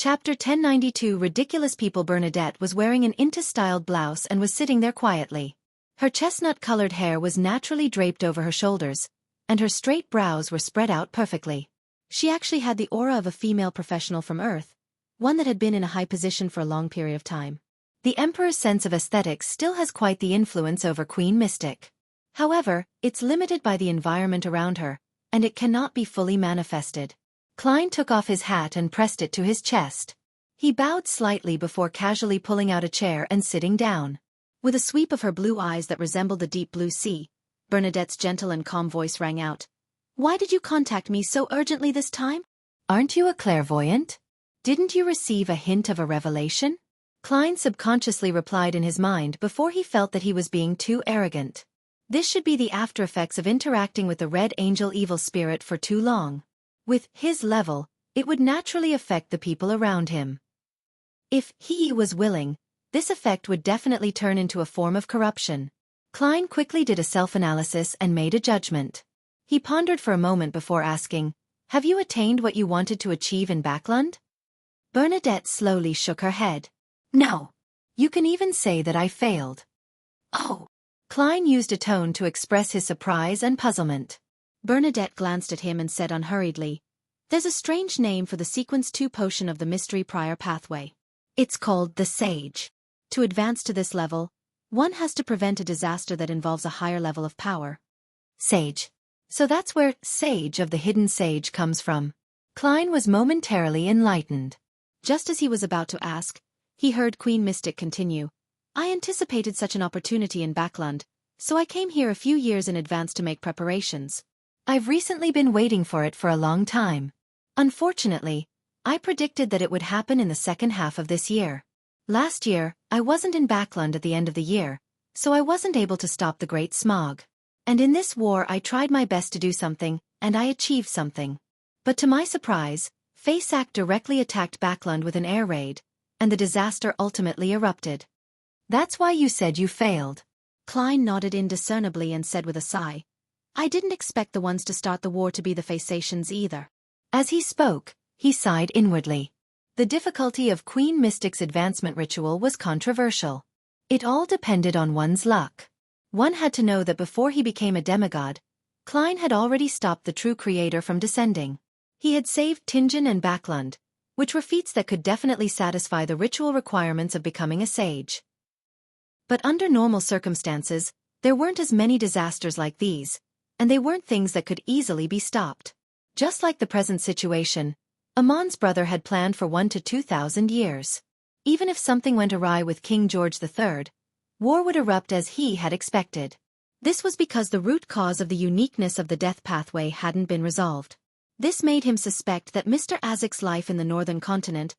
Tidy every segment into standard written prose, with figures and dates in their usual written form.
Chapter 1092 Ridiculous People. Bernadette was wearing an Inta-styled blouse and was sitting there quietly. Her chestnut-colored hair was naturally draped over her shoulders, and her straight brows were spread out perfectly. She actually had the aura of a female professional from Earth, one that had been in a high position for a long period of time. The Emperor's sense of aesthetics still has quite the influence over Queen Mystic. However, it's limited by the environment around her, and it cannot be fully manifested. Klein took off his hat and pressed it to his chest. He bowed slightly before casually pulling out a chair and sitting down. With a sweep of her blue eyes that resembled the deep blue sea, Bernadette's gentle and calm voice rang out. "Why did you contact me so urgently this time? Aren't you a clairvoyant? Didn't you receive a hint of a revelation?" Klein subconsciously replied in his mind before he felt that he was being too arrogant. This should be the after-effects of interacting with the Red Angel evil spirit for too long. With his level, it would naturally affect the people around him. If he was willing, this effect would definitely turn into a form of corruption. Klein quickly did a self-analysis and made a judgment. He pondered for a moment before asking, "Have you attained what you wanted to achieve in Backland?" Bernadette slowly shook her head. "No. You can even say that I failed." "Oh." Klein used a tone to express his surprise and puzzlement. Bernadette glanced at him and said unhurriedly, "There's a strange name for the Sequence 2 potion of the Mystery Prior Pathway. It's called the Sage. To advance to this level, one has to prevent a disaster that involves a higher level of power." Sage. So that's where Sage of the Hidden Sage comes from. Klein was momentarily enlightened. Just as he was about to ask, he heard Queen Mystic continue, "I anticipated such an opportunity in Backland, so I came here a few years in advance to make preparations. I've recently been waiting for it for a long time. Unfortunately, I predicted that it would happen in the second half of this year. Last year, I wasn't in Backland at the end of the year, so I wasn't able to stop the Great Smog. And in this war I tried my best to do something, and I achieved something. But to my surprise, Faceac directly attacked Backland with an air raid, and the disaster ultimately erupted." "That's why you said you failed." Klein nodded indiscernibly and said with a sigh, "I didn't expect the ones to start the war to be the Phasacians either." As he spoke, he sighed inwardly. The difficulty of Queen Mystic's advancement ritual was controversial. It all depended on one's luck. One had to know that before he became a demigod, Klein had already stopped the true creator from descending. He had saved Tingen and Backland, which were feats that could definitely satisfy the ritual requirements of becoming a sage. But under normal circumstances, there weren't as many disasters like these, and they weren't things that could easily be stopped. Just like the present situation, Amon's brother had planned for 1 to 2,000 years. Even if something went awry with King George III, war would erupt as he had expected. This was because the root cause of the uniqueness of the death pathway hadn't been resolved. This made him suspect that Mr. Azek's life in the northern continent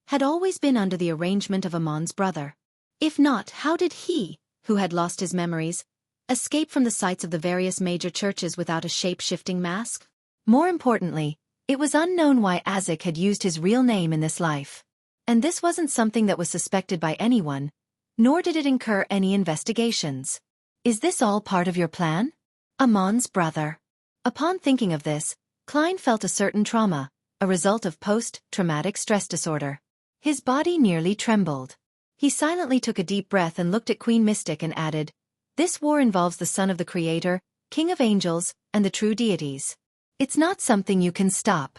had always been under the arrangement of Amon's brother. If not, how did he, who had lost his memories, escape from the sites of the various major churches without a shape-shifting mask? More importantly, it was unknown why Azek had used his real name in this life. And this wasn't something that was suspected by anyone, nor did it incur any investigations. "Is this all part of your plan? Amon's brother." Upon thinking of this, Klein felt a certain trauma, a result of post-traumatic stress disorder. His body nearly trembled. He silently took a deep breath and looked at Queen Mystic and added, "This war involves the son of the Creator, King of Angels, and the true deities. It's not something you can stop."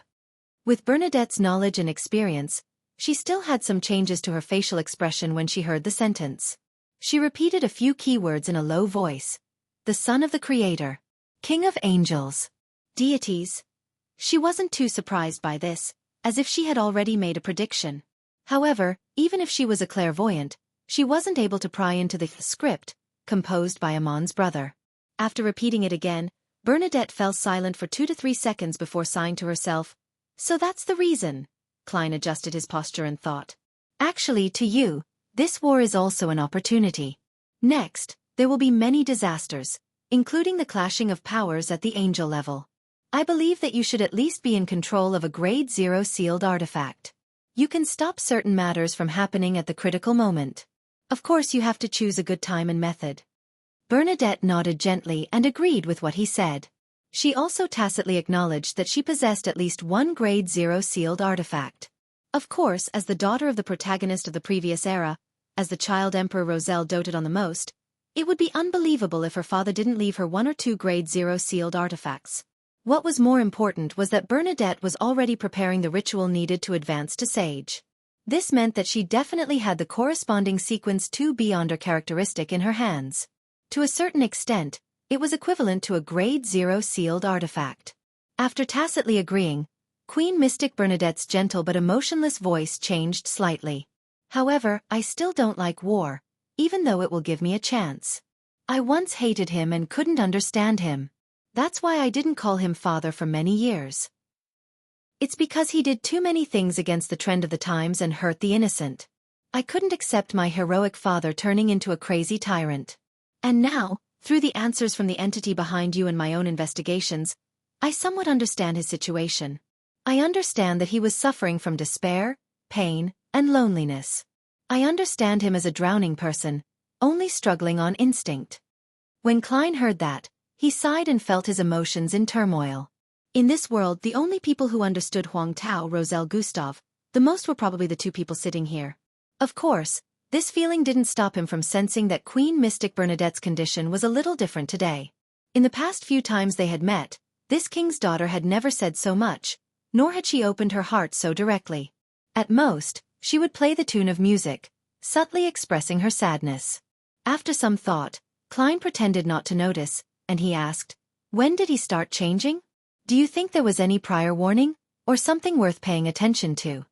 With Bernadette's knowledge and experience, she still had some changes to her facial expression when she heard the sentence. She repeated a few keywords in a low voice. "The son of the Creator, King of Angels, deities." She wasn't too surprised by this, as if she had already made a prediction. However, even if she was a clairvoyant, she wasn't able to pry into the script composed by Amon's brother. After repeating it again, Bernadette fell silent for 2 to 3 seconds before sighing to herself. "So that's the reason." Klein adjusted his posture and thought. "Actually, to you, this war is also an opportunity. Next, there will be many disasters, including the clashing of powers at the angel level. I believe that you should at least be in control of a Grade 0 sealed artifact. You can stop certain matters from happening at the critical moment. Of course, you have to choose a good time and method." Bernadette nodded gently and agreed with what he said. She also tacitly acknowledged that she possessed at least one Grade 0 sealed artifact. Of course, as the daughter of the protagonist of the previous era, as the child Emperor Roselle doted on the most, it would be unbelievable if her father didn't leave her 1 or 2 grade 0 sealed artifacts. What was more important was that Bernadette was already preparing the ritual needed to advance to Sage. This meant that she definitely had the corresponding sequence 2 Beyonder characteristic in her hands. To a certain extent, it was equivalent to a grade 0 sealed artifact. After tacitly agreeing, Queen Mystic Bernadette's gentle but emotionless voice changed slightly. However, I still don't like war, even though it will give me a chance. I once hated him and couldn't understand him. That's why I didn't call him father for many years. It's because he did too many things against the trend of the times and hurt the innocent. I couldn't accept my heroic father turning into a crazy tyrant. And now, through the answers from the entity behind you and my own investigations, I somewhat understand his situation. I understand that he was suffering from despair, pain, and loneliness. I understand him as a drowning person, only struggling on instinct. When Klein heard that, he sighed and felt his emotions in turmoil. In this world, the only people who understood Huang Tao, Roselle Gustave, the most were probably the 2 people sitting here. Of course, this feeling didn't stop him from sensing that Queen Mystic Bernadette's condition was a little different today. In the past few times they had met, this king's daughter had never said so much, nor had she opened her heart so directly. At most, she would play the tune of music, subtly expressing her sadness. After some thought, Klein pretended not to notice, and he asked, "When did he start changing? Do you think there was any prior warning, or something worth paying attention to?"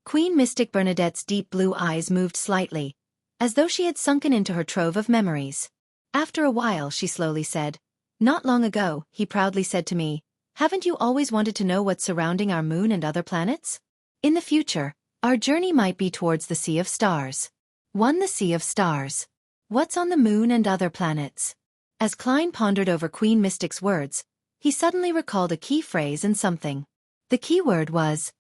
Queen Mystic Bernadette's deep blue eyes moved slightly, as though she had sunken into her trove of memories. After a while she slowly said, "Not long ago, he proudly said to me, 'Haven't you always wanted to know what's surrounding our moon and other planets? In the future, our journey might be towards the Sea of Stars.'" The Sea of Stars. What's on the moon and other planets? As Klein pondered over Queen Mystic's words, he suddenly recalled a key phrase and something. The key word was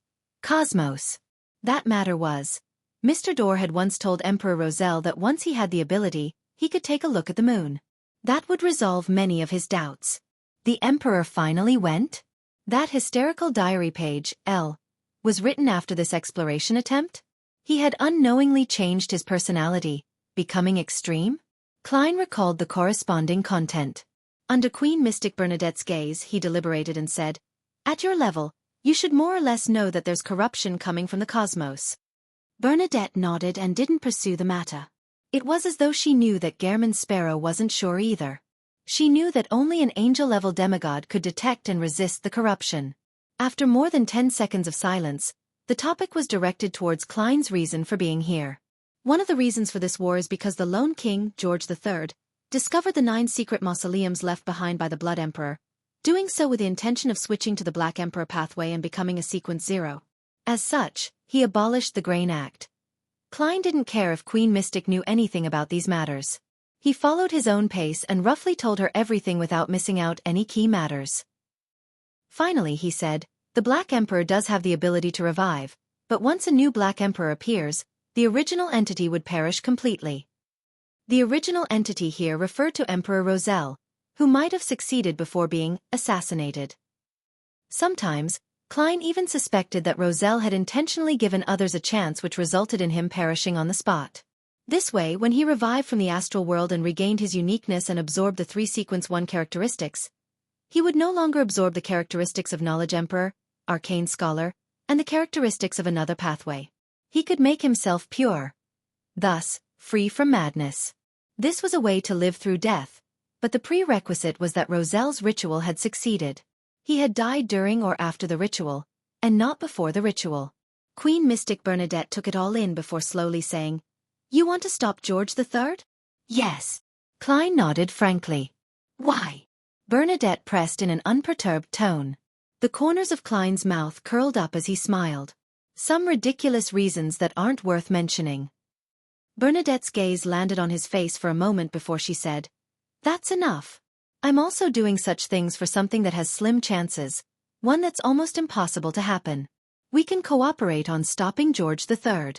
cosmos. That matter was, Mr. Dorr had once told Emperor Roselle that once he had the ability, he could take a look at the moon. That would resolve many of his doubts. The Emperor finally went? That hysterical diary page, L, was written after this exploration attempt? He had unknowingly changed his personality, becoming extreme? Klein recalled the corresponding content. Under Queen Mystic Bernadette's gaze, he deliberated and said, "At your level, you should more or less know that there's corruption coming from the cosmos." Bernadette nodded and didn't pursue the matter. It was as though she knew that Gehrman Sparrow wasn't sure either. She knew that only an angel-level demigod could detect and resist the corruption. After more than 10 seconds of silence, the topic was directed towards Klein's reason for being here. One of the reasons for this war is because the lone king, George III, discovered the 9 secret mausoleums left behind by the Blood Emperor, doing so with the intention of switching to the Black Emperor pathway and becoming a Sequence 0. As such, he abolished the Grain Act. Klein didn't care if Queen Mystic knew anything about these matters. He followed his own pace and roughly told her everything without missing out any key matters. Finally, he said, "The Black Emperor does have the ability to revive, but once a new Black Emperor appears, the original entity would perish completely." The original entity here referred to Emperor Roselle, who might have succeeded before being assassinated. Sometimes, Klein even suspected that Roselle had intentionally given others a chance, which resulted in him perishing on the spot. This way, when he revived from the astral world and regained his uniqueness and absorbed the 3 Sequence 1 characteristics, he would no longer absorb the characteristics of Knowledge Emperor, Arcane Scholar, and the characteristics of another pathway. He could make himself pure, thus, free from madness. This was a way to live through death, but the prerequisite was that Roselle's ritual had succeeded. He had died during or after the ritual, and not before the ritual. Queen Mystic Bernadette took it all in before slowly saying, "You want to stop George III?" "Yes." Klein nodded frankly. "Why?" Bernadette pressed in an unperturbed tone. The corners of Klein's mouth curled up as he smiled. "Some ridiculous reasons that aren't worth mentioning." Bernadette's gaze landed on his face for a moment before she said, "That's enough. I'm also doing such things for something that has slim chances, one that's almost impossible to happen. We can cooperate on stopping George III."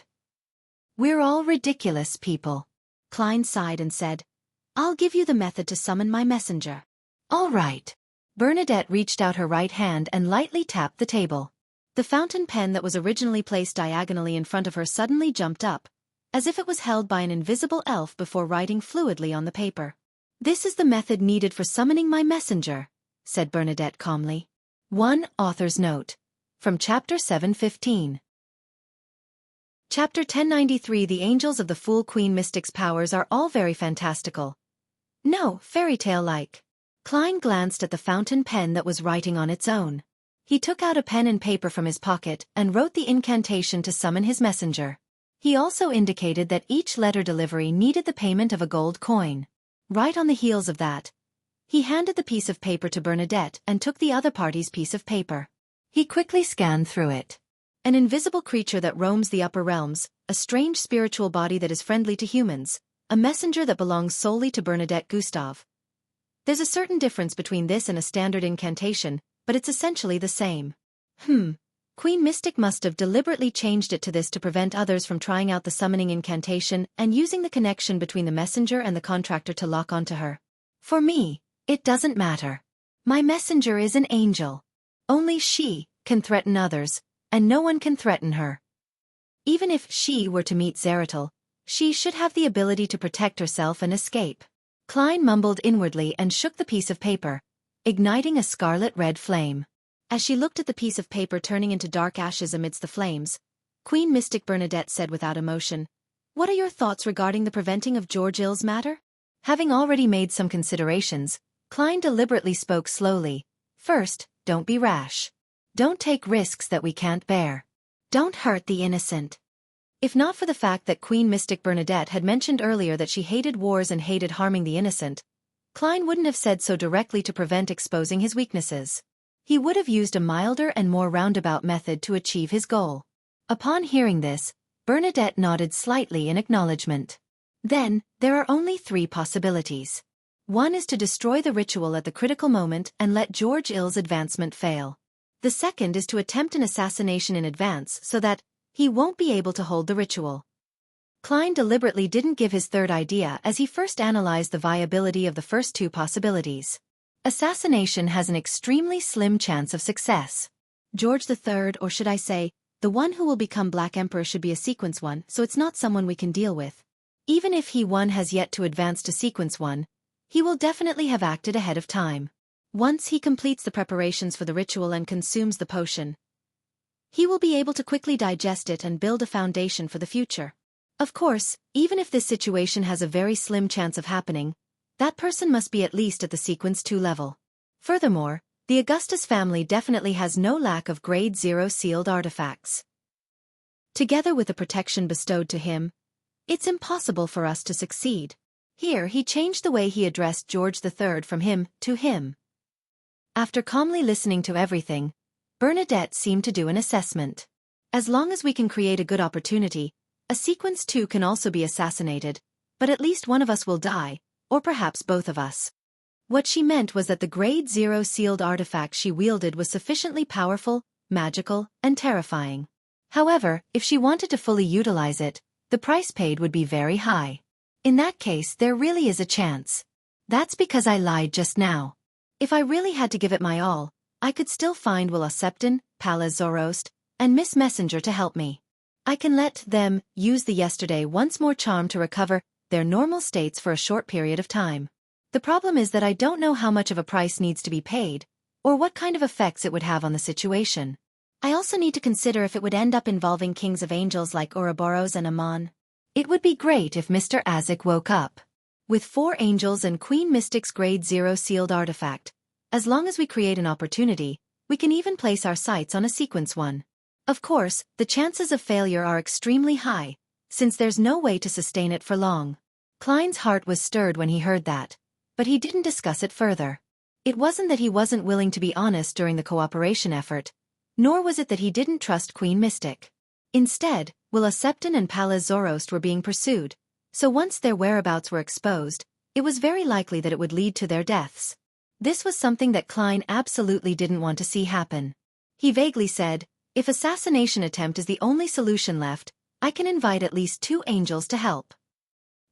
"We're all ridiculous people." Klein sighed and said, "I'll give you the method to summon my messenger." "All right." Bernadette reached out her right hand and lightly tapped the table. The fountain pen that was originally placed diagonally in front of her suddenly jumped up, as if it was held by an invisible elf before writing fluidly on the paper. "This is the method needed for summoning my messenger," said Bernadette calmly. 1 Author's Note. From Chapter 715. Chapter 1093. The Angels of the Fool. Queen Mystic's powers are all very fantastical. No, fairy tale-like. Klein glanced at the fountain pen that was writing on its own. He took out a pen and paper from his pocket and wrote the incantation to summon his messenger. He also indicated that each letter delivery needed the payment of a gold coin. Right on the heels of that, he handed the piece of paper to Bernadette and took the other party's piece of paper. He quickly scanned through it. An invisible creature that roams the upper realms, a strange spiritual body that is friendly to humans, a messenger that belongs solely to Bernadette Gustave. There's a certain difference between this and a standard incantation, but it's essentially the same. Queen Mystic must have deliberately changed it to this to prevent others from trying out the summoning incantation and using the connection between the messenger and the contractor to lock onto her. For me, it doesn't matter. My messenger is an angel. Only she can threaten others, and no one can threaten her. Even if she were to meet Zeratul, she should have the ability to protect herself and escape. Klein mumbled inwardly and shook the piece of paper, igniting a scarlet-red flame. As she looked at the piece of paper turning into dark ashes amidst the flames, Queen Mystic Bernadette said without emotion, "What are your thoughts regarding the preventing of George Ill's matter?" Having already made some considerations, Klein deliberately spoke slowly. "First, don't be rash. Don't take risks that we can't bear. Don't hurt the innocent." If not for the fact that Queen Mystic Bernadette had mentioned earlier that she hated wars and hated harming the innocent, Klein wouldn't have said so directly to prevent exposing his weaknesses. He would have used a milder and more roundabout method to achieve his goal. Upon hearing this, Bernadette nodded slightly in acknowledgement. Then, there are only 3 possibilities. One is to destroy the ritual at the critical moment and let George Ill's advancement fail. The second is to attempt an assassination in advance so that he won't be able to hold the ritual. Klein deliberately didn't give his third idea as he first analyzed the viability of the first 2 possibilities. Assassination has an extremely slim chance of success. George III, or should I say, the one who will become Black Emperor, should be a sequence 1, so it's not someone we can deal with. Even if he has yet to advance to sequence 1, he will definitely have acted ahead of time. Once he completes the preparations for the ritual and consumes the potion, he will be able to quickly digest it and build a foundation for the future. Of course, even if this situation has a very slim chance of happening, that person must be at least at the sequence 2 level. Furthermore, the Augustus family definitely has no lack of grade 0 sealed artifacts. Together with the protection bestowed to him, it's impossible for us to succeed. Here he changed the way he addressed George III from him to him. After calmly listening to everything, Bernadette seemed to do an assessment. As long as we can create a good opportunity, a sequence 2 can also be assassinated, but at least one of us will die, or perhaps both of us. What she meant was that the grade 0 sealed artifact she wielded was sufficiently powerful, magical, and terrifying. However, if she wanted to fully utilize it, the price paid would be very high. In that case, there really is a chance. That's because I lied just now. If I really had to give it my all, I could still find Will Septon, Palaz Zoroast, and Miss Messenger to help me. I can let them use the yesterday once more charm to recover their normal states for a short period of time. The problem is that I don't know how much of a price needs to be paid, or what kind of effects it would have on the situation. I also need to consider if it would end up involving kings of angels like Ouroboros and Amon. It would be great if Mr. Azik woke up. With 4 angels and Queen Mystic's grade 0 sealed artifact, as long as we create an opportunity, we can even place our sights on a sequence 1. Of course, the chances of failure are extremely high, since there's no way to sustain it for long. Klein's heart was stirred when he heard that, but he didn't discuss it further. It wasn't that he wasn't willing to be honest during the cooperation effort, nor was it that he didn't trust Queen Mystic. Instead, Will Septon and Palaz Zoroast were being pursued, so once their whereabouts were exposed, it was very likely that it would lead to their deaths. This was something that Klein absolutely didn't want to see happen. He vaguely said, "If assassination attempt is the only solution left, I can invite at least 2 angels to help."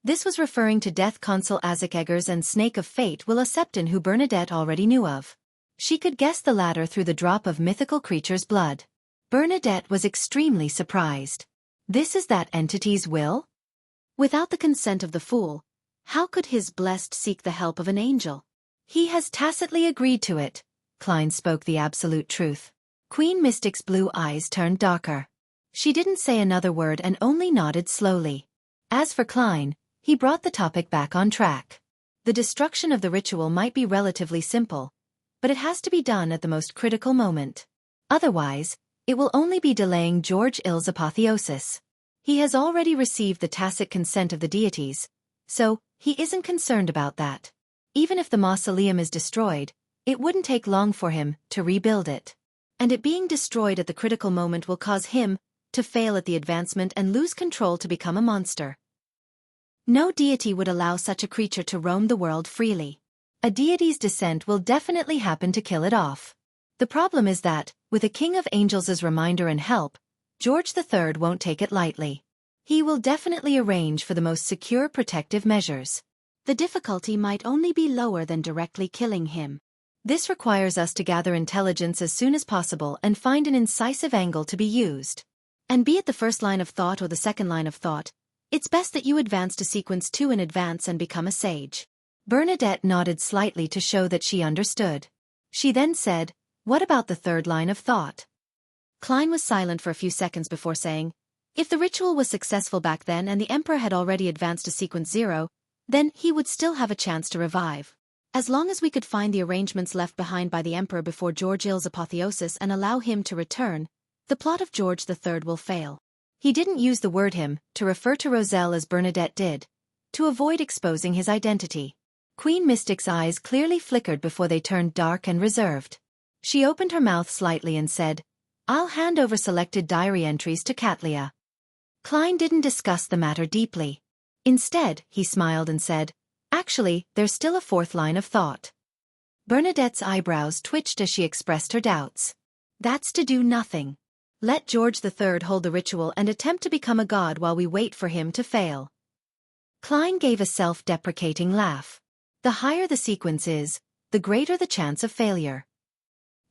This was referring to Death Consul Azik Eggers and Snake of Fate Will Septon, who Bernadette already knew of. She could guess the latter through the drop of mythical creature's blood. Bernadette was extremely surprised. This is that entity's will? Without the consent of the fool, how could his blessed seek the help of an angel? He has tacitly agreed to it. Klein spoke the absolute truth. Queen Mystic's blue eyes turned darker. She didn't say another word and only nodded slowly. As for Klein, he brought the topic back on track. The destruction of the ritual might be relatively simple, but it has to be done at the most critical moment. Otherwise, it will only be delaying George Ill's apotheosis. He has already received the tacit consent of the deities, so he isn't concerned about that. Even if the mausoleum is destroyed, it wouldn't take long for him to rebuild it. And it being destroyed at the critical moment will cause him to fail at the advancement and lose control to become a monster. No deity would allow such a creature to roam the world freely. A deity's descent will definitely happen to kill it off. The problem is that, with a king of angels' reminder and help, George III won't take it lightly. He will definitely arrange for the most secure protective measures. The difficulty might only be lower than directly killing him. This requires us to gather intelligence as soon as possible and find an incisive angle to be used. And be it the first line of thought or the second line of thought, it's best that you advance to sequence 2 in advance and become a sage. Bernadette nodded slightly to show that she understood. She then said, "What about the third line of thought?" Klein was silent for a few seconds before saying, "If the ritual was successful back then and the Emperor had already advanced to sequence 0, then he would still have a chance to revive. As long as we could find the arrangements left behind by the Emperor before George Ill's apotheosis and allow him to return, the plot of George III will fail." He didn't use the word him to refer to Roselle as Bernadette did, to avoid exposing his identity. Queen Mystic's eyes clearly flickered before they turned dark and reserved. She opened her mouth slightly and said, "I'll hand over selected diary entries to Katlia." Klein didn't discuss the matter deeply. Instead, he smiled and said, "Actually, there's still a fourth line of thought." Bernadette's eyebrows twitched as she expressed her doubts. "That's to do nothing. Let George III hold the ritual and attempt to become a god while we wait for him to fail." Klein gave a self-deprecating laugh. The higher the sequence is, the greater the chance of failure.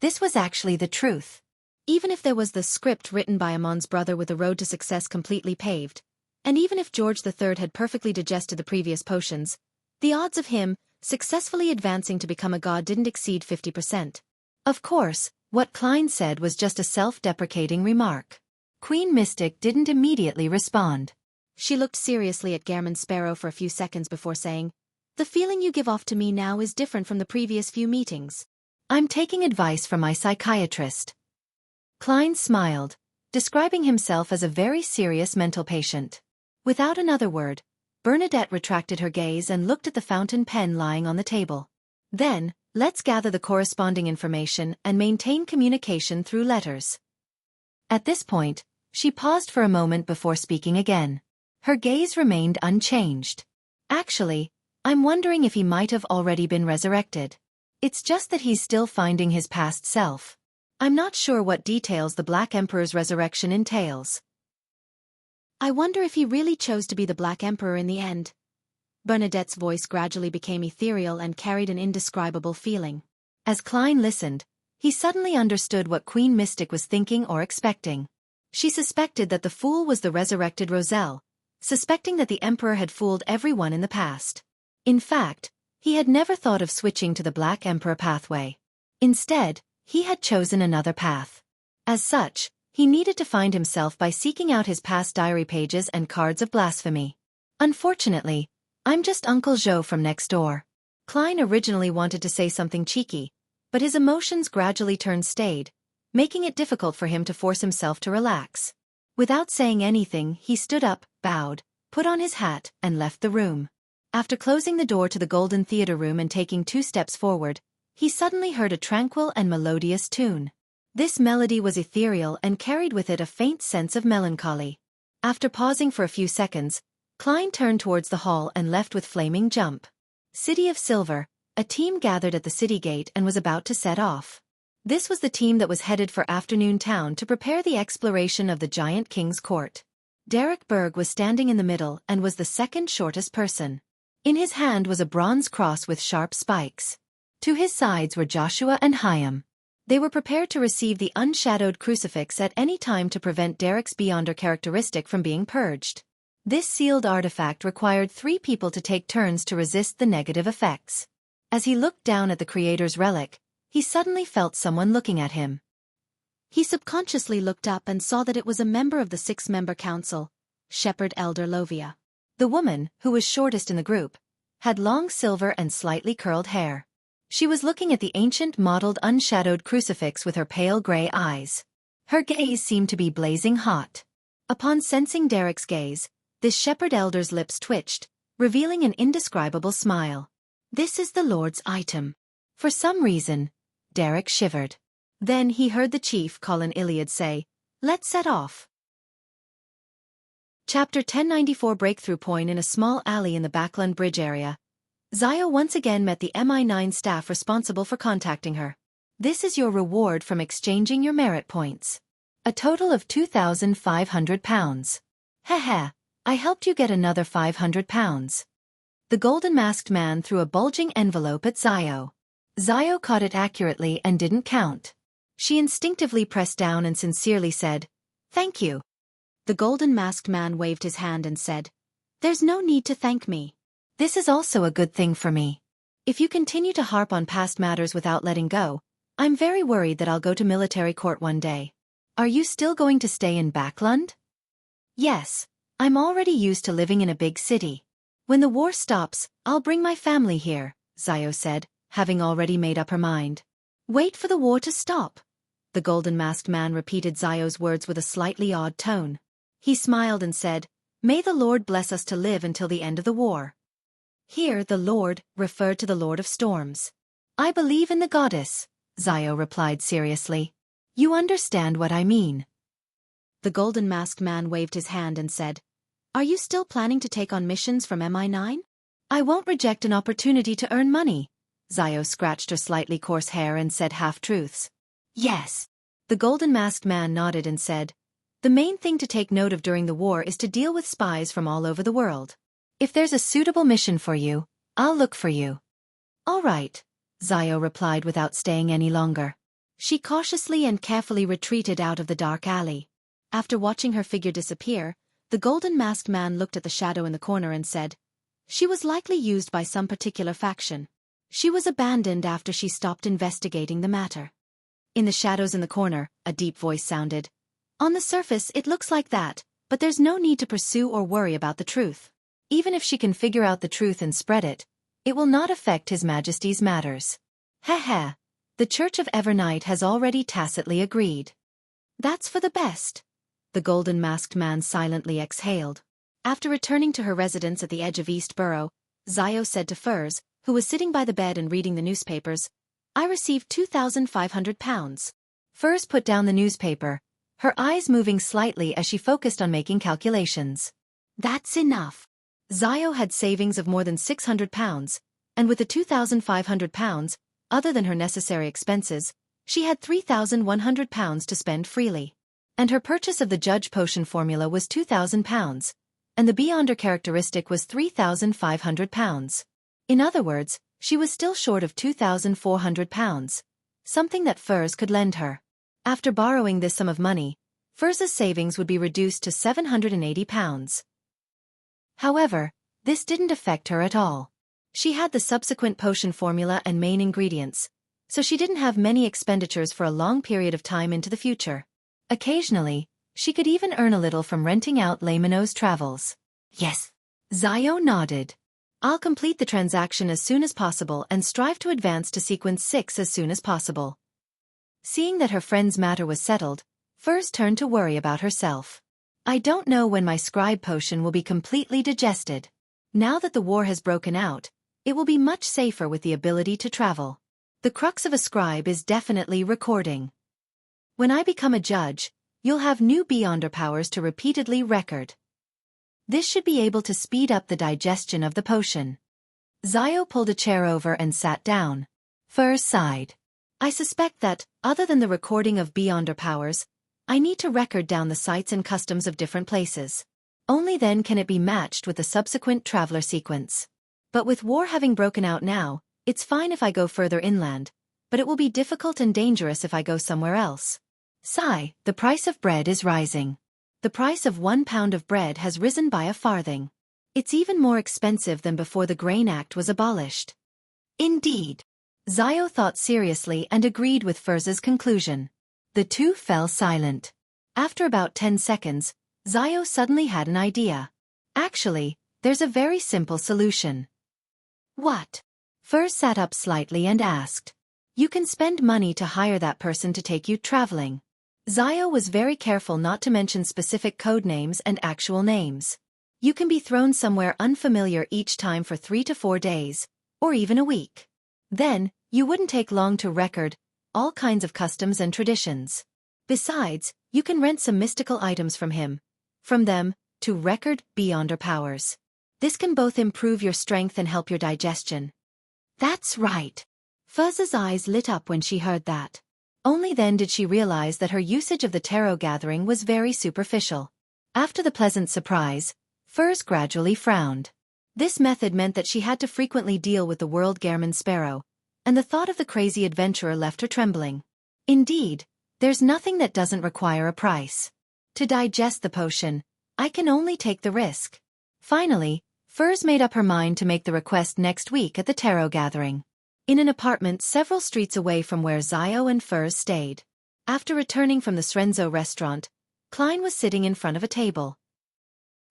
This was actually the truth. Even if there was the script written by Amon's brother with the road to success completely paved, and even if George III had perfectly digested the previous potions, the odds of him successfully advancing to become a god didn't exceed 50%. Of course, what Klein said was just a self-deprecating remark. Queen Mystic didn't immediately respond. She looked seriously at Gehrman Sparrow for a few seconds before saying, "The feeling you give off to me now is different from the previous few meetings. I'm taking advice from my psychiatrist." Klein smiled, describing himself as a very serious mental patient. Without another word, Bernadette retracted her gaze and looked at the fountain pen lying on the table. "Then, let's gather the corresponding information and maintain communication through letters." At this point, she paused for a moment before speaking again. Her gaze remained unchanged. "Actually, I'm wondering if he might have already been resurrected. It's just that he's still finding his past self. I'm not sure what details the Black Emperor's resurrection entails." "I wonder if he really chose to be the Black Emperor in the end." Bernadette's voice gradually became ethereal and carried an indescribable feeling. As Klein listened, he suddenly understood what Queen Mystic was thinking or expecting. She suspected that the fool was the resurrected Roselle, suspecting that the Emperor had fooled everyone in the past. In fact, he had never thought of switching to the Black Emperor pathway. Instead, he had chosen another path. As such, he needed to find himself by seeking out his past diary pages and cards of blasphemy. "Unfortunately, I'm just Uncle Joe from next door." Klein originally wanted to say something cheeky, but his emotions gradually turned staid, making it difficult for him to force himself to relax. Without saying anything, he stood up, bowed, put on his hat, and left the room. After closing the door to the Golden Theatre room and taking 2 steps forward, he suddenly heard a tranquil and melodious tune. This melody was ethereal and carried with it a faint sense of melancholy. After pausing for a few seconds, Klein turned towards the hall and left with flaming jump. City of Silver, a team gathered at the city gate and was about to set off. This was the team that was headed for Afternoon Town to prepare the exploration of the giant king's court. Derek Berg was standing in the middle and was the second shortest person. In his hand was a bronze cross with sharp spikes. To his sides were Joshua and Chaim. They were prepared to receive the unshadowed crucifix at any time to prevent Derek's Beyonder characteristic from being purged. This sealed artifact required 3 people to take turns to resist the negative effects. As he looked down at the Creator's relic, he suddenly felt someone looking at him. He subconsciously looked up and saw that it was a member of the 6-member council, Shepherd Elder Lovia. The woman, who was shortest in the group, had long silver and slightly curled hair. She was looking at the ancient mottled unshadowed crucifix with her pale gray eyes. Her gaze seemed to be blazing hot. Upon sensing Derek's gaze, this shepherd elder's lips twitched, revealing an indescribable smile. "This is the Lord's item." For some reason, Derek shivered. Then he heard the chief Colin Iliad say, "Let's set off." Chapter 1094 Breakthrough Point. In a small alley in the Backland Bridge area, Xiao once again met the MI9 staff responsible for contacting her. "This is your reward from exchanging your merit points. A total of 2,500 pounds. Heh, I helped you get another 500 pounds. The golden-masked man threw a bulging envelope at Xiao. Xiao caught it accurately and didn't count. She instinctively pressed down and sincerely said, "Thank you." The golden-masked man waved his hand and said, "There's no need to thank me. This is also a good thing for me. If you continue to harp on past matters without letting go, I'm very worried that I'll go to military court one day. Are you still going to stay in Backland?" "Yes, I'm already used to living in a big city. When the war stops, I'll bring my family here," Xiao said, having already made up her mind. "Wait for the war to stop." The golden-masked man repeated Xiao's words with a slightly odd tone. He smiled and said, "May the Lord bless us to live until the end of the war." Here the Lord referred to the Lord of Storms. "I believe in the goddess," Xiao replied seriously. "You understand what I mean." The golden-masked man waved his hand and said, "Are you still planning to take on missions from MI9? "I won't reject an opportunity to earn money." Xiao scratched her slightly coarse hair and said half-truths. "Yes." The golden-masked man nodded and said, "The main thing to take note of during the war is to deal with spies from all over the world. If there's a suitable mission for you, I'll look for you." "All right," Xiao replied without staying any longer. She cautiously and carefully retreated out of the dark alley. After watching her figure disappear, the golden-masked man looked at the shadow in the corner and said, "She was likely used by some particular faction. She was abandoned after she stopped investigating the matter." In the shadows in the corner, a deep voice sounded. "On the surface it looks like that, but there's no need to pursue or worry about the truth. Even if she can figure out the truth and spread it, it will not affect His Majesty's matters. Heh. The Church of Evernight has already tacitly agreed." "That's for the best." The golden-masked man silently exhaled. After returning to her residence at the edge of East Borough, Xiao said to Furs, who was sitting by the bed and reading the newspapers, "I received 2,500 pounds. Furs put down the newspaper, her eyes moving slightly as she focused on making calculations. "That's enough." Xiao had savings of more than 600 pounds, and with the 2,500 pounds, other than her necessary expenses, she had 3,100 pounds to spend freely. And her purchase of the Judge Potion formula was 2,000 pounds, and the Beyonder characteristic was 3,500 pounds. In other words, she was still short of 2,400 pounds, something that Furs could lend her. After borrowing this sum of money, Furs's savings would be reduced to 780 pounds. However, this didn't affect her at all. She had the subsequent potion formula and main ingredients, so she didn't have many expenditures for a long period of time into the future. Occasionally, she could even earn a little from renting out Layman's travels. "Yes." Xiao nodded. "I'll complete the transaction as soon as possible and strive to advance to sequence 6 as soon as possible." Seeing that her friend's matter was settled, Furs turned to worry about herself. "I don't know when my scribe potion will be completely digested. Now that the war has broken out, it will be much safer with the ability to travel. The crux of a scribe is definitely recording. When I become a judge, you'll have new Beyonder powers to repeatedly record. This should be able to speed up the digestion of the potion." Xiao pulled a chair over and sat down. Furs sighed. "I suspect that, other than the recording of Beyonder powers, I need to record down the sights and customs of different places. Only then can it be matched with the subsequent traveler sequence. But with war having broken out now, it's fine if I go further inland, but it will be difficult and dangerous if I go somewhere else. Sigh, the price of bread is rising. The price of 1 pound of bread has risen by a farthing. It's even more expensive than before the Grain Act was abolished. Indeed. Xiao thought seriously and agreed with Furza's conclusion. The two fell silent. After about 10 seconds, Xiao suddenly had an idea. Actually, there's a very simple solution. What? Furz sat up slightly and asked. You can spend money to hire that person to take you traveling. Xiao was very careful not to mention specific code names and actual names. You can be thrown somewhere unfamiliar each time for 3 to 4 days, or even a week. Then, you wouldn't take long to record all kinds of customs and traditions. Besides, you can rent some mystical items from him. From them, to record beyond our powers. This can both improve your strength and help your digestion. That's right. Fuz's eyes lit up when she heard that. Only then did she realize that her usage of the tarot gathering was very superficial. After the pleasant surprise, Furz gradually frowned. This method meant that she had to frequently deal with the world Gehrman Sparrow, and the thought of the crazy adventurer left her trembling. Indeed, there's nothing that doesn't require a price. To digest the potion, I can only take the risk. Finally, Furz made up her mind to make the request next week at the tarot gathering. In an apartment several streets away from where Xiao and Furz stayed. After returning from the Srenzo restaurant, Klein was sitting in front of a table.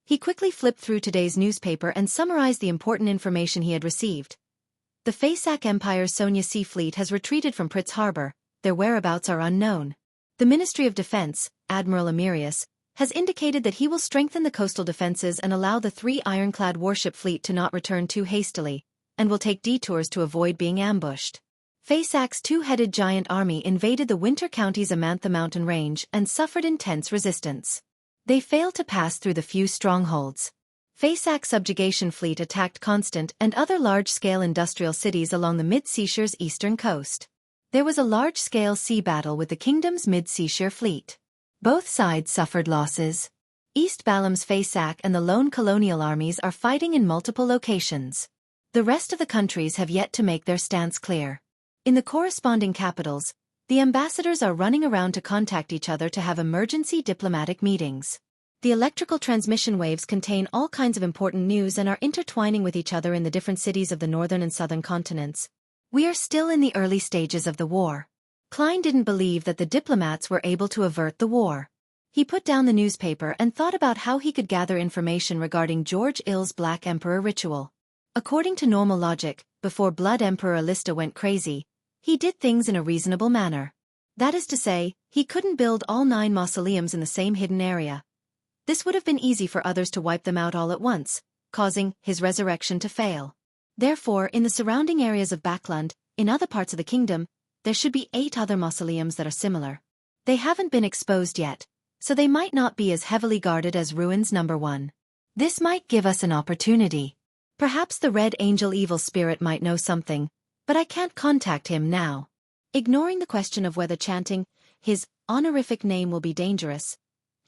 He quickly flipped through today's newspaper and summarized the important information he had received. The Faesak Empire's Sonia Sea Fleet has retreated from Pritz Harbor. Their whereabouts are unknown. The Ministry of Defense, Admiral Emirius, has indicated that he will strengthen the coastal defenses and allow the 3 ironclad warship fleet to not return too hastily, and will take detours to avoid being ambushed. Faesak's 2-headed giant army invaded the Winter County's Amantha mountain range and suffered intense resistance. They failed to pass through the few strongholds. Faesak's subjugation fleet attacked Constant and other large-scale industrial cities along the Mid-Seashire's eastern coast. There was a large-scale sea battle with the kingdom's Mid-Seashire fleet. Both sides suffered losses. East Balam's Faesak and the lone colonial armies are fighting in multiple locations. The rest of the countries have yet to make their stance clear. In the corresponding capitals, the ambassadors are running around to contact each other to have emergency diplomatic meetings. The electrical transmission waves contain all kinds of important news and are intertwining with each other in the different cities of the northern and southern continents. We are still in the early stages of the war. Klein didn't believe that the diplomats were able to avert the war. He put down the newspaper and thought about how he could gather information regarding George Ill's Black Emperor ritual. According to normal logic, before Blood Emperor Alista went crazy, he did things in a reasonable manner. That is to say, he couldn't build all 9 mausoleums in the same hidden area. This would have been easy for others to wipe them out all at once, causing his resurrection to fail. Therefore, in the surrounding areas of Backland, in other parts of the kingdom, there should be 8 other mausoleums that are similar. They haven't been exposed yet, so they might not be as heavily guarded as Ruins No. 1. This might give us an opportunity. Perhaps the Red Angel Evil Spirit might know something, but I can't contact him now. Ignoring the question of whether chanting his honorific name will be dangerous,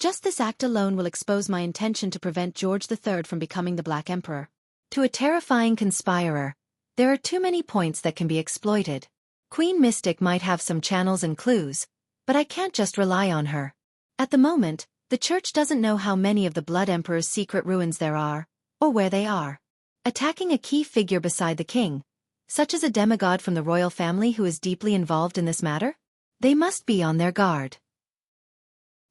just this act alone will expose my intention to prevent George III from becoming the Black Emperor. To a terrifying conspirer, there are too many points that can be exploited. Queen Mystic might have some channels and clues, but I can't just rely on her. At the moment, the Church doesn't know how many of the Blood Emperor's secret ruins there are, or where they are. Attacking a key figure beside the king, such as a demigod from the royal family who is deeply involved in this matter? They must be on their guard.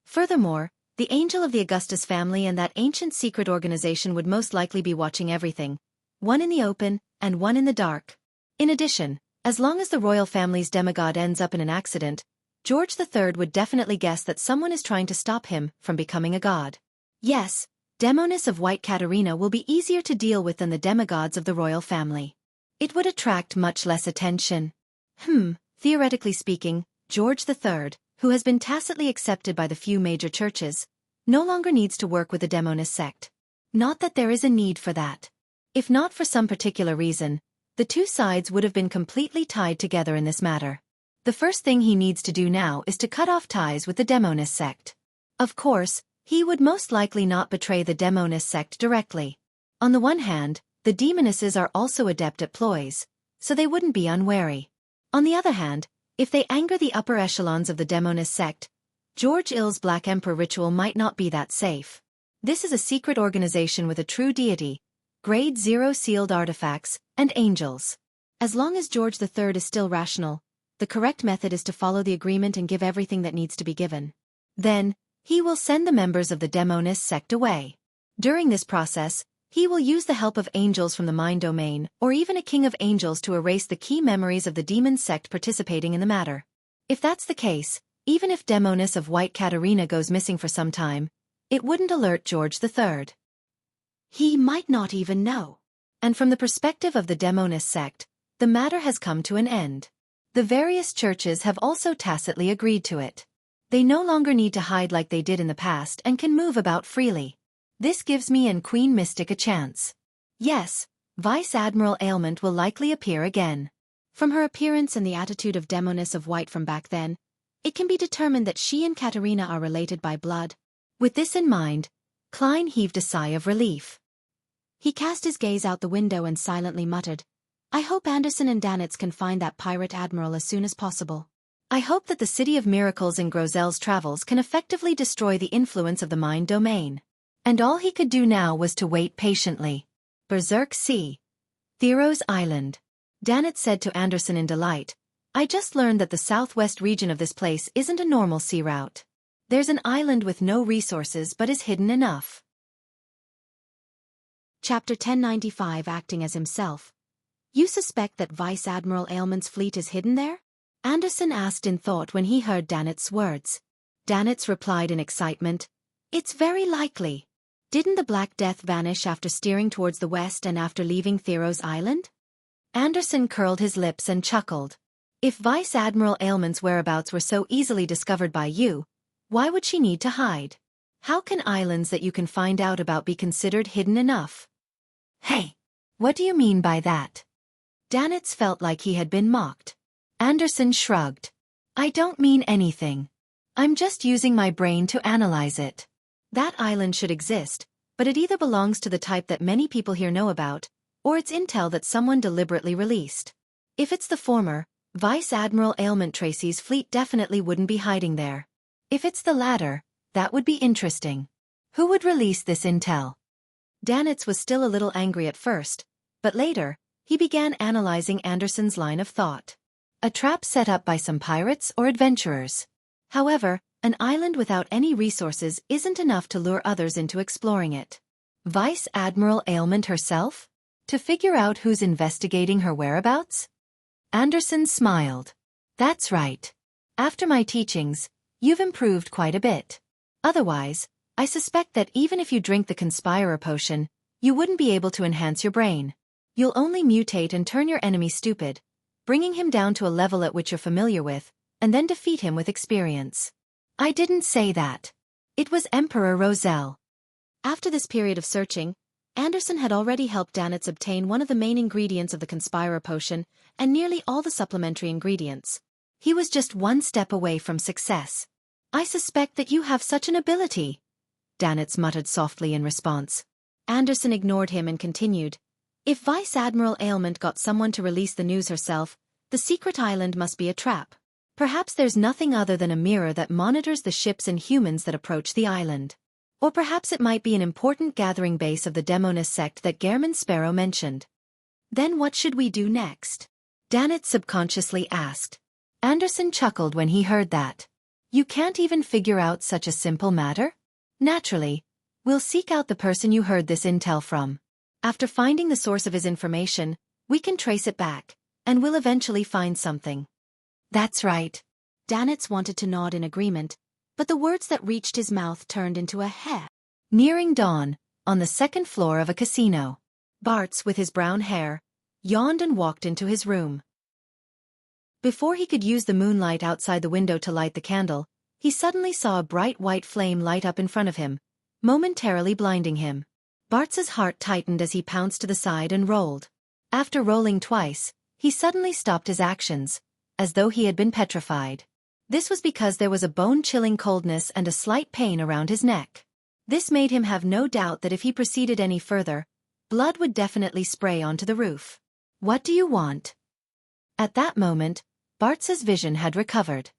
Furthermore, the angel of the Augustus family and that ancient secret organization would most likely be watching everything, one in the open and one in the dark. In addition, as long as the royal family's demigod ends up in an accident, George III would definitely guess that someone is trying to stop him from becoming a god. Yes, Demonis of White Katerina will be easier to deal with than the demigods of the royal family. It would attract much less attention. Theoretically speaking, George III, who has been tacitly accepted by the few major churches, no longer needs to work with the Demonis sect. Not that there is a need for that. If not for some particular reason, the two sides would have been completely tied together in this matter. The first thing he needs to do now is to cut off ties with the Demonis sect. Of course, he would most likely not betray the Demonis sect directly. On the one hand, the demonesses are also adept at ploys, so they wouldn't be unwary. On the other hand, if they anger the upper echelons of the Demonist sect, George Ill's Black Emperor ritual might not be that safe. This is a secret organization with a true deity, Grade 0 sealed artifacts, and angels. As long as George III is still rational, the correct method is to follow the agreement and give everything that needs to be given. Then, he will send the members of the Demonist sect away. During this process, he will use the help of angels from the mind domain, or even a king of angels to erase the key memories of the demon sect participating in the matter. If that's the case, even if Demonist of White Katarina goes missing for some time, it wouldn't alert George III. He might not even know. And from the perspective of the Demonist sect, the matter has come to an end. The various churches have also tacitly agreed to it. They no longer need to hide like they did in the past and can move about freely. This gives me and Queen Mystic a chance. Yes, Vice Admiral Ailment will likely appear again. From her appearance and the attitude of Demoness of White from back then, it can be determined that she and Katarina are related by blood. With this in mind, Klein heaved a sigh of relief. He cast his gaze out the window and silently muttered, "I hope Anderson and Danitz can find that pirate admiral as soon as possible. I hope that the City of Miracles in Grozel's travels can effectively destroy the influence of the mind domain." And all he could do now was to wait patiently. Berserk Sea. Theros Island. Danitz said to Anderson in delight, "I just learned that the southwest region of this place isn't a normal sea route. There's an island with no resources but is hidden enough." Chapter 1095. Acting as himself. "You suspect that Vice Admiral Ailment's fleet is hidden there?" Anderson asked in thought when he heard Danitz's words. Danitz replied in excitement, "It's very likely. Didn't the Black Death vanish after steering towards the west and after leaving Theros Island?" Anderson curled his lips and chuckled. "If Vice Admiral Ailment's whereabouts were so easily discovered by you, why would she need to hide? How can islands that you can find out about be considered hidden enough?" "Hey, what do you mean by that?" Danitz felt like he had been mocked. Anderson shrugged. "I don't mean anything. I'm just using my brain to analyze it. That island should exist, but it either belongs to the type that many people here know about, or it's intel that someone deliberately released. If it's the former, Vice Admiral Ailment Tracy's fleet definitely wouldn't be hiding there. If it's the latter, that would be interesting. Who would release this intel?" Danitz was still a little angry at first, but later, he began analyzing Anderson's line of thought. A trap set up by some pirates or adventurers. However, an island without any resources isn't enough to lure others into exploring it. Vice Admiral Ailment herself? To figure out who's investigating her whereabouts? Anderson smiled. "That's right. After my teachings, you've improved quite a bit. Otherwise, I suspect that even if you drink the Conspirer potion, you wouldn't be able to enhance your brain. You'll only mutate and turn your enemy stupid, bringing him down to a level at which you're familiar with, and then defeat him with experience." "I didn't say that. It was Emperor Roselle." After this period of searching, Anderson had already helped Danitz obtain one of the main ingredients of the Conspirer potion and nearly all the supplementary ingredients. He was just one step away from success. "I suspect that you have such an ability," Danitz muttered softly in response. Anderson ignored him and continued, "If Vice Admiral Ailment got someone to release the news herself, the secret island must be a trap. Perhaps there's nothing other than a mirror that monitors the ships and humans that approach the island. Or perhaps it might be an important gathering base of the Demonist sect that Gehrman Sparrow mentioned." "Then what should we do next?" Danitz subconsciously asked. Anderson chuckled when he heard that. "You can't even figure out such a simple matter? Naturally, we'll seek out the person you heard this intel from. After finding the source of his information, we can trace it back, and we'll eventually find something." "That's right." Danitz wanted to nod in agreement, but the words that reached his mouth turned into a heh. Nearing dawn, on the second floor of a casino, Bartz, with his brown hair, yawned and walked into his room. Before he could use the moonlight outside the window to light the candle, he suddenly saw a bright white flame light up in front of him, momentarily blinding him. Bartz's heart tightened as he pounced to the side and rolled. After rolling twice, he suddenly stopped his actions, as though he had been petrified. This was because there was a bone-chilling coldness and a slight pain around his neck. This made him have no doubt that if he proceeded any further, blood would definitely spray onto the roof. "What do you want?" At that moment, Bart's vision had recovered.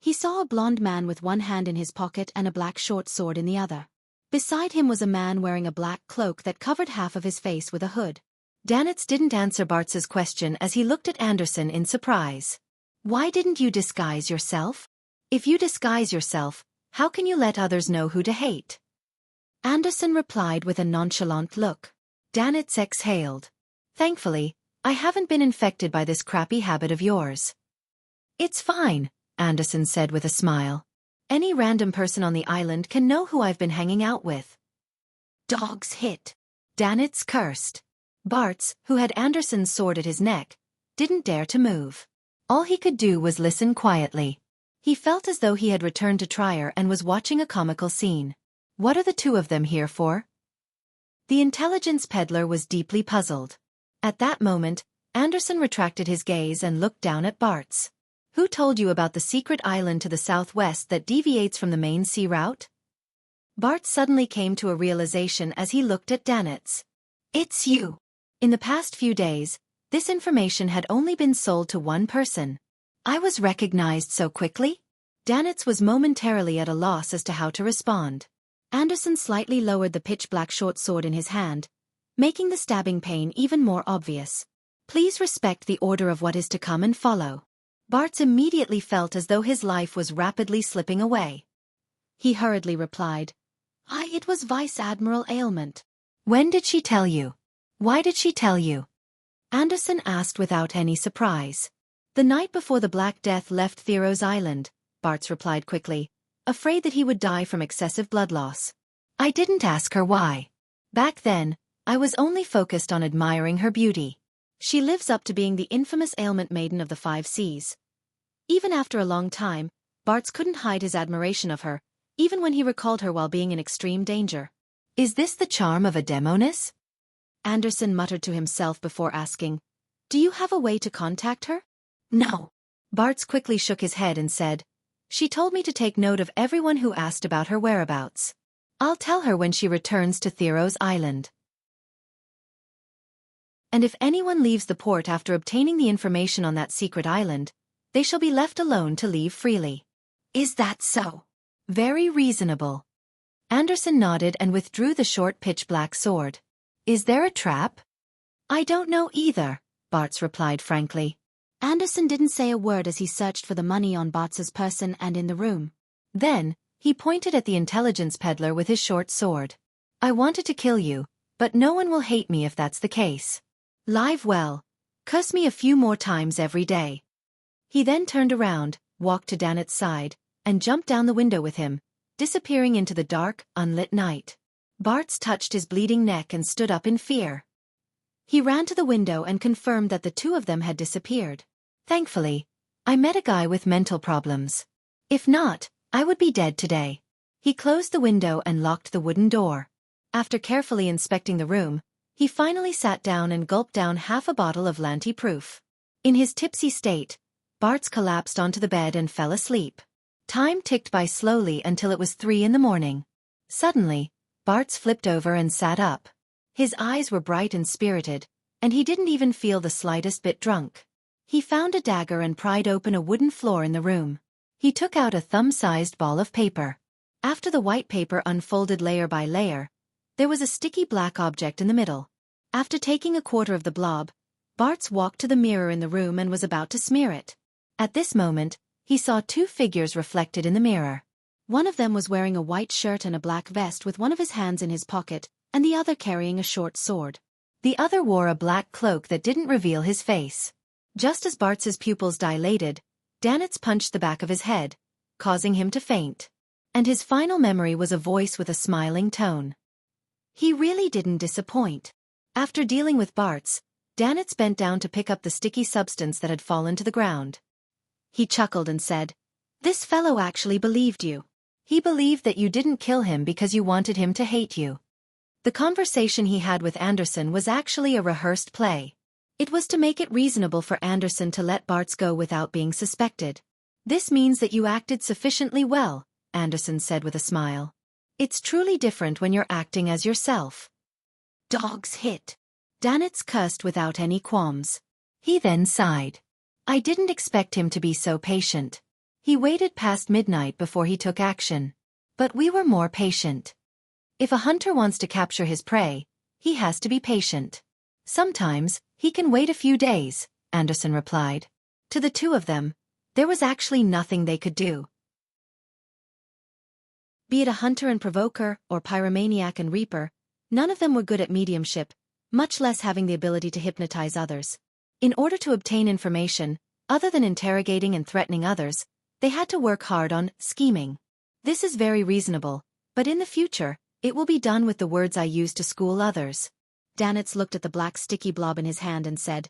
He saw a blond man with one hand in his pocket and a black short sword in the other. Beside him was a man wearing a black cloak that covered half of his face with a hood. Danitz didn't answer Bart's question as he looked at Anderson in surprise. Why didn't you disguise yourself? If you disguise yourself, how can you let others know who to hate? Anderson replied with a nonchalant look. Danitz exhaled. Thankfully, I haven't been infected by this crappy habit of yours. It's fine, Anderson said with a smile. Any random person on the island can know who I've been hanging out with. Dogs hit. Danitz cursed. Bartz, who had Anderson's sword at his neck, didn't dare to move. All he could do was listen quietly. He felt as though he had returned to Trier and was watching a comical scene. What are the two of them here for? The intelligence peddler was deeply puzzled. At that moment, Anderson retracted his gaze and looked down at Bartz. Who told you about the secret island to the southwest that deviates from the main sea route? Bart suddenly came to a realization as he looked at Danitz. It's you. In the past few days, this information had only been sold to one person. I was recognized so quickly? Danitz was momentarily at a loss as to how to respond. Anderson slightly lowered the pitch-black short sword in his hand, making the stabbing pain even more obvious. Please respect the order of what is to come and follow. Bartz immediately felt as though his life was rapidly slipping away. He hurriedly replied, It was Vice Admiral Ailment. When did she tell you? Why did she tell you? Anderson asked without any surprise. The night before the Black Death left Theros Island, Bartz replied quickly, afraid that he would die from excessive blood loss. I didn't ask her why. Back then, I was only focused on admiring her beauty. She lives up to being the infamous ailment maiden of the 5 seas. Even after a long time, Bartz couldn't hide his admiration of her, even when he recalled her while being in extreme danger. Is this the charm of a demoness? Anderson muttered to himself before asking, Do you have a way to contact her? No. Bartz quickly shook his head and said, She told me to take note of everyone who asked about her whereabouts. I'll tell her when she returns to Theros Island. And if anyone leaves the port after obtaining the information on that secret island, they shall be left alone to leave freely. Is that so? Very reasonable. Anderson nodded and withdrew the short pitch-black sword. Is there a trap? I don't know either, Bartz replied frankly. Anderson didn't say a word as he searched for the money on Bartz's person and in the room. Then, he pointed at the intelligence peddler with his short sword. I wanted to kill you, but no one will hate me if that's the case. Live well. Curse me a few more times every day. He then turned around, walked to Danitz's side, and jumped down the window with him, disappearing into the dark, unlit night. Bartz touched his bleeding neck and stood up in fear. He ran to the window and confirmed that the two of them had disappeared. Thankfully, I met a guy with mental problems. If not, I would be dead today. He closed the window and locked the wooden door. After carefully inspecting the room, he finally sat down and gulped down half a bottle of Lanti-Proof. In his tipsy state, Bartz collapsed onto the bed and fell asleep. Time ticked by slowly until it was 3 a.m. Suddenly, Bartz flipped over and sat up. His eyes were bright and spirited, and he didn't even feel the slightest bit drunk. He found a dagger and pried open a wooden floor in the room. He took out a thumb-sized ball of paper. After the white paper unfolded layer by layer, there was a sticky black object in the middle. After taking a quarter of the blob, Bartz walked to the mirror in the room and was about to smear it. At this moment, he saw 2 figures reflected in the mirror. One of them was wearing a white shirt and a black vest with one of his hands in his pocket, and the other carrying a short sword. The other wore a black cloak that didn't reveal his face. Just as Bartz's pupils dilated, Danitz punched the back of his head, causing him to faint. And his final memory was a voice with a smiling tone. He really didn't disappoint. After dealing with Bartz, Danitz bent down to pick up the sticky substance that had fallen to the ground. He chuckled and said, "This fellow actually believed you. He believed that you didn't kill him because you wanted him to hate you." The conversation he had with Anderson was actually a rehearsed play. It was to make it reasonable for Anderson to let Bartz go without being suspected. "This means that you acted sufficiently well," Anderson said with a smile. "It's truly different when you're acting as yourself." Dogs hit. Danitz cursed without any qualms. He then sighed. I didn't expect him to be so patient. He waited past midnight before he took action. But we were more patient. If a hunter wants to capture his prey, he has to be patient. Sometimes, he can wait a few days, Anderson replied. To the two of them, there was actually nothing they could do. Be it a hunter and provoker, or pyromaniac and reaper, none of them were good at mediumship, much less having the ability to hypnotize others. In order to obtain information, other than interrogating and threatening others, they had to work hard on scheming. This is very reasonable, but in the future, it will be done with the words I use to school others. Danitz looked at the black sticky blob in his hand and said,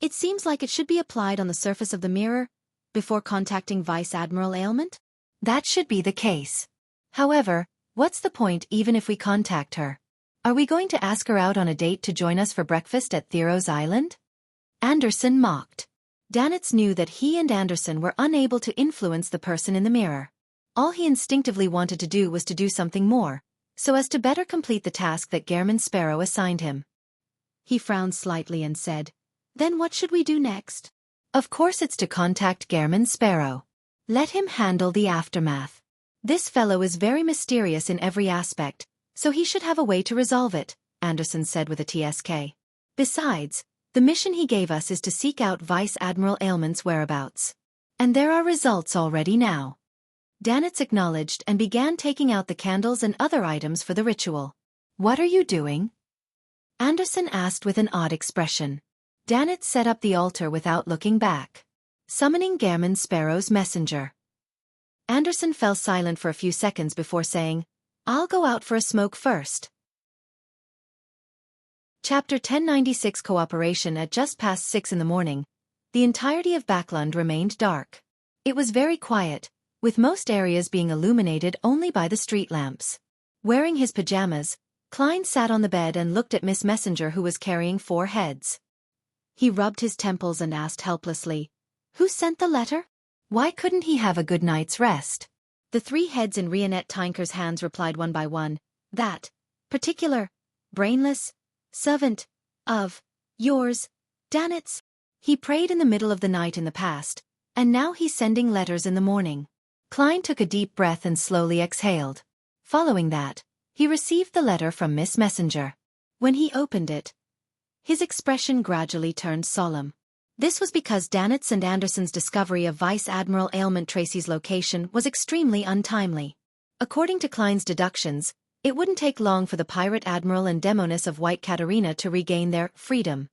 "It seems like it should be applied on the surface of the mirror, before contacting Vice Admiral Ailment?" That should be the case. However, what's the point even if we contact her? Are we going to ask her out on a date to join us for breakfast at Thero's Island? Anderson mocked. Danitz knew that he and Anderson were unable to influence the person in the mirror. All he instinctively wanted to do was to do something more, so as to better complete the task that Gehrman Sparrow assigned him. He frowned slightly and said, "Then what should we do next?" "Of course it's to contact Gehrman Sparrow. Let him handle the aftermath. This fellow is very mysterious in every aspect, so he should have a way to resolve it," Anderson said with a TSK. "Besides, the mission he gave us is to seek out Vice Admiral Ailment's whereabouts. And there are results already now." Danitz acknowledged and began taking out the candles and other items for the ritual. "What are you doing?" Anderson asked with an odd expression. Danitz set up the altar without looking back. "Summoning Gehrman Sparrow's messenger." Anderson fell silent for a few seconds before saying, "I'll go out for a smoke first." Chapter 1096 Cooperation. At just past 6 in the morning, the entirety of Backlund remained dark. It was very quiet, with most areas being illuminated only by the street lamps. Wearing his pajamas, Klein sat on the bed and looked at Miss Messenger, who was carrying 4 heads. He rubbed his temples and asked helplessly, "Who sent the letter? Why couldn't he have a good night's rest?" The 3 heads in Rionette Tinker's hands replied one by one, "That particular, brainless servant of yours, Danitz. He prayed in the middle of the night in the past, and now he's sending letters in the morning." Klein took a deep breath and slowly exhaled. Following that, he received the letter from Miss Messenger. When he opened it, his expression gradually turned solemn. This was because Danitz and Anderson's discovery of Vice Admiral Ailment Tracy's location was extremely untimely. According to Klein's deductions, it wouldn't take long for the pirate admiral and demoness of White Katarina to regain their freedom.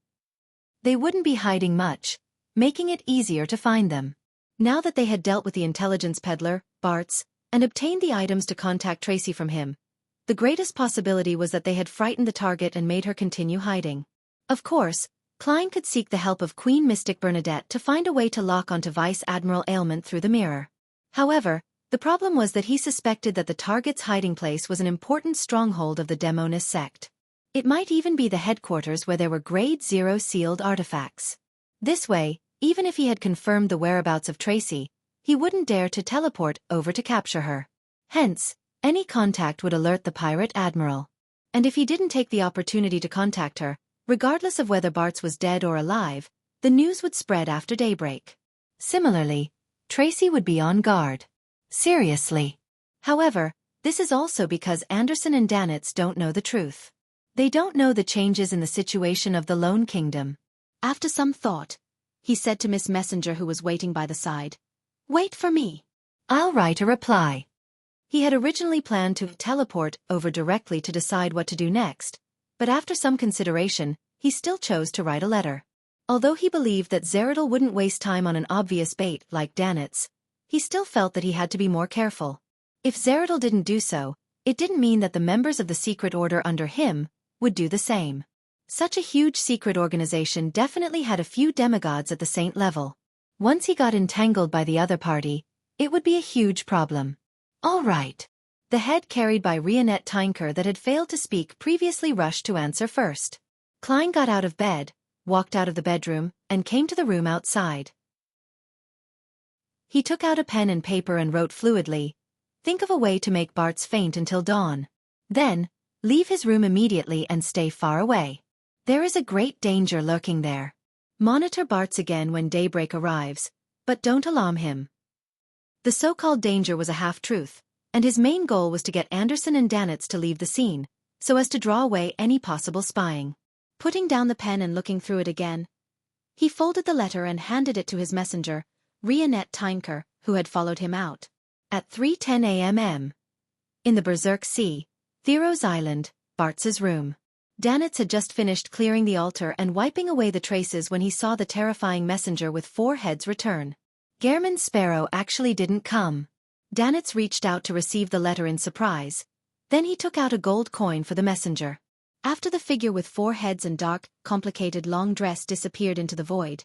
They wouldn't be hiding much, making it easier to find them. Now that they had dealt with the intelligence peddler, Bartz, and obtained the items to contact Tracy from him, the greatest possibility was that they had frightened the target and made her continue hiding. Of course, Klein could seek the help of Queen Mystic Bernadette to find a way to lock onto Vice Admiral Ailment through the mirror. However, the problem was that he suspected that the target's hiding place was an important stronghold of the Demoness sect. It might even be the headquarters where there were Grade 0 sealed artifacts. This way, even if he had confirmed the whereabouts of Tracy, he wouldn't dare to teleport over to capture her. Hence, any contact would alert the pirate admiral. And if he didn't take the opportunity to contact her, regardless of whether Bartz was dead or alive, the news would spread after daybreak. Similarly, Tracy would be on guard. Seriously. However, this is also because Anderson and Danitz don't know the truth. They don't know the changes in the situation of the Lone Kingdom. After some thought, he said to Miss Messenger, who was waiting by the side, "Wait for me. I'll write a reply." He had originally planned to teleport over directly to decide what to do next, but after some consideration, he still chose to write a letter. Although he believed that Zeridel wouldn't waste time on an obvious bait like Danitz, he still felt that he had to be more careful. If Zeridel didn't do so, it didn't mean that the members of the secret order under him would do the same. Such a huge secret organization definitely had a few demigods at the saint level. Once he got entangled by the other party, it would be a huge problem. All right. The head carried by Rionette Tinker that had failed to speak previously rushed to answer first. Klein got out of bed, walked out of the bedroom, and came to the room outside. He took out a pen and paper and wrote fluidly, "Think of a way to make Bartz faint until dawn. Then, leave his room immediately and stay far away. There is a great danger lurking there. Monitor Bart's again when daybreak arrives, but don't alarm him. The so-called danger was a half-truth, and his main goal was to get Anderson and Danitz to leave the scene, so as to draw away any possible spying. Putting down the pen and looking through it again, he folded the letter and handed it to his messenger, Rionette Tynker, who had followed him out. At 3:10 a.m. In the Berserk Sea, Thero's Island, Bart's room. Danitz had just finished clearing the altar and wiping away the traces when he saw the terrifying messenger with 4 heads return. Gehrman Sparrow actually didn't come. Danitz reached out to receive the letter in surprise. Then he took out a gold coin for the messenger. After the figure with 4 heads and dark, complicated long dress disappeared into the void,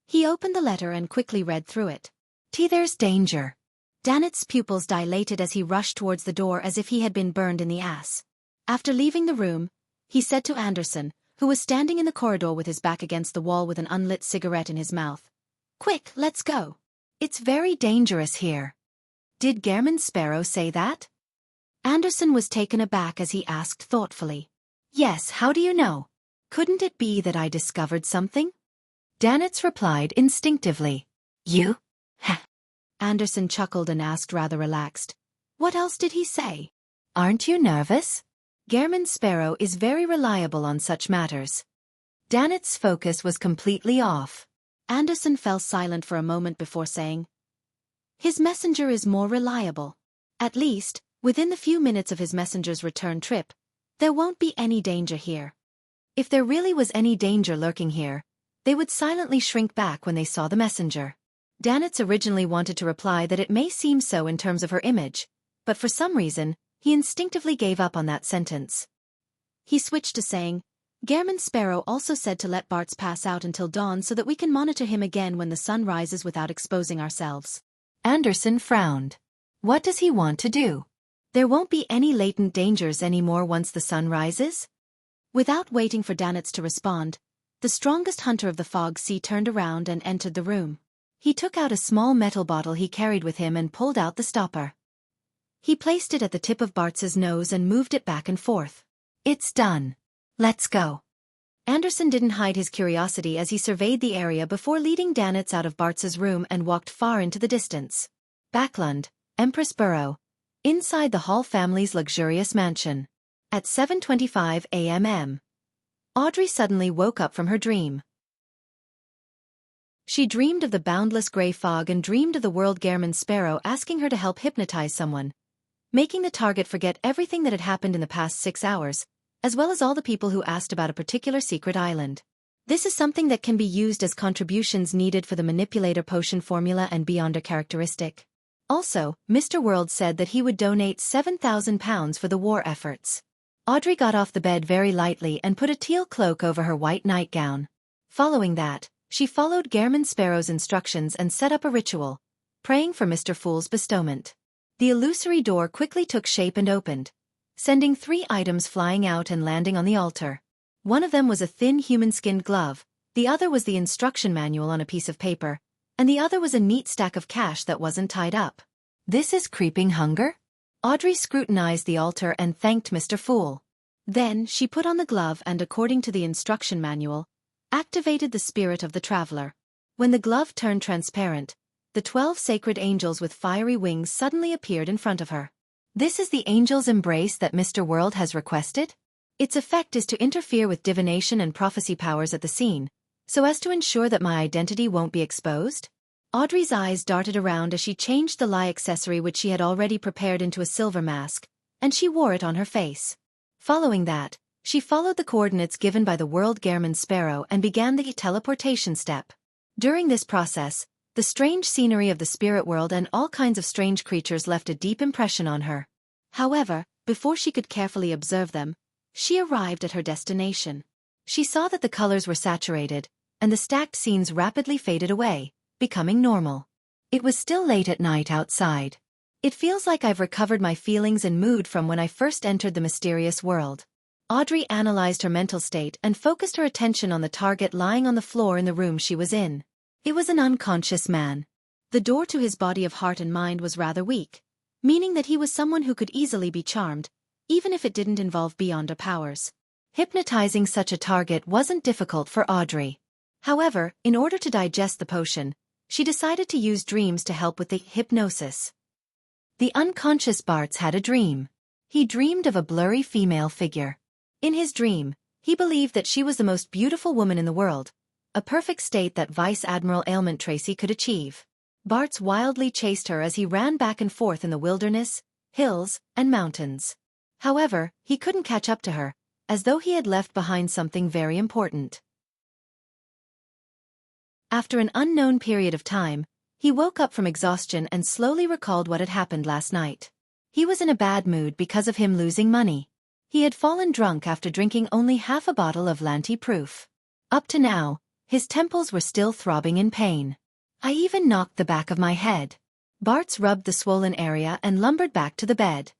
he opened the letter and quickly read through it. There's danger. Danitz's pupils dilated as he rushed towards the door as if he had been burned in the ass. After leaving the room, he said to Anderson, who was standing in the corridor with his back against the wall with an unlit cigarette in his mouth. Quick, let's go. It's very dangerous here. Did Gehrman Sparrow say that? Anderson was taken aback as he asked thoughtfully. Yes, how do you know? Couldn't it be that I discovered something? Danitz replied instinctively. You? Heh. Anderson chuckled and asked rather relaxed. What else did he say? Aren't you nervous? Gehrman Sparrow is very reliable on such matters. Danitz's focus was completely off. Anderson fell silent for a moment before saying, his messenger is more reliable. At least, within the few minutes of his messenger's return trip, there won't be any danger here. If there really was any danger lurking here, they would silently shrink back when they saw the messenger. Danitz originally wanted to reply that it may seem so in terms of her image, but for some reason, he instinctively gave up on that sentence. He switched to saying, Gehrman Sparrow also said to let Bart's pass out until dawn so that we can monitor him again when the sun rises without exposing ourselves. Anderson frowned. What does he want to do? There won't be any latent dangers anymore once the sun rises? Without waiting for Danitz to respond, the strongest hunter of the fog sea turned around and entered the room. He took out a small metal bottle he carried with him and pulled out the stopper. He placed it at the tip of Bart's nose and moved it back and forth. It's done. Let's go. Anderson didn't hide his curiosity as he surveyed the area before leading Danitz out of Bart's room and walked far into the distance. Backlund, Empress Borough. Inside the Hall family's luxurious mansion. At 7:25 a.m. Audrey suddenly woke up from her dream. She dreamed of the boundless gray fog and dreamed of the world Gehrman Sparrow asking her to help hypnotize someone, making the target forget everything that had happened in the past 6 hours, as well as all the people who asked about a particular secret island. This is something that can be used as contributions needed for the manipulator potion formula and beyonder characteristic. Also, Mr. World said that he would donate £7,000 for the war efforts. Audrey got off the bed very lightly and put a teal cloak over her white nightgown. Following that, she followed Gehrman Sparrow's instructions and set up a ritual, praying for Mr. Fool's bestowment. The illusory door quickly took shape and opened, sending 3 items flying out and landing on the altar. One of them was a thin human-skinned glove, the other was the instruction manual on a piece of paper, and the other was a neat stack of cash that wasn't tied up. This is creeping hunger? Audrey scrutinized the altar and thanked Mr. Fool. Then she put on the glove and, according to the instruction manual, activated the spirit of the traveler. When the glove turned transparent, the 12 sacred angels with fiery wings suddenly appeared in front of her. This is the angel's embrace that Mr. World has requested? Its effect is to interfere with divination and prophecy powers at the scene, so as to ensure that my identity won't be exposed? Audrey's eyes darted around as she changed the lie accessory which she had already prepared into a silver mask, and she wore it on her face. Following that, she followed the coordinates given by the world Gehrman Sparrow and began the teleportation step. During this process, the strange scenery of the spirit world and all kinds of strange creatures left a deep impression on her. However, before she could carefully observe them, she arrived at her destination. She saw that the colors were saturated, and the stacked scenes rapidly faded away, becoming normal. It was still late at night outside. It feels like I've recovered my feelings and mood from when I first entered the mysterious world. Audrey analyzed her mental state and focused her attention on the target lying on the floor in the room she was in. It was an unconscious man. The door to his body of heart and mind was rather weak, meaning that he was someone who could easily be charmed, even if it didn't involve beyonder powers. Hypnotizing such a target wasn't difficult for Audrey. However, in order to digest the potion, she decided to use dreams to help with the hypnosis. The unconscious Bartz had a dream. He dreamed of a blurry female figure. In his dream, he believed that she was the most beautiful woman in the world, a perfect state that Vice Admiral Ailment Tracy could achieve. Bartz wildly chased her as he ran back and forth in the wilderness, hills, and mountains. However, he couldn't catch up to her, as though he had left behind something very important. After an unknown period of time, he woke up from exhaustion and slowly recalled what had happened last night. He was in a bad mood because of him losing money. He had fallen drunk after drinking only half a bottle of Lanty Proof. Up to now, his temples were still throbbing in pain. I even knocked the back of my head. Bartz rubbed the swollen area and lumbered back to the bed.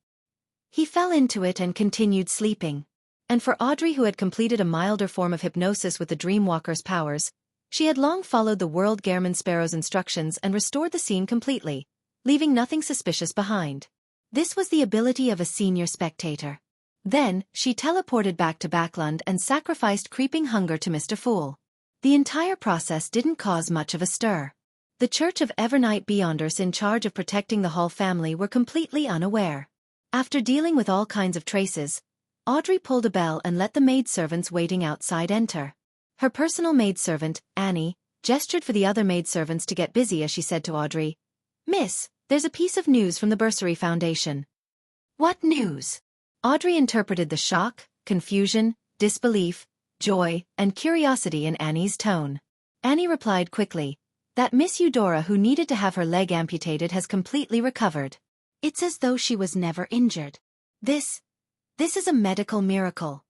He fell into it and continued sleeping. And for Audrey, who had completed a milder form of hypnosis with the Dreamwalker's powers, she had long followed the World Gehrman Sparrow's instructions and restored the scene completely, leaving nothing suspicious behind. This was the ability of a senior spectator. Then, she teleported back to Backland and sacrificed creeping hunger to Mr. Fool. The entire process didn't cause much of a stir. The Church of Evernight Beyonders in charge of protecting the Hall family were completely unaware. After dealing with all kinds of traces, Audrey pulled a bell and let the maidservants waiting outside enter. Her personal maidservant, Annie, gestured for the other maidservants to get busy as she said to Audrey, "Miss, there's a piece of news from the Bursary Foundation." "What news?" Audrey interpreted the shock, confusion, disbelief, joy, and curiosity in Annie's tone. Annie replied quickly, "That Miss Eudora who needed to have her leg amputated has completely recovered. It's as though she was never injured. This is a medical miracle."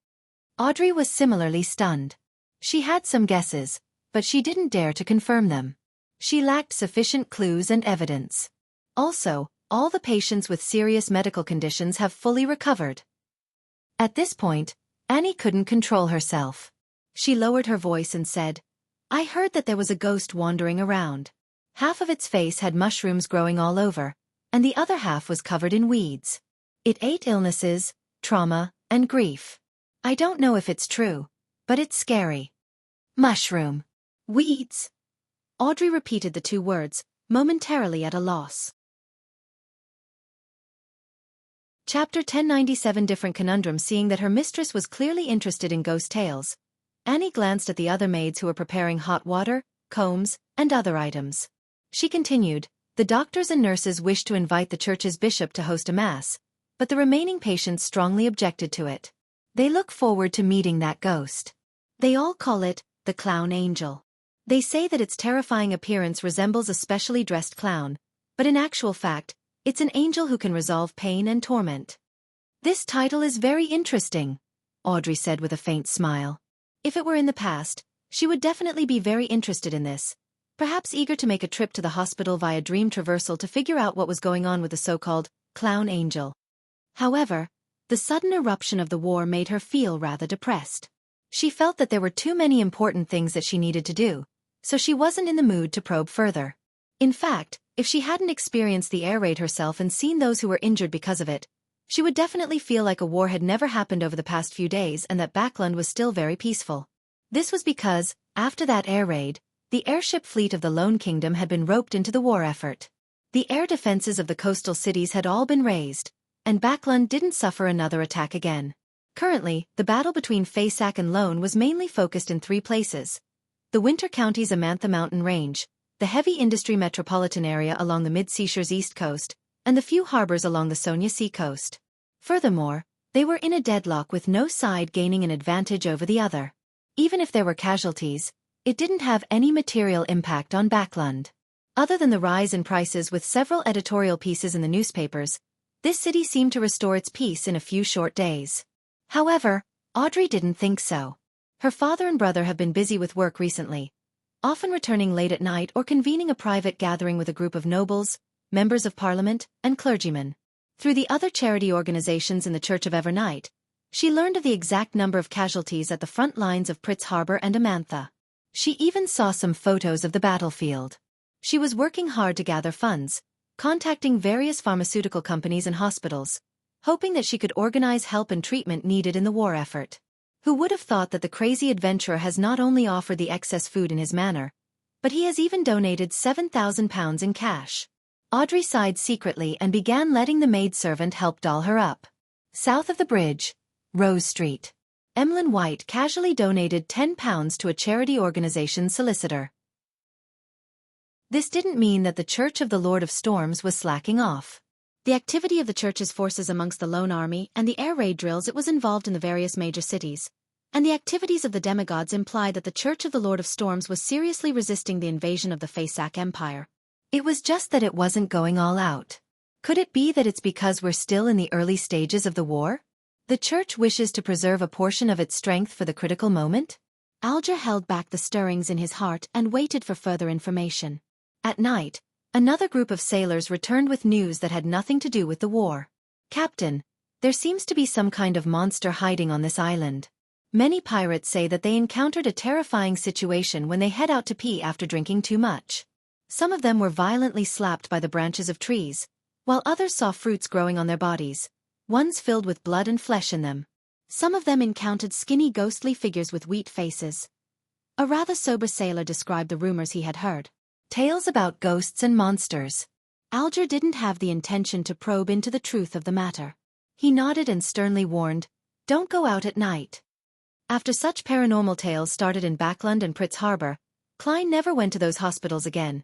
Audrey was similarly stunned. She had some guesses, but she didn't dare to confirm them. She lacked sufficient clues and evidence. Also, all the patients with serious medical conditions have fully recovered. At this point, Annie couldn't control herself. She lowered her voice and said, "I heard that there was a ghost wandering around. Half of its face had mushrooms growing all over, and the other half was covered in weeds. It ate illnesses, trauma, and grief. I don't know if it's true, but it's scary." Mushroom. Weeds. Audrey repeated the two words, momentarily at a loss. Chapter 1097 Different Conundrum. Seeing that her mistress was clearly interested in ghost tales, Annie glanced at the other maids who were preparing hot water, combs, and other items. She continued, "The doctors and nurses wished to invite the church's bishop to host a mass, but the remaining patients strongly objected to it. They look forward to meeting that ghost. They all call it the clown angel. They say that its terrifying appearance resembles a specially dressed clown, but in actual fact, it's an angel who can resolve pain and torment." "This title is very interesting," Audrey said with a faint smile. If it were in the past, she would definitely be very interested in this, perhaps eager to make a trip to the hospital via dream traversal to figure out what was going on with the so-called clown angel. However, the sudden eruption of the war made her feel rather depressed. She felt that there were too many important things that she needed to do, so she wasn't in the mood to probe further. In fact, if she hadn't experienced the air raid herself and seen those who were injured because of it, she would definitely feel like a war had never happened over the past few days and that Backland was still very peaceful. This was because, after that air raid, the airship fleet of the Lone Kingdom had been roped into the war effort. The air defenses of the coastal cities had all been raised, and Backland didn't suffer another attack again. Currently, the battle between Faysac and Lone was mainly focused in three places: the Winter County's Amantha Mountain Range, the heavy industry metropolitan area along the Mid-Seashore's east coast, and the few harbors along the Sonia Sea coast. Furthermore, they were in a deadlock with no side gaining an advantage over the other. Even if there were casualties, it didn't have any material impact on Backland. Other than the rise in prices with several editorial pieces in the newspapers, this city seemed to restore its peace in a few short days. However, Audrey didn't think so. Her father and brother have been busy with work recently, often returning late at night or convening a private gathering with a group of nobles, members of parliament, and clergymen. Through the other charity organizations in the Church of Evernight, she learned of the exact number of casualties at the front lines of Pritz Harbor and Amantha. She even saw some photos of the battlefield. She was working hard to gather funds, contacting various pharmaceutical companies and hospitals, hoping that she could organize help and treatment needed in the war effort. Who would have thought that the crazy adventurer has not only offered the excess food in his manor, but he has even donated £7,000 in cash. Audrey sighed secretly and began letting the maidservant help doll her up. South of the bridge, Rose Street. Emlyn White casually donated £10 to a charity organization's solicitor. This didn't mean that the Church of the Lord of Storms was slacking off. The activity of the Church's forces amongst the Lone Army and the air raid drills it was involved in the various major cities, and the activities of the demigods imply that the Church of the Lord of Storms was seriously resisting the invasion of the Faesac Empire. It was just that it wasn't going all out. Could it be that it's because we're still in the early stages of the war? The Church wishes to preserve a portion of its strength for the critical moment? Alger held back the stirrings in his heart and waited for further information. At night, another group of sailors returned with news that had nothing to do with the war. Captain, there seems to be some kind of monster hiding on this island. Many pirates say that they encountered a terrifying situation when they head out to pee after drinking too much. Some of them were violently slapped by the branches of trees, while others saw fruits growing on their bodies, ones filled with blood and flesh in them. Some of them encountered skinny ghostly figures with wheat faces. A rather sober sailor described the rumors he had heard. Tales about ghosts and monsters. Alger didn't have the intention to probe into the truth of the matter. He nodded and sternly warned, "Don't go out at night." After such paranormal tales started in Backland and Pritz Harbor, Klein never went to those hospitals again,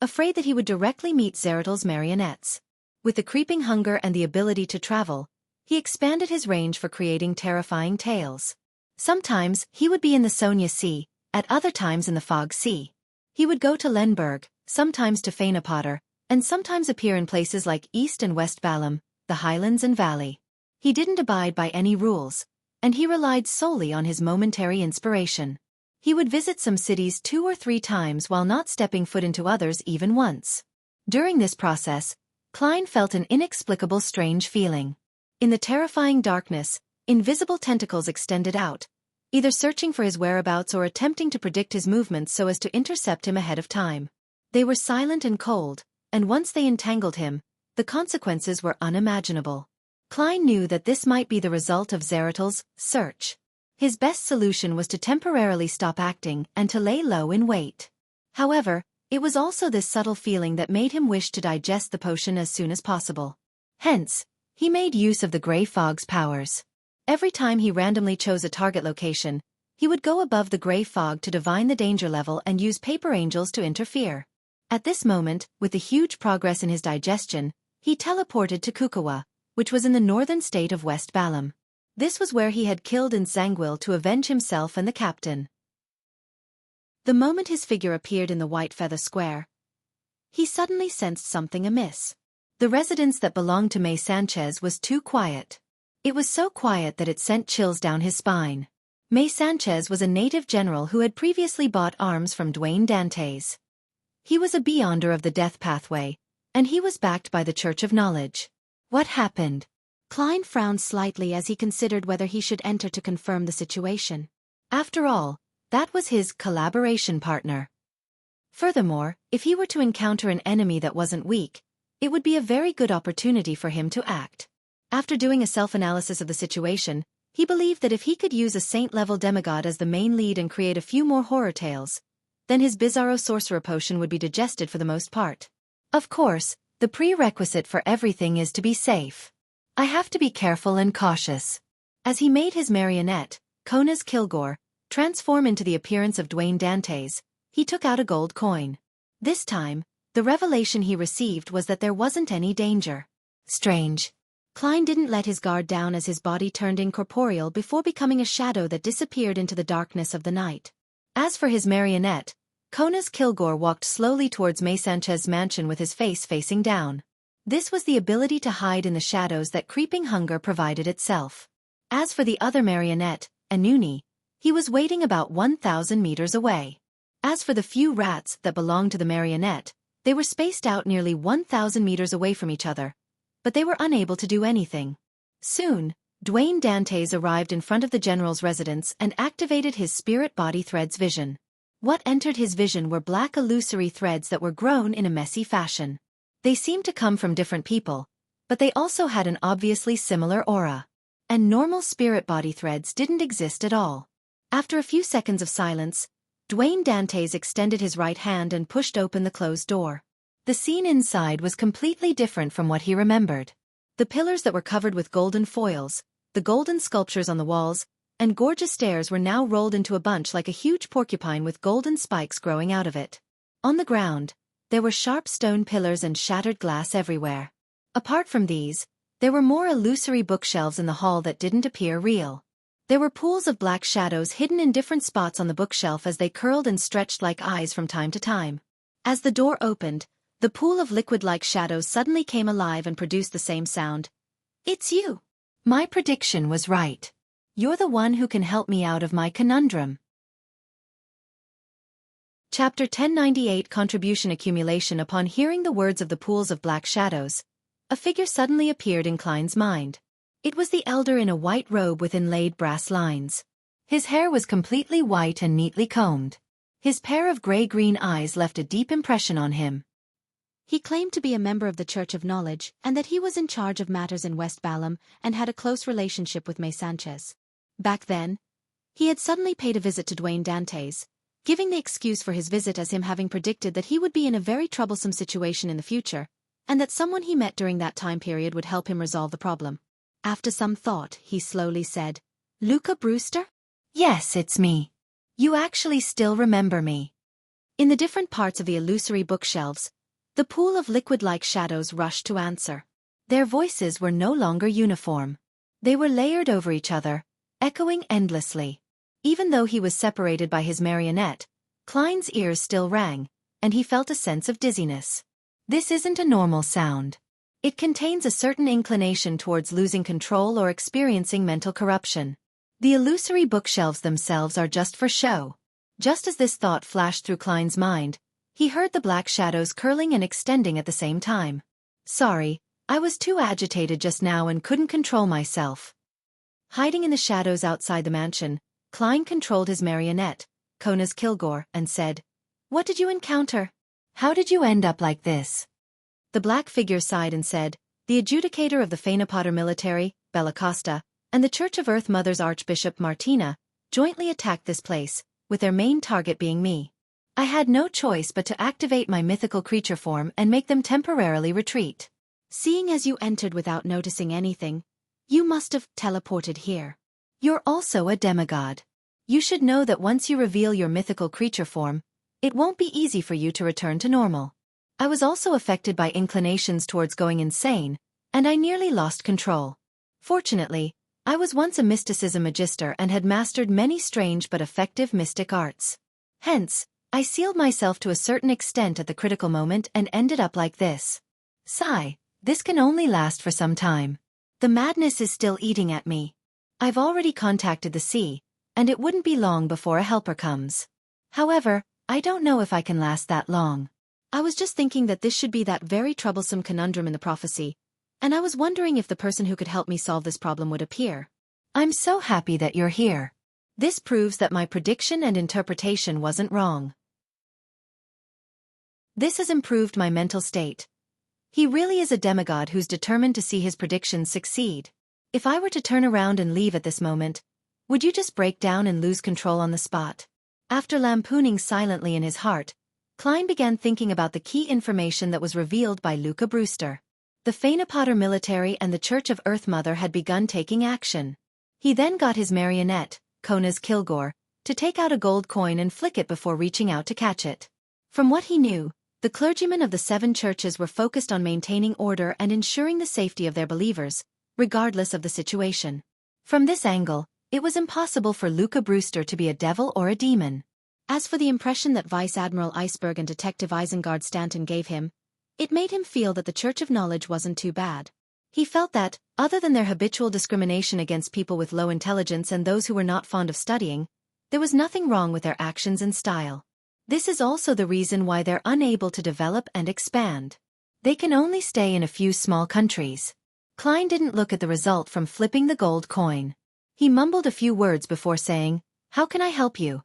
afraid that he would directly meet Zeratl's marionettes. With the creeping hunger and the ability to travel, he expanded his range for creating terrifying tales. Sometimes he would be in the Sonia Sea, at other times in the Fog Sea. He would go to Lenberg, sometimes to Fainapotter, and sometimes appear in places like East and West Balam, the Highlands and Valley. He didn't abide by any rules, and he relied solely on his momentary inspiration. He would visit some cities 2 or 3 times while not stepping foot into others even once. During this process, Klein felt an inexplicable strange feeling. In the terrifying darkness, invisible tentacles extended out, either searching for his whereabouts or attempting to predict his movements so as to intercept him ahead of time. They were silent and cold, and once they entangled him, the consequences were unimaginable. Klein knew that this might be the result of Zeratl's search. His best solution was to temporarily stop acting and to lay low in wait. However, it was also this subtle feeling that made him wish to digest the potion as soon as possible. Hence, he made use of the Grey Fog's powers. Every time he randomly chose a target location, he would go above the Grey Fog to divine the danger level and use paper angels to interfere. At this moment, with the huge progress in his digestion, he teleported to Kukawa, which was in the northern state of West Balam. This was where he had killed Nzangwil to avenge himself and the captain. The moment his figure appeared in the White Feather Square, he suddenly sensed something amiss. The residence that belonged to May Sanchez was too quiet. It was so quiet that it sent chills down his spine. May Sanchez was a native general who had previously bought arms from Dwayne Dantes. He was a beyonder of the death pathway, and he was backed by the Church of Knowledge. What happened? Klein frowned slightly as he considered whether he should enter to confirm the situation. After all, that was his collaboration partner. Furthermore, if he were to encounter an enemy that wasn't weak, it would be a very good opportunity for him to act. After doing a self-analysis of the situation, he believed that if he could use a saint-level demigod as the main lead and create a few more horror tales, then his Bizarro sorcerer potion would be digested for the most part. Of course, the prerequisite for everything is to be safe. I have to be careful and cautious. As he made his marionette, Konas Kilgore, transform into the appearance of Dwayne Dantes, he took out a gold coin. This time, the revelation he received was that there wasn't any danger. Strange. Klein didn't let his guard down as his body turned incorporeal before becoming a shadow that disappeared into the darkness of the night. As for his marionette, Konas Kilgore walked slowly towards May Sanchez's mansion with his face facing down. This was the ability to hide in the shadows that creeping hunger provided itself. As for the other marionette, Anuni, he was waiting about 1,000 meters away. As for the few rats that belonged to the marionette, they were spaced out nearly 1,000 meters away from each other, but they were unable to do anything. Soon, Dwayne Dantes arrived in front of the general's residence and activated his spirit body threads vision. What entered his vision were black illusory threads that were grown in a messy fashion. They seemed to come from different people, but they also had an obviously similar aura. and normal spirit body threads didn't exist at all. After a few seconds of silence, Dwayne Dantes extended his right hand and pushed open the closed door. The scene inside was completely different from what he remembered. The pillars that were covered with golden foils, the golden sculptures on the walls, and gorgeous stairs were now rolled into a bunch like a huge porcupine with golden spikes growing out of it. On the ground, there were sharp stone pillars and shattered glass everywhere. Apart from these, there were more illusory bookshelves in the hall that didn't appear real. There were pools of black shadows hidden in different spots on the bookshelf as they curled and stretched like eyes from time to time. As the door opened, the pool of liquid-like shadows suddenly came alive and produced the same sound. "It's you. My prediction was right. You're the one who can help me out of my conundrum." Chapter 1098 Contribution Accumulation. Upon hearing the words of the pools of black shadows, a figure suddenly appeared in Klein's mind. It was the elder in a white robe with inlaid brass lines. His hair was completely white and neatly combed. His pair of gray-green eyes left a deep impression on him. He claimed to be a member of the Church of Knowledge and that he was in charge of matters in West Balam and had a close relationship with May Sanchez. Back then, he had suddenly paid a visit to Dwayne Dantes, giving the excuse for his visit as him having predicted that he would be in a very troublesome situation in the future, and that someone he met during that time period would help him resolve the problem. After some thought, he slowly said, "Luca Brewster?" "Yes, it's me. You actually still remember me." In the different parts of the illusory bookshelves, the pool of liquid-like shadows rushed to answer. Their voices were no longer uniform. They were layered over each other, echoing endlessly. Even though he was separated by his marionette, Klein's ears still rang, and he felt a sense of dizziness. This isn't a normal sound. It contains a certain inclination towards losing control or experiencing mental corruption. The illusory bookshelves themselves are just for show. Just as this thought flashed through Klein's mind, he heard the black shadows curling and extending at the same time. "Sorry, I was too agitated just now and couldn't control myself." Hiding in the shadows outside the mansion, Klein controlled his marionette, Kona's Kilgore, and said, "What did you encounter? How did you end up like this?" The black figure sighed and said, "The adjudicator of the Phaenopotter military, Bella Costa, and the Church of Earth Mother's Archbishop Martina, jointly attacked this place, with their main target being me. I had no choice but to activate my mythical creature form and make them temporarily retreat. Seeing as you entered without noticing anything, you must have teleported here. You're also a demigod. You should know that once you reveal your mythical creature form, it won't be easy for you to return to normal. I was also affected by inclinations towards going insane, and I nearly lost control. Fortunately, I was once a mysticism magister and had mastered many strange but effective mystic arts. Hence, I sealed myself to a certain extent at the critical moment and ended up like this. Sigh, this can only last for some time. The madness is still eating at me. I've already contacted the sea, and it wouldn't be long before a helper comes. However, I don't know if I can last that long. I was just thinking that this should be that very troublesome conundrum in the prophecy, and I was wondering if the person who could help me solve this problem would appear. I'm so happy that you're here. This proves that my prediction and interpretation wasn't wrong. This has improved my mental state. He really is a demigod who's determined to see his predictions succeed. If I were to turn around and leave at this moment, would you just break down and lose control on the spot?" After lampooning silently in his heart, Klein began thinking about the key information that was revealed by Luca Brewster. The Phaenopotter military and the Church of Earth Mother had begun taking action. He then got his marionette, Kona's Kilgore, to take out a gold coin and flick it before reaching out to catch it. From what he knew, the clergymen of the 7 churches were focused on maintaining order and ensuring the safety of their believers, regardless of the situation. From this angle, it was impossible for Luca Brewster to be a devil or a demon. As for the impression that Vice Admiral Iceberg and Detective Isengard Stanton gave him, it made him feel that the Church of Knowledge wasn't too bad. He felt that, other than their habitual discrimination against people with low intelligence and those who were not fond of studying, there was nothing wrong with their actions and style. This is also the reason why they're unable to develop and expand. They can only stay in a few small countries. Klein didn't look at the result from flipping the gold coin. He mumbled a few words before saying, "How can I help you?"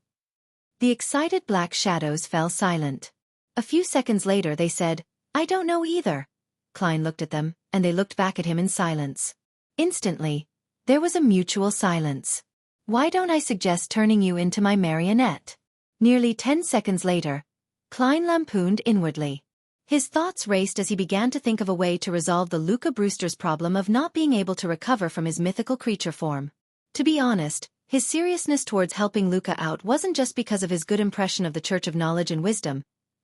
The excited black shadows fell silent. A few seconds later they said, "I don't know either." Klein looked at them, and they looked back at him in silence. Instantly, There was a mutual silence. "Why don't I suggest turning you into my marionette?" Nearly 10 seconds later, Klein lampooned inwardly. His thoughts raced as he began to think of a way to resolve the Luca Brewster's problem of not being able to recover from his mythical creature form. To be honest, his seriousness towards helping Luca out wasn't just because of his good impression of the Church of Knowledge and Wisdom,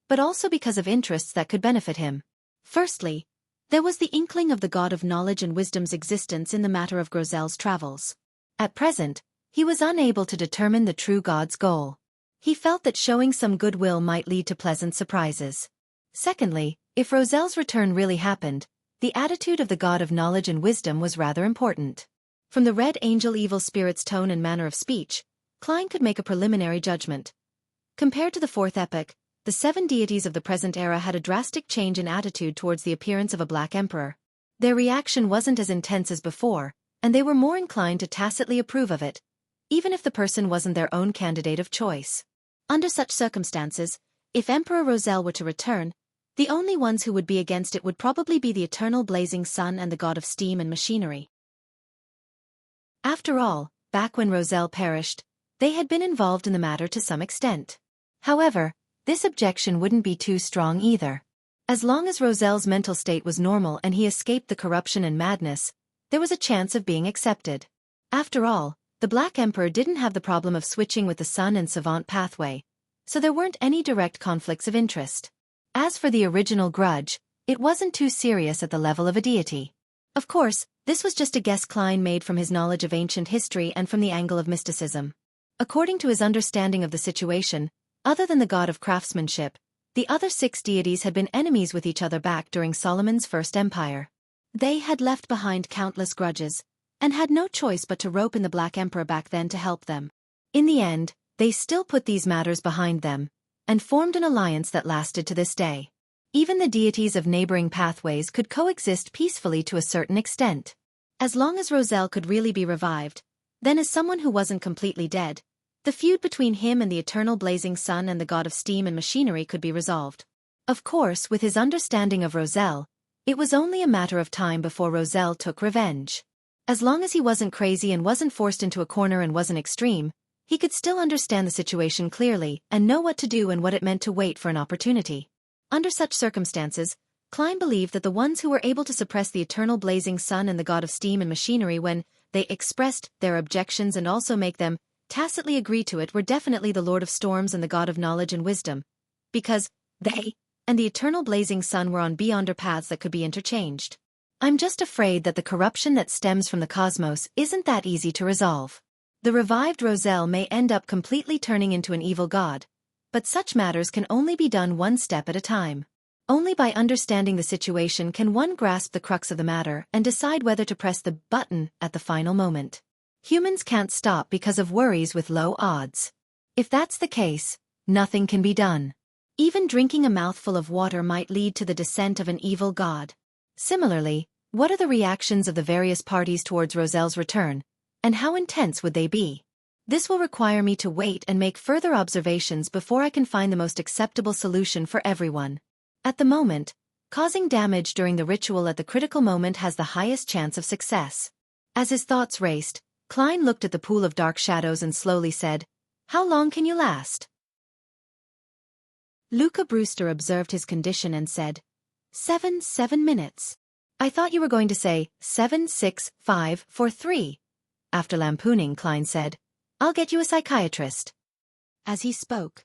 but also because of interests that could benefit him. Firstly, there was the inkling of the God of Knowledge and Wisdom's existence in the matter of Grosel's travels. At present, he was unable to determine the true God's goal. He felt that showing some goodwill might lead to pleasant surprises. Secondly, if Rosel's return really happened, the attitude of the God of Knowledge and Wisdom was rather important. From the Red Angel evil spirit's tone and manner of speech, Klein could make a preliminary judgment. Compared to the fourth epoch, the 7 deities of the present era had a drastic change in attitude towards the appearance of a Black Emperor. Their reaction wasn't as intense as before, and they were more inclined to tacitly approve of it, even if the person wasn't their own candidate of choice. Under such circumstances, if Emperor Rosel were to return, the only ones who would be against it would probably be the eternal blazing sun and the god of steam and machinery. After all, back when Rosel perished, they had been involved in the matter to some extent. However, this objection wouldn't be too strong either. As long as Rosel's mental state was normal and he escaped the corruption and madness, there was a chance of being accepted. After all, the Black Emperor didn't have the problem of switching with the sun and savant pathway, so there weren't any direct conflicts of interest. As for the original grudge, it wasn't too serious at the level of a deity. Of course, this was just a guess Klein made from his knowledge of ancient history and from the angle of mysticism. According to his understanding of the situation, other than the god of craftsmanship, the other 6 deities had been enemies with each other back during Solomon's First Empire. They had left behind countless grudges, and had no choice but to rope in the Black Emperor back then to help them. In the end, they still put these matters behind them, and formed an alliance that lasted to this day. Even the deities of neighboring pathways could coexist peacefully to a certain extent. As long as Rosel could really be revived, then as someone who wasn't completely dead, the feud between him and the eternal blazing sun and the god of steam and machinery could be resolved. Of course, with his understanding of Rosel, it was only a matter of time before Rosel took revenge. As long as he wasn't crazy and wasn't forced into a corner and wasn't extreme, he could still understand the situation clearly and know what to do and what it meant to wait for an opportunity. Under such circumstances, Klein believed that the ones who were able to suppress the eternal blazing sun and the god of steam and machinery when they expressed their objections and also make them tacitly agree to it were definitely the Lord of Storms and the God of Knowledge and Wisdom, because they and the eternal blazing sun were on beyonder paths that could be interchanged. I'm just afraid that the corruption that stems from the cosmos isn't that easy to resolve. The revived Rosel may end up completely turning into an evil god, but such matters can only be done one step at a time. Only by understanding the situation can one grasp the crux of the matter and decide whether to press the button at the final moment. Humans can't stop because of worries with low odds. If that's the case, nothing can be done. Even drinking a mouthful of water might lead to the descent of an evil god. Similarly, what are the reactions of the various parties towards Rosel's return, and how intense would they be? This will require me to wait and make further observations before I can find the most acceptable solution for everyone. At the moment, causing damage during the ritual at the critical moment has the highest chance of success. As his thoughts raced, Klein looked at the pool of dark shadows and slowly said, "How long can you last?" Luca Brewster observed his condition and said, 7 minutes. I thought you were going to say 7, 6, 5, 4, 3. After lampooning, Klein said, "I'll get you a psychiatrist." As he spoke,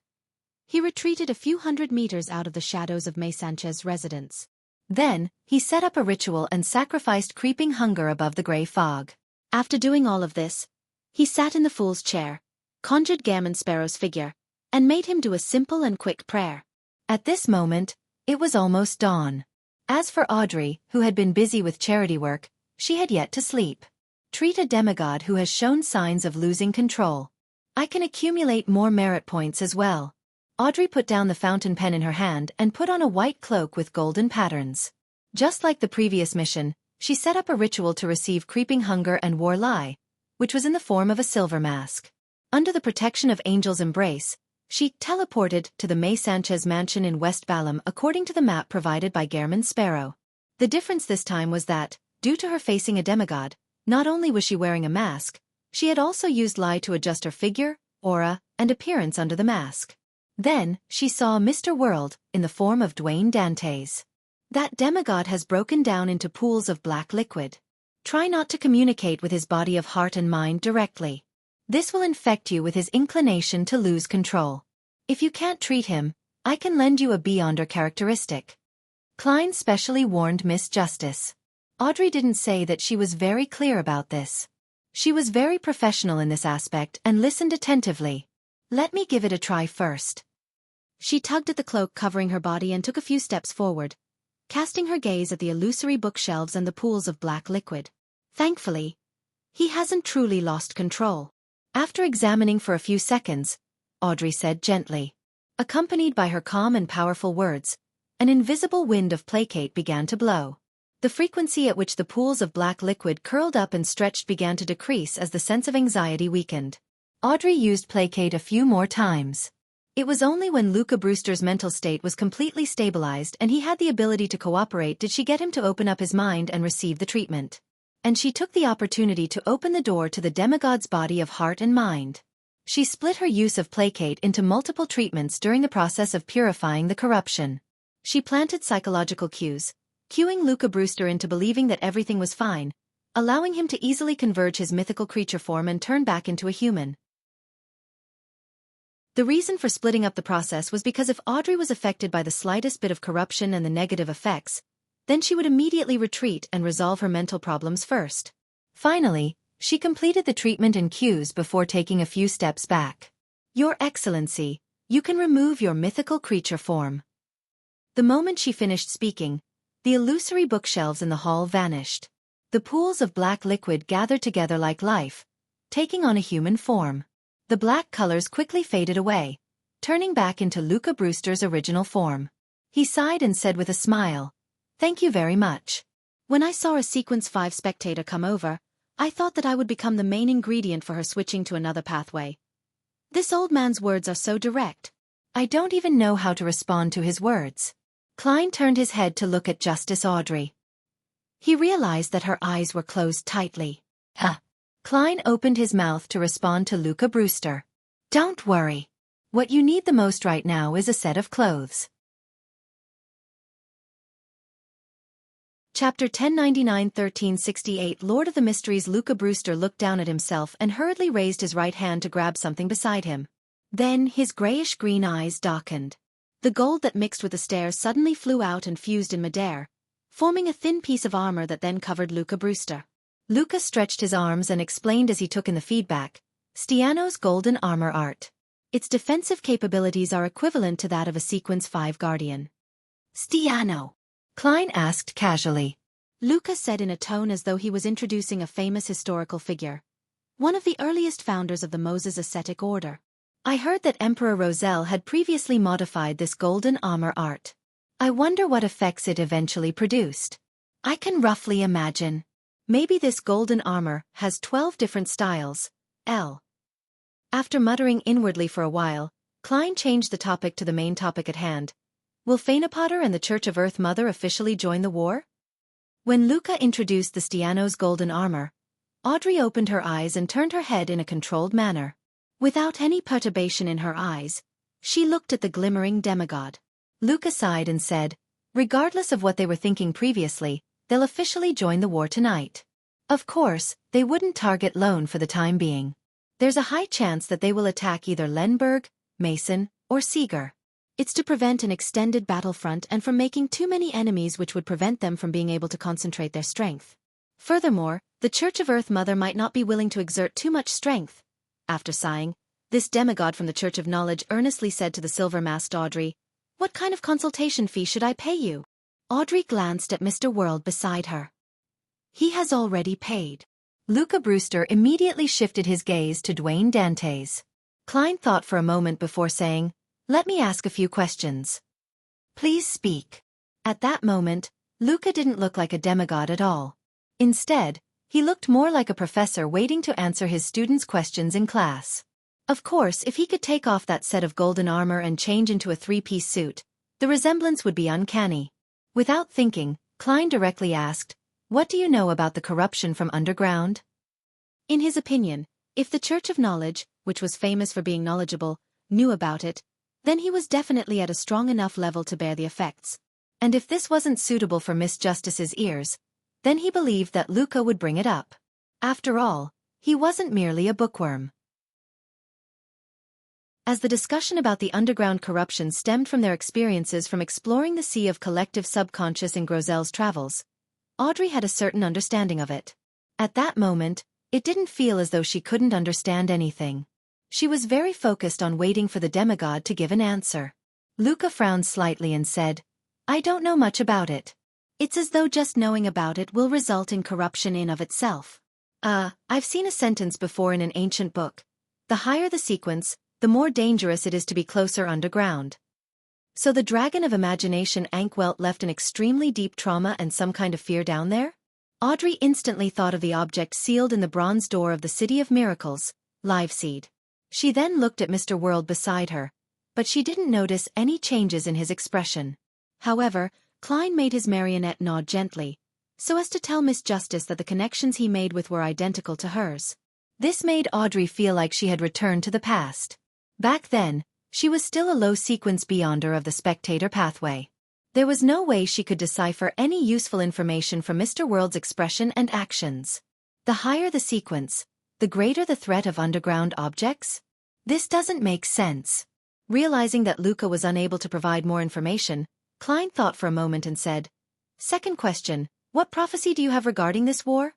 he retreated a few hundred meters out of the shadows of May Sanchez's residence. Then, he set up a ritual and sacrificed creeping hunger above the gray fog. After doing all of this, he sat in the fool's chair, conjured Gammon Sparrow's figure, and made him do a simple and quick prayer. At this moment, it was almost dawn. As for Audrey, who had been busy with charity work, she had yet to sleep. Treat a demigod who has shown signs of losing control. I can accumulate more merit points as well. Audrey put down the fountain pen in her hand and put on a white cloak with golden patterns. Just like the previous mission, she set up a ritual to receive creeping hunger and war lie, which was in the form of a silver mask. Under the protection of Angel's embrace, she teleported to the May Sanchez mansion in West Balam according to the map provided by Gammon Sparrow. The difference this time was that, due to her facing a demigod, Not only was she wearing a mask, she had also used lye to adjust her figure, aura, and appearance under the mask. Then, she saw Mr. World, in the form of Dwayne Dantes. That demigod has broken down into pools of black liquid. Try not to communicate with his body of heart and mind directly. This will infect you with his inclination to lose control. If you can't treat him, I can lend you a Beyonder characteristic. Klein specially warned Miss Justice. Audrey didn't say that she was very clear about this. She was very professional in this aspect and listened attentively. Let me give it a try first. She tugged at the cloak covering her body and took a few steps forward, casting her gaze at the illusory bookshelves and the pools of black liquid. Thankfully, he hasn't truly lost control. After examining for a few seconds, Audrey said gently. Accompanied by her calm and powerful words, an invisible wind of placate began to blow. The frequency at which the pools of black liquid curled up and stretched began to decrease as the sense of anxiety weakened. Audrey used placate a few more times. It was only when Luca Brewster's mental state was completely stabilized and he had the ability to cooperate did she get him to open up his mind and receive the treatment. And she took the opportunity to open the door to the demigod's body of heart and mind. She split her use of placate into multiple treatments during the process of purifying the corruption. She planted psychological cues, cueing Luca Brewster into believing that everything was fine, allowing him to easily converge his mythical creature form and turn back into a human. The reason for splitting up the process was because if Audrey was affected by the slightest bit of corruption and the negative effects, then she would immediately retreat and resolve her mental problems first. Finally, she completed the treatment and cues before taking a few steps back. Your Excellency, you can remove your mythical creature form. The moment she finished speaking, the illusory bookshelves in the hall vanished. The pools of black liquid gathered together like life, taking on a human form. The black colors quickly faded away, turning back into Luca Brewster's original form. He sighed and said with a smile, "Thank you very much. When I saw a Sequence 5 spectator come over, I thought that I would become the main ingredient for her switching to another pathway. This old man's words are so direct. I don't even know how to respond to his words." Klein turned his head to look at Justice Audrey. He realized that her eyes were closed tightly. Klein opened his mouth to respond to Luca Brewster. "Don't worry. What you need the most right now is a set of clothes." Chapter 1099-1368 Lord of the Mysteries. Luca Brewster looked down at himself and hurriedly raised his right hand to grab something beside him. Then his grayish-green eyes darkened. The gold that mixed with the stairs suddenly flew out and fused in midair, forming a thin piece of armor that then covered Luca Brewster. Luca stretched his arms and explained as he took in the feedback, "Stiano's golden armor art. Its defensive capabilities are equivalent to that of a Sequence 5 Guardian." "Stiano?" Klein asked casually. Luca said in a tone as though he was introducing a famous historical figure. "One of the earliest founders of the Moses ascetic order. I heard that Emperor Roselle had previously modified this golden armor art. I wonder what effects it eventually produced. I can roughly imagine. Maybe this golden armor has 12 different styles. After muttering inwardly for a while, Klein changed the topic to the main topic at hand. Will Phaenopotter and the Church of Earth Mother officially join the war? When Luca introduced the Stiano's golden armor, Audrey opened her eyes and turned her head in a controlled manner. Without any perturbation in her eyes, she looked at the glimmering demigod. Luca sighed and said, "Regardless of what they were thinking previously, they'll officially join the war tonight. Of course, they wouldn't target Lone for the time being. There's a high chance that they will attack either Lenberg, Mason, or Seeger. It's to prevent an extended battlefront and from making too many enemies which would prevent them from being able to concentrate their strength. Furthermore, the Church of Earth Mother might not be willing to exert too much strength." After sighing, this demigod from the Church of Knowledge earnestly said to the silver-masked Audrey, "What kind of consultation fee should I pay you?" Audrey glanced at Mr. World beside her. "He has already paid." Luca Brewster immediately shifted his gaze to Dwayne Dantes. Klein thought for a moment before saying, "Let me ask a few questions." "Please speak." At that moment, Luca didn't look like a demigod at all. Instead, he looked more like a professor waiting to answer his students' questions in class. Of course, if he could take off that set of golden armor and change into a three-piece suit, the resemblance would be uncanny. Without thinking, Klein directly asked, What do you know about the corruption from underground? In his opinion, if the Church of Knowledge, which was famous for being knowledgeable, knew about it, then he was definitely at a strong enough level to bear the effects. And if this wasn't suitable for Miss Justice's ears, then he believed that Luca would bring it up. After all, he wasn't merely a bookworm. As the discussion about the underground corruption stemmed from their experiences from exploring the sea of collective subconscious in Grosel's travels, Audrey had a certain understanding of it. At that moment, it didn't feel as though she couldn't understand anything. She was very focused on waiting for the demigod to give an answer. Luca frowned slightly and said, "I don't know much about it. It's as though just knowing about it will result in corruption in of itself. I've seen a sentence before in an ancient book. The higher the sequence, the more dangerous it is to be closer underground." So the dragon of imagination Ankwelt left an extremely deep trauma and some kind of fear down there? Audrey instantly thought of the object sealed in the bronze door of the City of Miracles, Liveseed. She then looked at Mr. World beside her, but she didn't notice any changes in his expression. However, Klein made his marionette nod gently, so as to tell Miss Justice that the connections he made with were identical to hers. This made Audrey feel like she had returned to the past. Back then, she was still a low-sequence beyonder of the spectator pathway. There was no way she could decipher any useful information from Mr. World's expression and actions. The higher the sequence, the greater the threat of underground objects? This doesn't make sense. Realizing that Luca was unable to provide more information, Klein thought for a moment and said, "Second question, what prophecy do you have regarding this war?"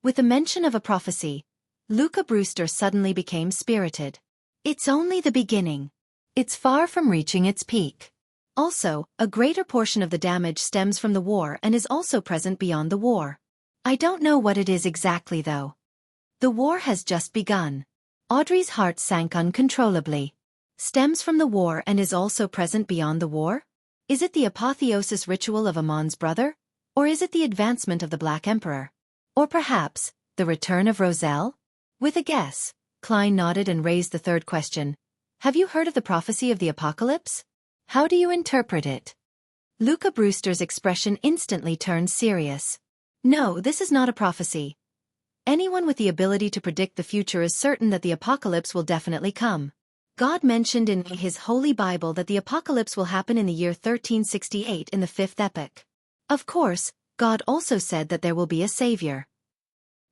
With the mention of a prophecy, Luca Brewster suddenly became spirited. It's only the beginning. It's far from reaching its peak. Also, a greater portion of the damage stems from the war and is also present beyond the war. I don't know what it is exactly though. The war has just begun. Audrey's heart sank uncontrollably. Stems from the war and is also present beyond the war? Is it the apotheosis ritual of Amon's brother? Or is it the advancement of the Black Emperor? Or perhaps, the return of Roselle? With a guess, Klein nodded and raised the third question. Have you heard of the prophecy of the apocalypse? How do you interpret it? Luca Brewster's expression instantly turned serious. No, this is not a prophecy. Anyone with the ability to predict the future is certain that the apocalypse will definitely come. God mentioned in his Holy Bible that the apocalypse will happen in the year 1368 in the fifth epoch. Of course, God also said that there will be a savior.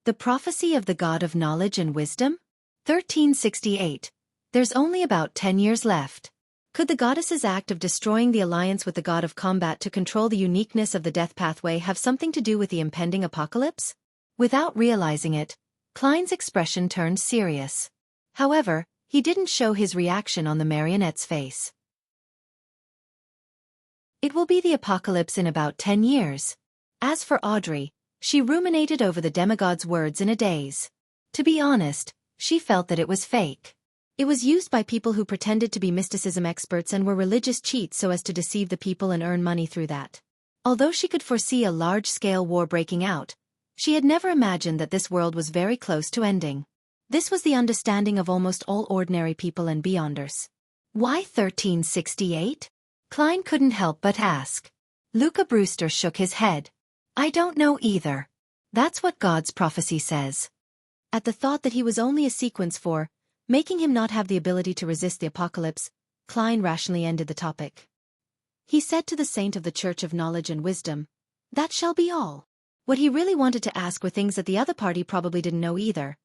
The prophecy of the God of knowledge and wisdom? 1368. There's only about 10 years left. Could the goddess's act of destroying the alliance with the god of combat to control the uniqueness of the death pathway have something to do with the impending apocalypse? Without realizing it, Klein's expression turned serious. However, he didn't show his reaction on the marionette's face. It will be the apocalypse in about 10 years. As for Audrey, she ruminated over the demigod's words in a daze. To be honest, she felt that it was fake. It was used by people who pretended to be mysticism experts and were religious cheats so as to deceive the people and earn money through that. Although she could foresee a large-scale war breaking out, she had never imagined that this world was very close to ending. This was the understanding of almost all ordinary people and beyonders. Why 1368? Klein couldn't help but ask. Luca Brewster shook his head. I don't know either. That's what God's prophecy says. At the thought that he was only a sequence for, making him not have the ability to resist the apocalypse, Klein rationally ended the topic. He said to the saint of the Church of Knowledge and Wisdom, "That shall be all." What he really wanted to ask were things that the other party probably didn't know either.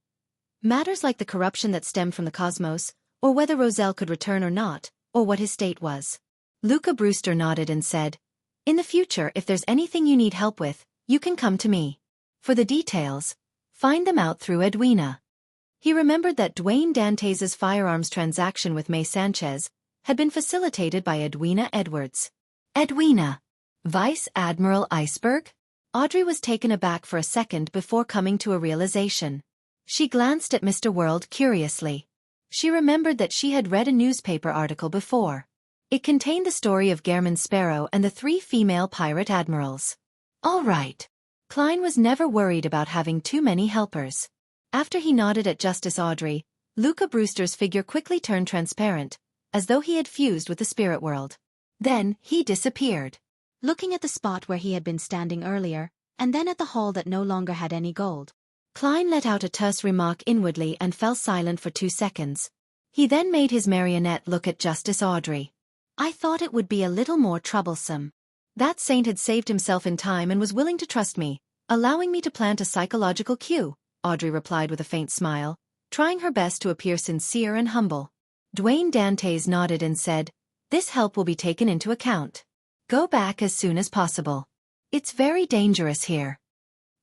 Matters like the corruption that stemmed from the cosmos, or whether Roselle could return or not, or what his state was. Luca Brewster nodded and said, "In the future, if there's anything you need help with, you can come to me. For the details, find them out through Edwina." He remembered that Dwayne Dantes' firearms transaction with May Sanchez had been facilitated by Edwina Edwards. Edwina, Vice Admiral Iceberg? Audrey was taken aback for a second before coming to a realization. She glanced at Mr. World curiously. She remembered that she had read a newspaper article before. It contained the story of Gehrman Sparrow and the 3 female pirate admirals. All right. Klein was never worried about having too many helpers. After he nodded at Justice Audrey, Luca Brewster's figure quickly turned transparent, as though he had fused with the spirit world. Then, he disappeared. Looking at the spot where he had been standing earlier, and then at the hall that no longer had any gold. Klein let out a terse remark inwardly and fell silent for 2 seconds. He then made his marionette look at Justice Audrey. I thought it would be a little more troublesome. That saint had saved himself in time and was willing to trust me, allowing me to plant a psychological cue, Audrey replied with a faint smile, trying her best to appear sincere and humble. Dwayne Dantes nodded and said, "This help will be taken into account. Go back as soon as possible. It's very dangerous here."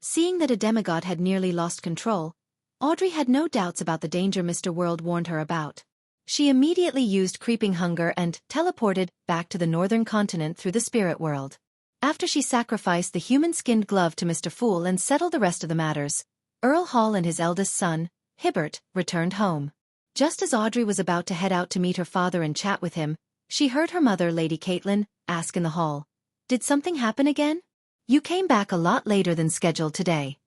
Seeing that a demigod had nearly lost control, Audrey had no doubts about the danger Mr. World warned her about. She immediately used creeping hunger and teleported back to the northern continent through the spirit world. After she sacrificed the human-skinned glove to Mr. Fool and settled the rest of the matters, Earl Hall and his eldest son, Hibbert, returned home. Just as Audrey was about to head out to meet her father and chat with him, she heard her mother, Lady Caitlin, ask in the hall, "Did something happen again? You came back a lot later than scheduled today."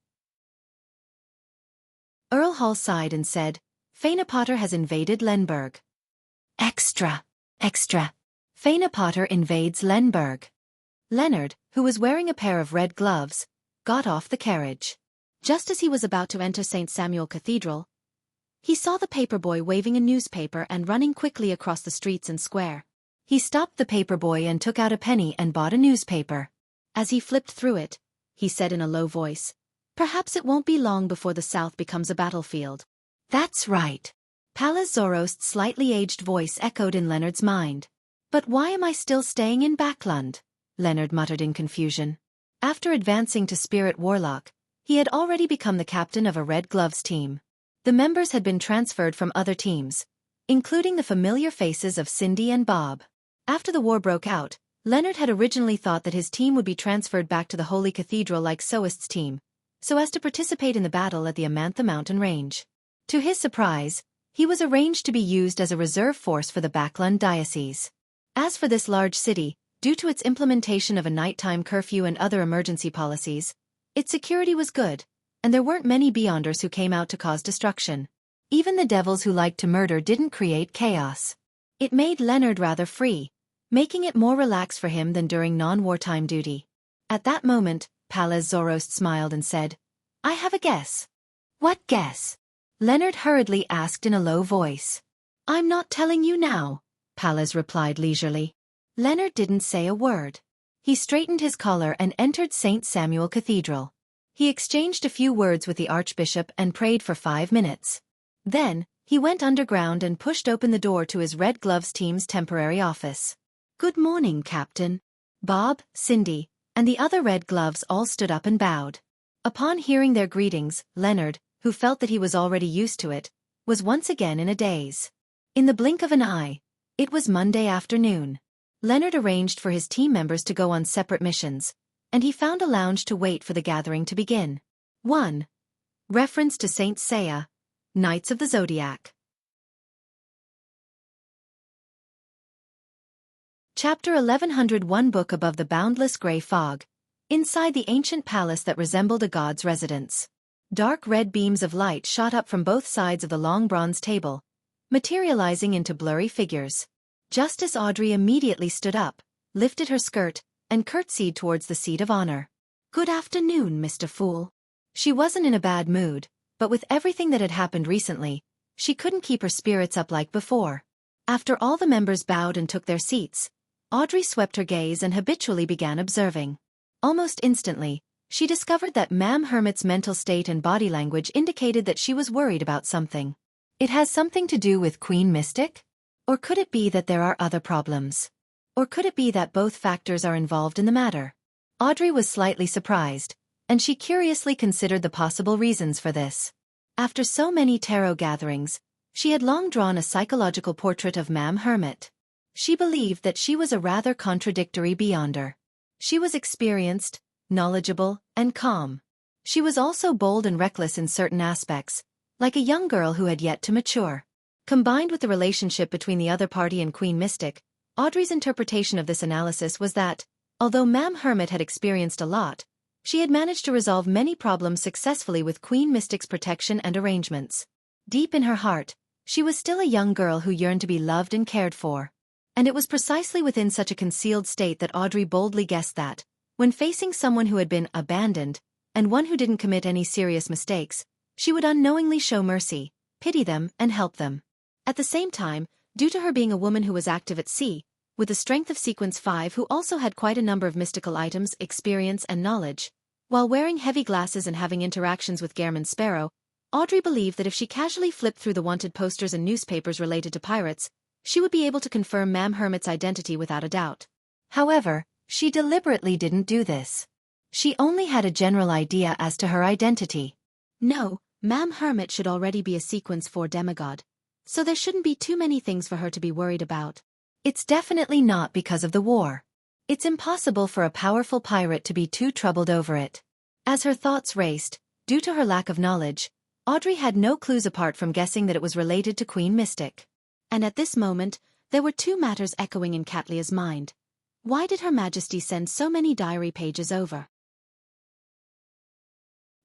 Earl Hall sighed and said, "Faina Potter has invaded Lenberg." Extra. Faina Potter invades Lenberg. Leonard, who was wearing a pair of red gloves, got off the carriage. Just as he was about to enter St. Samuel Cathedral, he saw the paperboy waving a newspaper and running quickly across the streets and square. He stopped the paperboy and took out a penny and bought a newspaper. As he flipped through it, he said in a low voice, "Perhaps it won't be long before the South becomes a battlefield." "That's right." Pallas Zorost's slightly aged voice echoed in Leonard's mind. "But why am I still staying in Backlund?" Leonard muttered in confusion. After advancing to Spirit Warlock, he had already become the captain of a Red Gloves team. The members had been transferred from other teams, including the familiar faces of Cindy and Bob. After the war broke out, Leonard had originally thought that his team would be transferred back to the Holy Cathedral like Soist's team, so as to participate in the battle at the Amantha Mountain Range. To his surprise, he was arranged to be used as a reserve force for the Backlund Diocese. As for this large city, due to its implementation of a nighttime curfew and other emergency policies, its security was good, and there weren't many Beyonders who came out to cause destruction. Even the devils who liked to murder didn't create chaos. It made Leonard rather free, making it more relaxed for him than during non-wartime duty. At that moment, Pallas Zorost smiled and said, "I have a guess." "What guess?" Leonard hurriedly asked in a low voice. "I'm not telling you now," Pallas replied leisurely. Leonard didn't say a word. He straightened his collar and entered St. Samuel Cathedral. He exchanged a few words with the Archbishop and prayed for 5 minutes. Then, he went underground and pushed open the door to his Red Gloves team's temporary office. "Good morning, Captain." Bob, Cindy, and the other Red Gloves all stood up and bowed. Upon hearing their greetings, Leonard, who felt that he was already used to it, was once again in a daze. In the blink of an eye, it was Monday afternoon. Leonard arranged for his team members to go on separate missions, and he found a lounge to wait for the gathering to begin. 1. Reference to Saint Seiya, Knights of the Zodiac. Chapter 1101. Book above the boundless grey fog, inside the ancient palace that resembled a god's residence. Dark red beams of light shot up from both sides of the long bronze table, materializing into blurry figures. Justice Audrey immediately stood up, lifted her skirt, and curtsied towards the seat of honor. "Good afternoon, Mr. Fool." She wasn't in a bad mood, but with everything that had happened recently, she couldn't keep her spirits up like before. After all the members bowed and took their seats, Audrey swept her gaze and habitually began observing. Almost instantly, she discovered that Ma'am Hermit's mental state and body language indicated that she was worried about something. It has something to do with Queen Mystic? Or could it be that there are other problems? Or could it be that both factors are involved in the matter? Audrey was slightly surprised, and she curiously considered the possible reasons for this. After so many tarot gatherings, she had long drawn a psychological portrait of Ma'am Hermit. She believed that she was a rather contradictory Beyonder. She was experienced, knowledgeable, and calm. She was also bold and reckless in certain aspects, like a young girl who had yet to mature. Combined with the relationship between the other party and Queen Mystic, Audrey's interpretation of this analysis was that, although Ma'am Hermit had experienced a lot, she had managed to resolve many problems successfully with Queen Mystic's protection and arrangements. Deep in her heart, she was still a young girl who yearned to be loved and cared for. And it was precisely within such a concealed state that Audrey boldly guessed that, When facing someone who had been abandoned, and one who didn't commit any serious mistakes, she would unknowingly show mercy, pity them, and help them. At the same time, due to her being a woman who was active at sea, with the strength of Sequence 5 who also had quite a number of mystical items, experience and knowledge, while wearing heavy glasses and having interactions with Gairman Sparrow, Audrey believed that if she casually flipped through the wanted posters and newspapers related to pirates, she would be able to confirm Ma'am Hermit's identity without a doubt. However, she deliberately didn't do this. She only had a general idea as to her identity. No, Ma'am Hermit should already be a Sequence 4 demigod, so there shouldn't be too many things for her to be worried about. It's definitely not because of the war. It's impossible for a powerful pirate to be too troubled over it. As her thoughts raced, due to her lack of knowledge, Audrey had no clues apart from guessing that it was related to Queen Mystic. And at this moment, there were two matters echoing in Catlia's mind. Why did Her Majesty send so many diary pages over?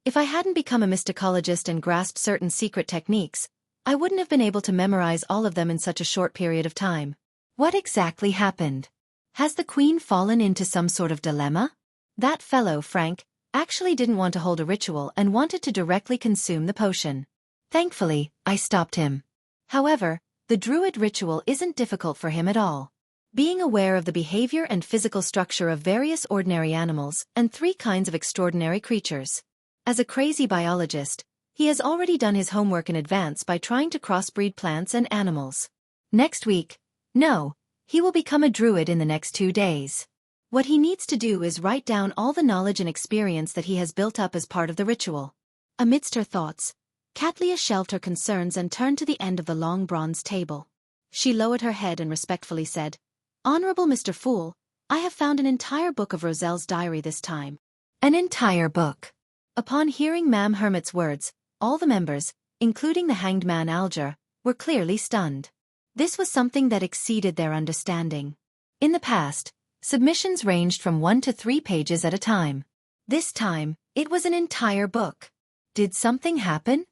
If I hadn't become a mysticologist and grasped certain secret techniques, I wouldn't have been able to memorize all of them in such a short period of time. What exactly happened? Has the Queen fallen into some sort of dilemma? That fellow, Frank, actually didn't want to hold a ritual and wanted to directly consume the potion. Thankfully, I stopped him. However, the druid ritual isn't difficult for him at all. Being aware of the behavior and physical structure of various ordinary animals and 3 kinds of extraordinary creatures. As a crazy biologist, he has already done his homework in advance by trying to crossbreed plants and animals. Next week, no, he will become a druid in the next 2 days. What he needs to do is write down all the knowledge and experience that he has built up as part of the ritual. Amidst her thoughts, Catlia shelved her concerns and turned to the end of the long bronze table. She lowered her head and respectfully said, "Honorable Mr. Fool, I have found an entire book of Roselle's diary this time." An entire book. Upon hearing Ma'am Hermit's words, all the members, including the hanged man Alger, were clearly stunned. This was something that exceeded their understanding. In the past, submissions ranged from 1 to 3 pages at a time. This time, it was an entire book. Did something happen?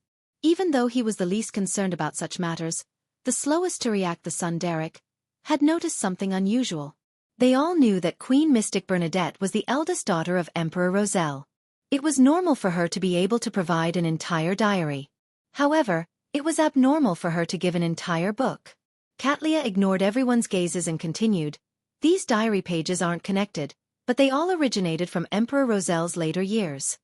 Even though he was the least concerned about such matters, the slowest to react, the son Derek, had noticed something unusual. They all knew that Queen Mystic Bernadette was the eldest daughter of Emperor Roselle. It was normal for her to be able to provide an entire diary. However, it was abnormal for her to give an entire book. Catlia ignored everyone's gazes and continued, "These diary pages aren't connected, but they all originated from Emperor Roselle's later years."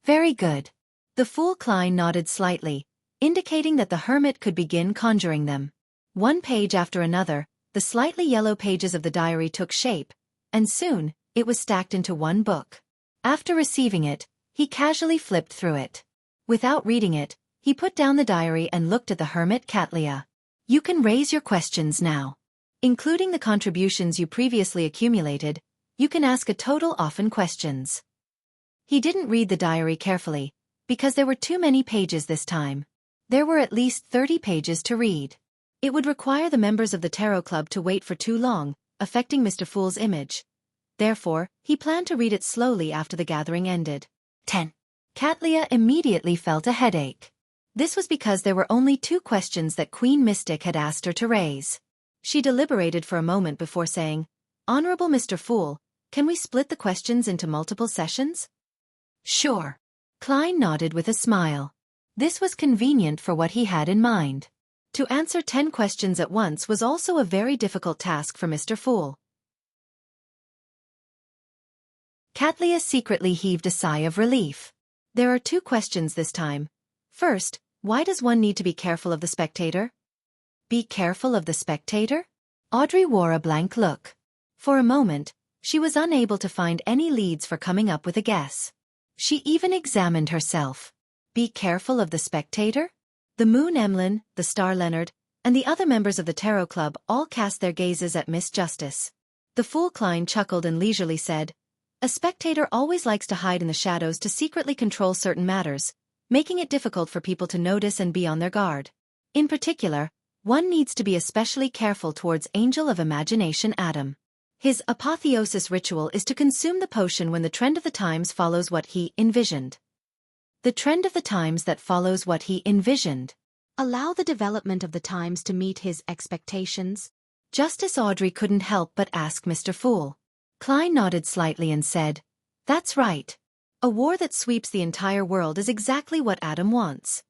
Very good. The fool Klein nodded slightly, indicating that the hermit could begin conjuring them. One page after another, the slightly yellow pages of the diary took shape, and soon, it was stacked into one book. After receiving it, he casually flipped through it. Without reading it, he put down the diary and looked at the hermit Catlia. "You can raise your questions now. Including the contributions you previously accumulated, you can ask a total often questions." He didn't read the diary carefully, because there were too many pages this time. There were at least 30 pages to read. It would require the members of the Tarot Club to wait for too long, affecting Mr. Fool's image. Therefore, he planned to read it slowly after the gathering ended. 10. Catlia immediately felt a headache. This was because there were only 2 questions that Queen Mystic had asked her to raise. She deliberated for a moment before saying, "Honorable Mr. Fool, can we split the questions into multiple sessions?" "Sure." Klein nodded with a smile. This was convenient for what he had in mind. To answer 10 questions at once was also a very difficult task for Mr. Fool. Catlia secretly heaved a sigh of relief. There are 2 questions this time. First, why does one need to be careful of the spectator? Be careful of the spectator? Audrey wore a blank look. For a moment, she was unable to find any leads for coming up with a guess. She even examined herself. Be careful of the spectator? The Moon Emlyn, the Star Leonard, and the other members of the Tarot Club all cast their gazes at Miss Justice. The fool Klein chuckled and leisurely said, "A spectator always likes to hide in the shadows to secretly control certain matters, making it difficult for people to notice and be on their guard. In particular, one needs to be especially careful towards Angel of Imagination Adam. His apotheosis ritual is to consume the potion when the trend of the times follows what he envisioned. The trend of the times that follows what he envisioned. Allow the development of the times to meet his expectations." Justice Audrey couldn't help but ask Mr. Fool. Klein nodded slightly and said, "That's right. A war that sweeps the entire world is exactly what Adam wants."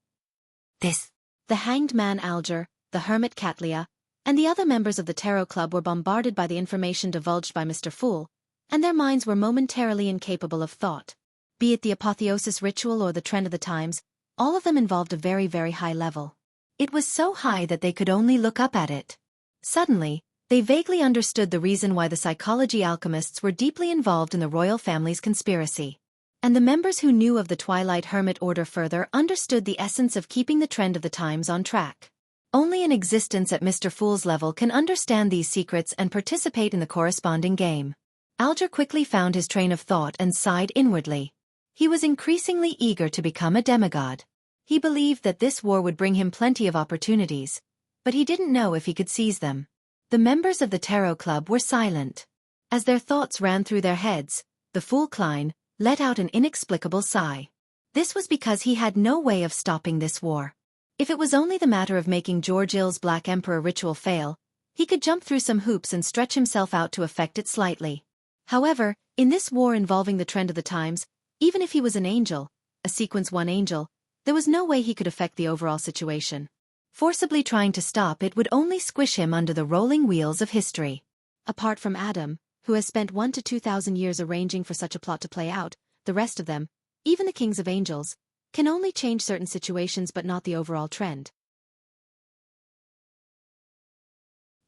The hanged man Alger, the hermit Catlia, and the other members of the Tarot Club were bombarded by the information divulged by Mr. Fool, and their minds were momentarily incapable of thought. Be it the apotheosis ritual or the trend of the times, all of them involved a very, very high level. It was so high that they could only look up at it. Suddenly, they vaguely understood the reason why the psychology alchemists were deeply involved in the royal family's conspiracy. And the members who knew of the Twilight Hermit Order further understood the essence of keeping the trend of the times on track. Only an existence at Mr. Fool's level can understand these secrets and participate in the corresponding game. Alger quickly found his train of thought and sighed inwardly. He was increasingly eager to become a demigod. He believed that this war would bring him plenty of opportunities, but he didn't know if he could seize them. The members of the Tarot Club were silent. As their thoughts ran through their heads, the Fool Klein let out an inexplicable sigh. This was because he had no way of stopping this war. If it was only the matter of making George Ill's Black Emperor ritual fail, he could jump through some hoops and stretch himself out to affect it slightly. However, in this war involving the trend of the times, even if he was an angel, a Sequence 1 angel, there was no way he could affect the overall situation. Forcibly trying to stop it would only squish him under the rolling wheels of history. Apart from Adam, who has spent 1 to 2,000 years arranging for such a plot to play out, the rest of them, even the kings of angels, can only change certain situations but not the overall trend.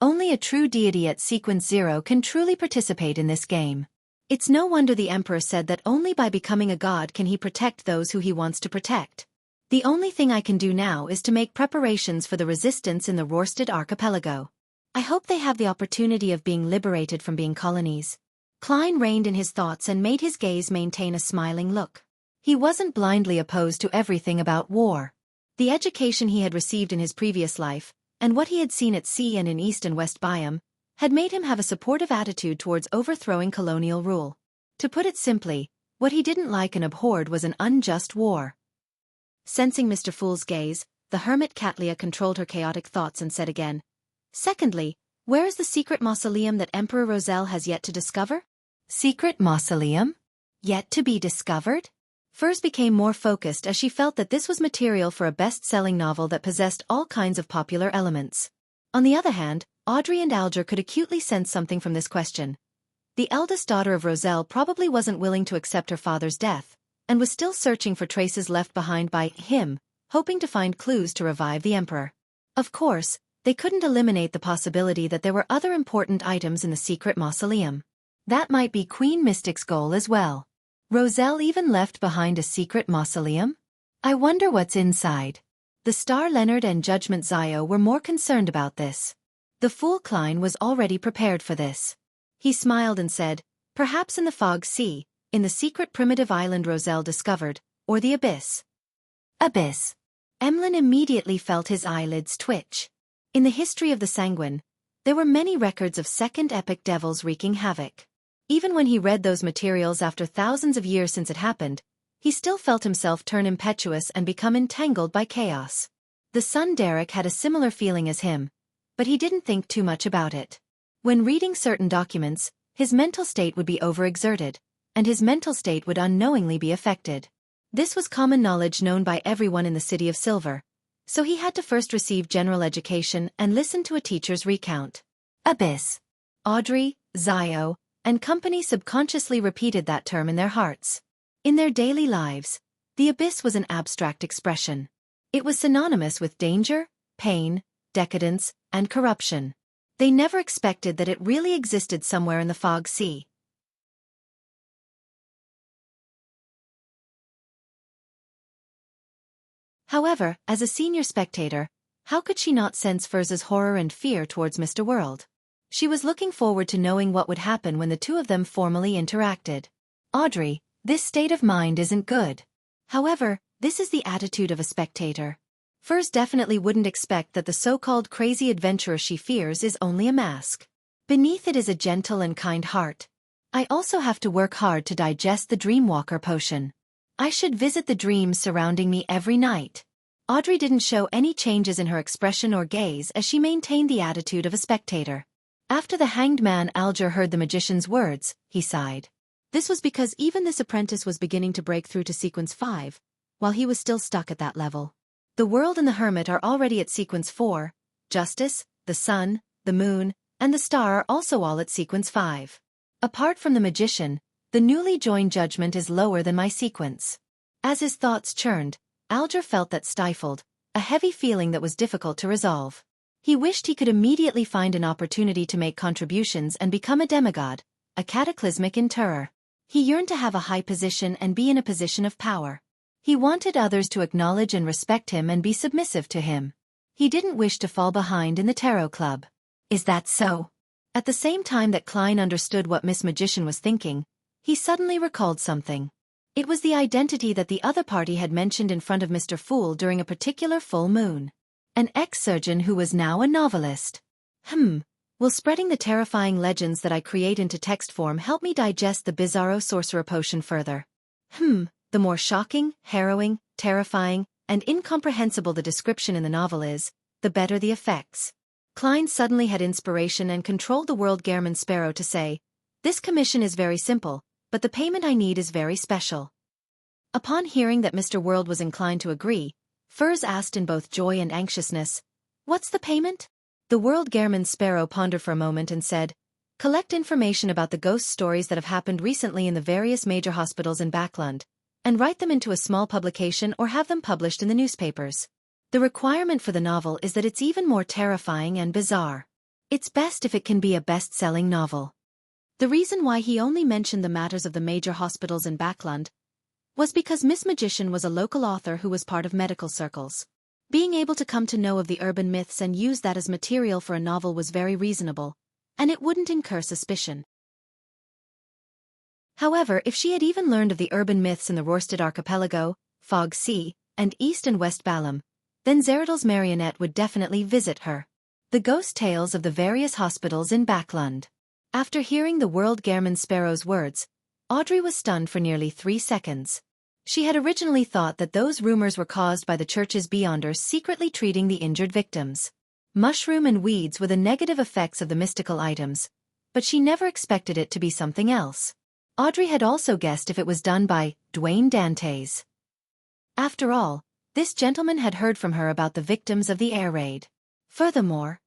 Only a true deity at Sequence 0 can truly participate in this game. It's no wonder the Emperor said that only by becoming a god can he protect those who he wants to protect. The only thing I can do now is to make preparations for the resistance in the Rorstad archipelago. I hope they have the opportunity of being liberated from being colonies. Klein reined in his thoughts and made his gaze maintain a smiling look. He wasn't blindly opposed to everything about war. The education he had received in his previous life, and what he had seen at sea and in East and West Biome, had made him have a supportive attitude towards overthrowing colonial rule. To put it simply, what he didn't like and abhorred was an unjust war. Sensing Mr. Fool's gaze, the hermit Catlia controlled her chaotic thoughts and said again, "Secondly, where is the secret mausoleum that Emperor Roselle has yet to discover?" Secret mausoleum? Yet to be discovered? Furs became more focused as she felt that this was material for a best-selling novel that possessed all kinds of popular elements. On the other hand, Audrey and Alger could acutely sense something from this question. The eldest daughter of Roselle probably wasn't willing to accept her father's death, and was still searching for traces left behind by him, hoping to find clues to revive the Emperor. Of course, they couldn't eliminate the possibility that there were other important items in the secret mausoleum. That might be Queen Mystic's goal as well. Roselle even left behind a secret mausoleum? I wonder what's inside. The Star Leonard and Judgment Zio were more concerned about this. The Fool Klein was already prepared for this. He smiled and said, "Perhaps in the Fog Sea, in the secret primitive island Roselle discovered, or the Abyss." Abyss. Emlyn immediately felt his eyelids twitch. In the history of the Sanguine, there were many records of second epic devils wreaking havoc. Even when he read those materials after thousands of years since it happened, he still felt himself turn impetuous and become entangled by chaos. The son Derek had a similar feeling as him, but he didn't think too much about it. When reading certain documents, his mental state would be overexerted, and his mental state would unknowingly be affected. This was common knowledge known by everyone in the City of Silver, so he had to first receive general education and listen to a teacher's recount. Abyss. Audrey, Zio, and company subconsciously repeated that term in their hearts. In their daily lives, the abyss was an abstract expression. It was synonymous with danger, pain, decadence, and corruption. They never expected that it really existed somewhere in the Fog Sea. However, as a senior spectator, how could she not sense Furz's horror and fear towards Mr. World? She was looking forward to knowing what would happen when the two of them formally interacted. Audrey, this state of mind isn't good. However, this is the attitude of a spectator. Furz definitely wouldn't expect that the so-called crazy adventurer she fears is only a mask. Beneath it is a gentle and kind heart. I also have to work hard to digest the Dreamwalker potion. I should visit the dreams surrounding me every night. Audrey didn't show any changes in her expression or gaze as she maintained the attitude of a spectator. After the hanged man Alger heard the magician's words, he sighed. This was because even this apprentice was beginning to break through to sequence 5, while he was still stuck at that level. The world and the hermit are already at sequence 4, justice, the sun, the moon, and the star are also all at sequence 5. Apart from the magician, the newly joined judgment is lower than my sequence. As his thoughts churned, Alger felt that stifled, a heavy feeling that was difficult to resolve. He wished he could immediately find an opportunity to make contributions and become a demigod, a cataclysmic interrer. He yearned to have a high position and be in a position of power. He wanted others to acknowledge and respect him and be submissive to him. He didn't wish to fall behind in the tarot club. Is that so? At the same time that Klein understood what Miss Magician was thinking, he suddenly recalled something. It was the identity that the other party had mentioned in front of Mr. Fool during a particular full moon. An ex-surgeon who was now a novelist. Will spreading the terrifying legends that I create into text form help me digest the bizarro sorcerer potion further? The more shocking, harrowing, terrifying, and incomprehensible the description in the novel is, the better the effects. Klein suddenly had inspiration and controlled the world Gehrman Sparrow to say, "This commission is very simple, but the payment I need is very special." Upon hearing that Mr. World was inclined to agree, Furs asked in both joy and anxiousness, "What's the payment?" The world Gehrman Sparrow pondered for a moment and said, "Collect information about the ghost stories that have happened recently in the various major hospitals in Backlund, and write them into a small publication or have them published in the newspapers. The requirement for the novel is that it's even more terrifying and bizarre. It's best if it can be a best-selling novel." The reason why he only mentioned the matters of the major hospitals in Backlund was because Miss Magician was a local author who was part of medical circles. Being able to come to know of the urban myths and use that as material for a novel was very reasonable, and it wouldn't incur suspicion. However, if she had even learned of the urban myths in the Rørsted Archipelago, Fog Sea, and East and West Ballum, then Zeredel's marionette would definitely visit her. The ghost tales of the various hospitals in Backlund. After hearing the world Gehrman Sparrow's words, Audrey was stunned for nearly 3 seconds. She had originally thought that those rumors were caused by the church's beyonders secretly treating the injured victims. Mushroom and weeds were the negative effects of the mystical items, but she never expected it to be something else. Audrey had also guessed if it was done by Dwayne Dantes. After all, this gentleman had heard from her about the victims of the air raid. Furthermore,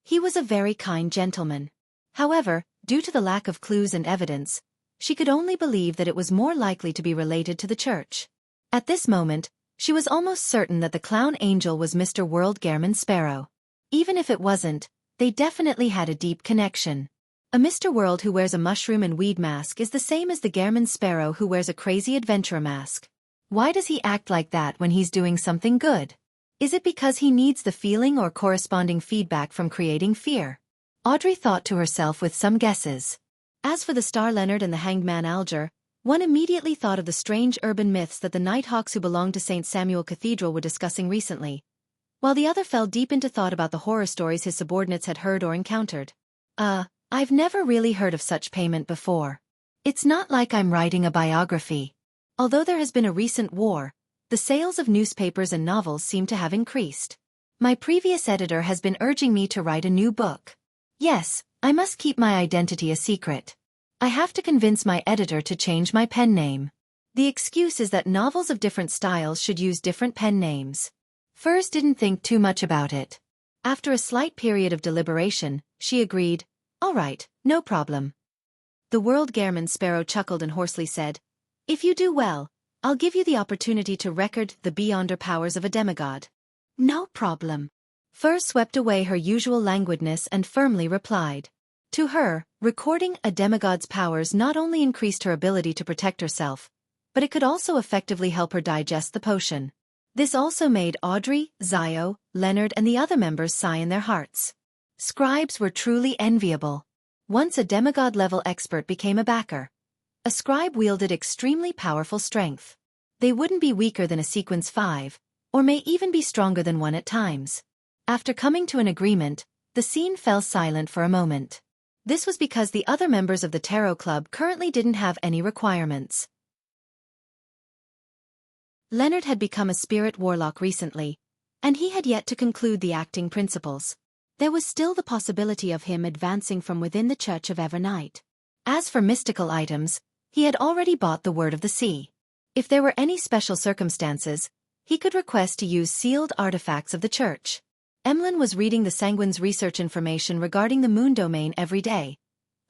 he was a very kind gentleman. However, due to the lack of clues and evidence, she could only believe that it was more likely to be related to the church. At this moment, she was almost certain that the clown angel was Mr. World Gehrman Sparrow. Even if it wasn't, they definitely had a deep connection. A Mr. World who wears a mushroom and weed mask is the same as the Gehrman Sparrow who wears a crazy adventurer mask. Why does he act like that when he's doing something good? Is it because he needs the feeling or corresponding feedback from creating fear? Audrey thought to herself with some guesses. As for the star Leonard and the hanged man Alger, one immediately thought of the strange urban myths that the Nighthawks who belonged to St. Samuel Cathedral were discussing recently, while the other fell deep into thought about the horror stories his subordinates had heard or encountered. I've never really heard of such payment before. It's not like I'm writing a biography. Although there has been a recent war, the sales of newspapers and novels seem to have increased. My previous editor has been urging me to write a new book. Yes, I must keep my identity a secret. I have to convince my editor to change my pen name. The excuse is that novels of different styles should use different pen names. Furs didn't think too much about it. After a slight period of deliberation, she agreed, "All right, no problem." The world Gehrman Sparrow chuckled and hoarsely said, "If you do well, I'll give you the opportunity to record the beyonder powers of a demigod." "No problem." Furs swept away her usual languidness and firmly replied. To her, recording a demigod's powers not only increased her ability to protect herself, but it could also effectively help her digest the potion. This also made Audrey, Zio, Leonard and the other members sigh in their hearts. Scribes were truly enviable. Once a demigod-level expert became a backer, a scribe wielded extremely powerful strength. They wouldn't be weaker than a sequence 5, or may even be stronger than one at times. After coming to an agreement, the scene fell silent for a moment. This was because the other members of the Tarot Club currently didn't have any requirements. Leonard had become a spirit warlock recently, and he had yet to conclude the acting principles. There was still the possibility of him advancing from within the Church of Evernight. As for mystical items, he had already bought the Word of the Sea. If there were any special circumstances, he could request to use sealed artifacts of the Church. Emlyn was reading the Sanguine's research information regarding the moon domain every day,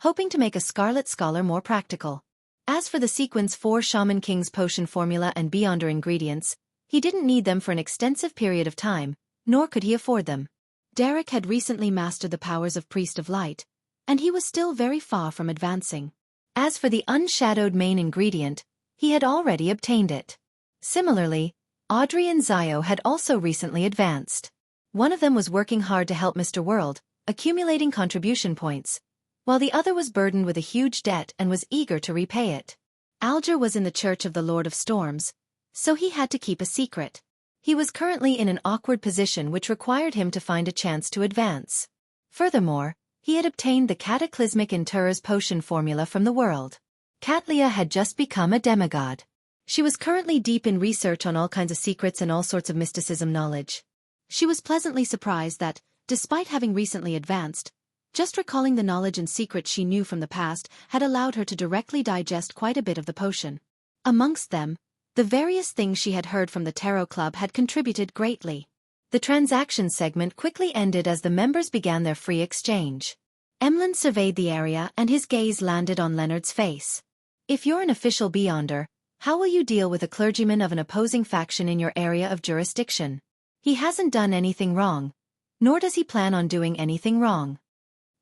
hoping to make a Scarlet Scholar more practical. As for the Sequence 4 Shaman King's potion formula and Beyonder ingredients, he didn't need them for an extensive period of time, nor could he afford them. Derek had recently mastered the powers of Priest of Light, and he was still very far from advancing. As for the unshadowed main ingredient, he had already obtained it. Similarly, Audrey and Zio had also recently advanced. One of them was working hard to help Mr. World, accumulating contribution points, while the other was burdened with a huge debt and was eager to repay it. Alger was in the Church of the Lord of Storms, so he had to keep a secret. He was currently in an awkward position which required him to find a chance to advance. Furthermore, he had obtained the cataclysmic Interrer's potion formula from the world. Katlia had just become a demigod. She was currently deep in research on all kinds of secrets and all sorts of mysticism knowledge. She was pleasantly surprised that, despite having recently advanced, just recalling the knowledge and secrets she knew from the past had allowed her to directly digest quite a bit of the potion. Amongst them, the various things she had heard from the Tarot Club had contributed greatly. The transaction segment quickly ended as the members began their free exchange. Emlyn surveyed the area and his gaze landed on Leonard's face. If you're an official Beyonder, how will you deal with a clergyman of an opposing faction in your area of jurisdiction? He hasn't done anything wrong, nor does he plan on doing anything wrong.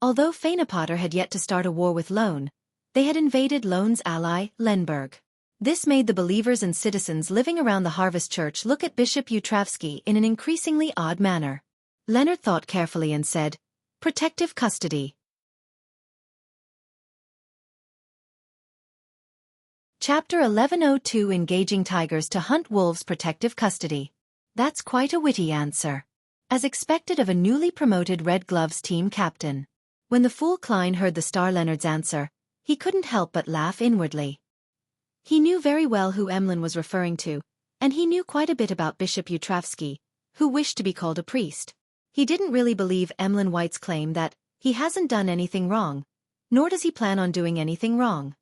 Although Fainapotter had yet to start a war with Lone, they had invaded Lone's ally, Lenberg. This made the believers and citizens living around the Harvest Church look at Bishop Utravsky in an increasingly odd manner. Leonard thought carefully and said, "Protective custody." Chapter 1102 Engaging Tigers to Hunt Wolves. Protective custody. That's quite a witty answer. As expected of a newly promoted Red Gloves team captain. When the fool Klein heard the star Leonard's answer, he couldn't help but laugh inwardly. He knew very well who Emlyn was referring to, and he knew quite a bit about Bishop Utravsky, who wished to be called a priest. He didn't really believe Emlyn White's claim that he hasn't done anything wrong, nor does he plan on doing anything wrong.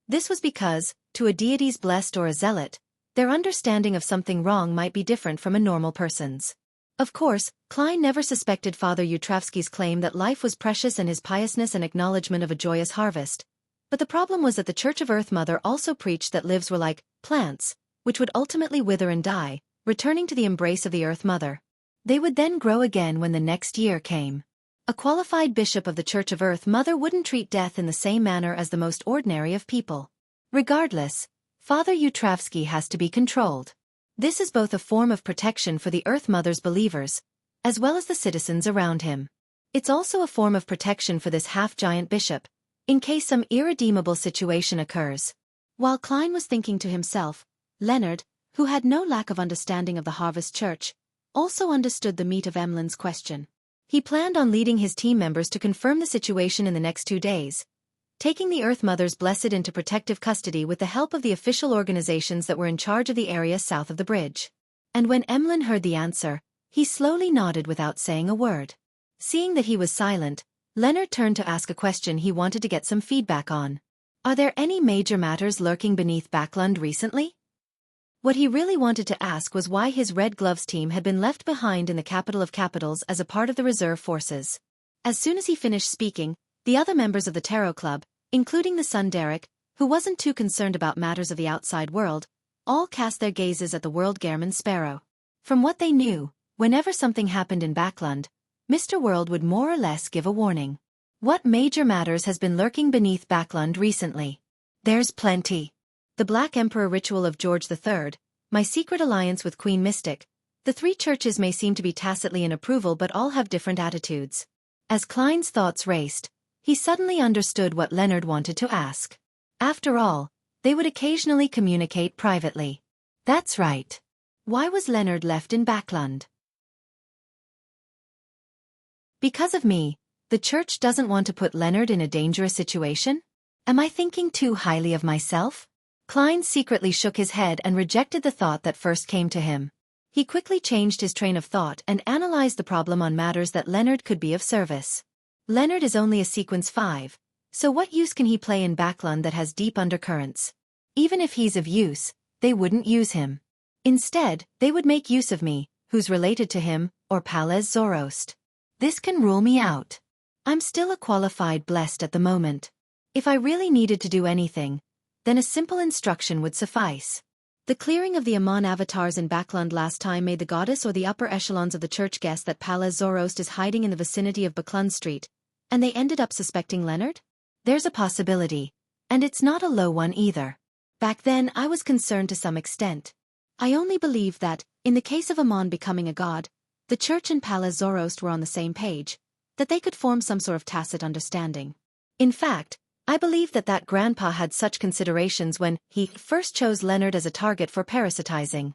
This was because, to a deity's blessed or a zealot, their understanding of something wrong might be different from a normal person's. Of course, Klein never suspected Father Utravsky's claim that life was precious and his piousness an acknowledgement of a joyous harvest. But the problem was that the Church of Earth Mother also preached that lives were like plants, which would ultimately wither and die, returning to the embrace of the Earth Mother. They would then grow again when the next year came. A qualified bishop of the Church of Earth Mother wouldn't treat death in the same manner as the most ordinary of people. Regardless, Father Utravsky has to be controlled. This is both a form of protection for the Earth Mother's believers, as well as the citizens around him. It's also a form of protection for this half-giant bishop, in case some irredeemable situation occurs. While Klein was thinking to himself, Leonard, who had no lack of understanding of the Harvest Church, also understood the meat of Emlyn's question. He planned on leading his team members to confirm the situation in the next 2 days, taking the Earth Mother's blessed into protective custody with the help of the official organizations that were in charge of the area south of the bridge. And when Emlyn heard the answer, he slowly nodded without saying a word. Seeing that he was silent, Leonard turned to ask a question he wanted to get some feedback on. Are there any major matters lurking beneath Backlund recently? What he really wanted to ask was why his Red Gloves team had been left behind in the capital of capitals as a part of the reserve forces. As soon as he finished speaking, the other members of the Tarot Club, including the son Derek, who wasn't too concerned about matters of the outside world, all cast their gazes at the World Gehrman Sparrow. From what they knew, whenever something happened in Backlund, Mr. World would more or less give a warning. What major matters has been lurking beneath Backlund recently? There's plenty. The Black Emperor ritual of George III, my secret alliance with Queen Mystic. The three churches may seem to be tacitly in approval but all have different attitudes. As Klein's thoughts raced, he suddenly understood what Leonard wanted to ask. After all, they would occasionally communicate privately. That's right. Why was Leonard left in Backlund? Because of me, the church doesn't want to put Leonard in a dangerous situation? Am I thinking too highly of myself? Klein secretly shook his head and rejected the thought that first came to him. He quickly changed his train of thought and analyzed the problem on matters that Leonard could be of service. Leonard is only a sequence 5, so what use can he play in backland that has deep undercurrents? Even if he's of use, they wouldn't use him. Instead, they would make use of me, who's related to him, or Palez Zoroast. This can rule me out. I'm still a qualified blessed at the moment. If I really needed to do anything, then a simple instruction would suffice. The clearing of the Amon avatars in backland last time made the goddess or the upper echelons of the church guess that Palez Zoroast is hiding in the vicinity of Baklund Street, and they ended up suspecting Leonard? There's a possibility, and it's not a low one either. Back then I was concerned to some extent. I only believed that, in the case of Amon becoming a god, the church and Palez Zoroast were on the same page, that they could form some sort of tacit understanding. In fact, I believe that grandpa had such considerations when he first chose Leonard as a target for parasitizing.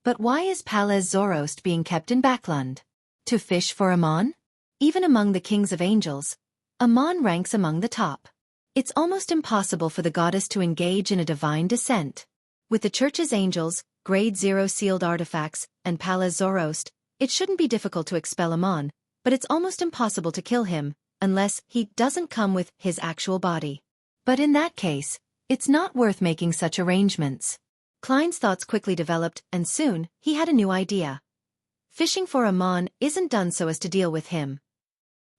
But why is Palez Zoroast being kept in Baklund? To fish for Amon? Even among the kings of angels, Amon ranks among the top. It's almost impossible for the goddess to engage in a divine descent. With the church's angels, grade 0 sealed artifacts, and Palez Zoroast, it shouldn't be difficult to expel Amon, but it's almost impossible to kill him, unless he doesn't come with his actual body. But in that case, it's not worth making such arrangements. Klein's thoughts quickly developed, and soon, he had a new idea. Fishing for Amon isn't done so as to deal with him.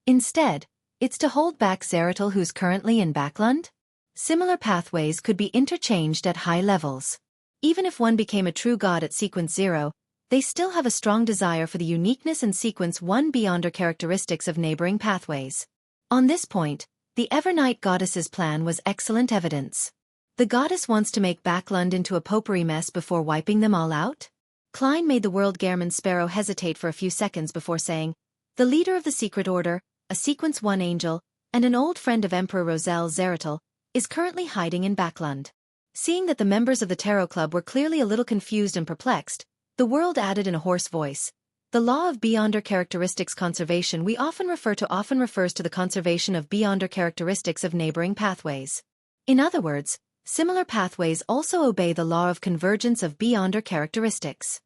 Instead, it's to hold back Zeratul, who's currently in Baklund. Similar pathways could be interchanged at high levels. Even if one became a true god at sequence 0, they still have a strong desire for the uniqueness and sequence 1 beyonder characteristics of neighboring pathways. On this point, the Evernight goddess's plan was excellent evidence. The goddess wants to make Baklund into a potpourri mess before wiping them all out? Klein made the world Gehrman Sparrow hesitate for a few seconds before saying, the leader of the secret order, a sequence 1 angel, and an old friend of Emperor Roselle Zeratul, is currently hiding in Baklund. Seeing that the members of the Tarot Club were clearly a little confused and perplexed, the world added in a hoarse voice, the law of beyonder characteristics conservation we often refers to the conservation of beyonder characteristics of neighboring pathways. In other words, similar pathways also obey the law of convergence of beyonder characteristics.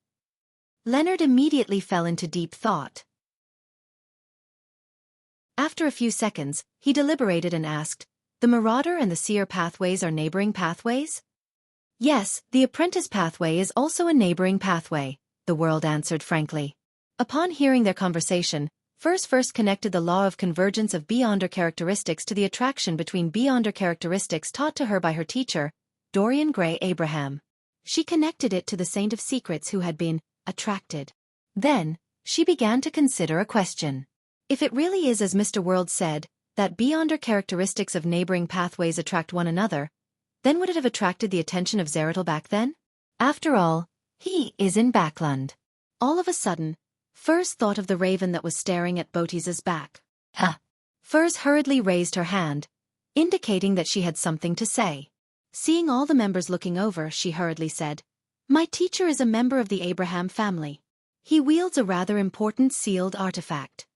Leonard immediately fell into deep thought. After a few seconds, he deliberated and asked, the Marauder and the Seer pathways are neighboring pathways? Yes, the Apprentice pathway is also a neighboring pathway, the world answered frankly. Upon hearing their conversation, first connected the law of convergence of beyonder characteristics to the attraction between beyonder characteristics taught to her by her teacher, Dorian Gray Abraham. She connected it to the Saint of Secrets who had been attracted. Then, she began to consider a question. If it really is as Mr. World said, that beyonder characteristics of neighboring pathways attract one another, then would it have attracted the attention of Zeratul back then? After all, he is in Baklund. All of a sudden, Furs thought of the raven that was staring at Botis's back. Furs hurriedly raised her hand, indicating that she had something to say. Seeing all the members looking over, she hurriedly said, my teacher is a member of the Abraham family. He wields a rather important sealed artifact.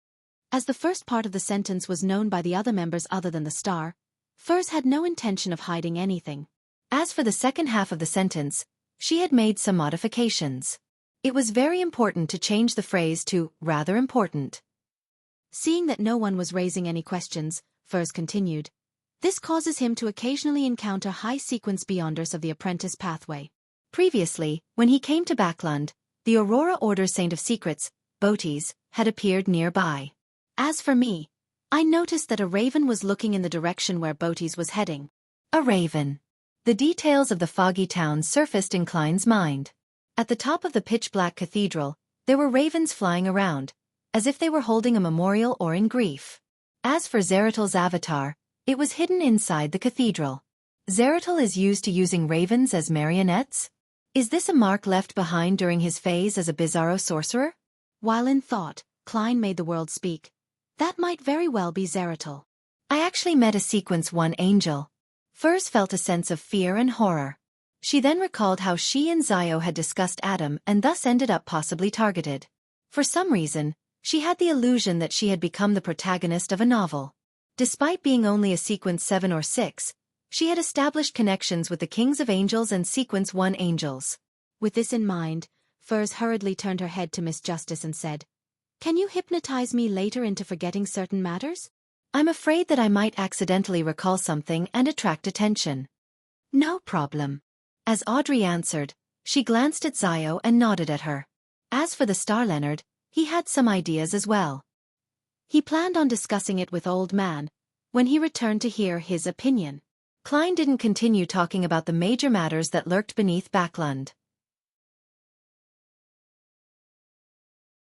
As the first part of the sentence was known by the other members other than the star, Furs had no intention of hiding anything. As for the second half of the sentence, she had made some modifications. It was very important to change the phrase to rather important. Seeing that no one was raising any questions, Furs continued, this causes him to occasionally encounter high-sequence beyonders of the apprentice pathway. Previously, when he came to Baklund, the Aurora Order Saint of Secrets, Botis, had appeared nearby. As for me, I noticed that a raven was looking in the direction where Botis was heading. A raven. The details of the foggy town surfaced in Klein's mind. At the top of the pitch-black cathedral, there were ravens flying around, as if they were holding a memorial or in grief. As for Zeratul's avatar, it was hidden inside the cathedral. Zeratul is used to using ravens as marionettes? Is this a mark left behind during his phase as a bizarro sorcerer? While in thought, Klein made the world speak. That might very well be Zeratul. I actually met a sequence 1 angel. Furs felt a sense of fear and horror. She then recalled how she and Zio had discussed Adam and thus ended up possibly targeted. For some reason, she had the illusion that she had become the protagonist of a novel. Despite being only a sequence 7 or 6, she had established connections with the kings of angels and sequence 1 angels. With this in mind, Furs hurriedly turned her head to Miss Justice and said, "Can you hypnotize me later into forgetting certain matters?" "I'm afraid that I might accidentally recall something and attract attention." "No problem." As Audrey answered, she glanced at Zio and nodded at her. As for the star Leonard, he had some ideas as well. He planned on discussing it with Old Man when he returned to hear his opinion. Klein didn't continue talking about the major matters that lurked beneath Backlund.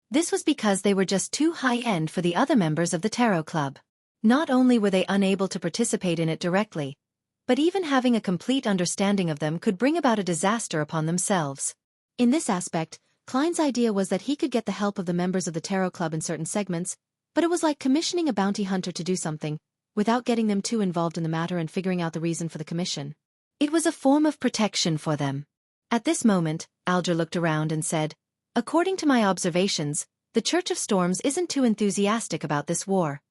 This was because they were just too high-end for the other members of the Tarot Club. Not only were they unable to participate in it directly, but even having a complete understanding of them could bring about a disaster upon themselves. In this aspect, Klein's idea was that he could get the help of the members of the Tarot Club in certain segments, but it was like commissioning a bounty hunter to do something, without getting them too involved in the matter and figuring out the reason for the commission. It was a form of protection for them. At this moment, Alger looked around and said, "According to my observations, the Church of Storms isn't too enthusiastic about this war."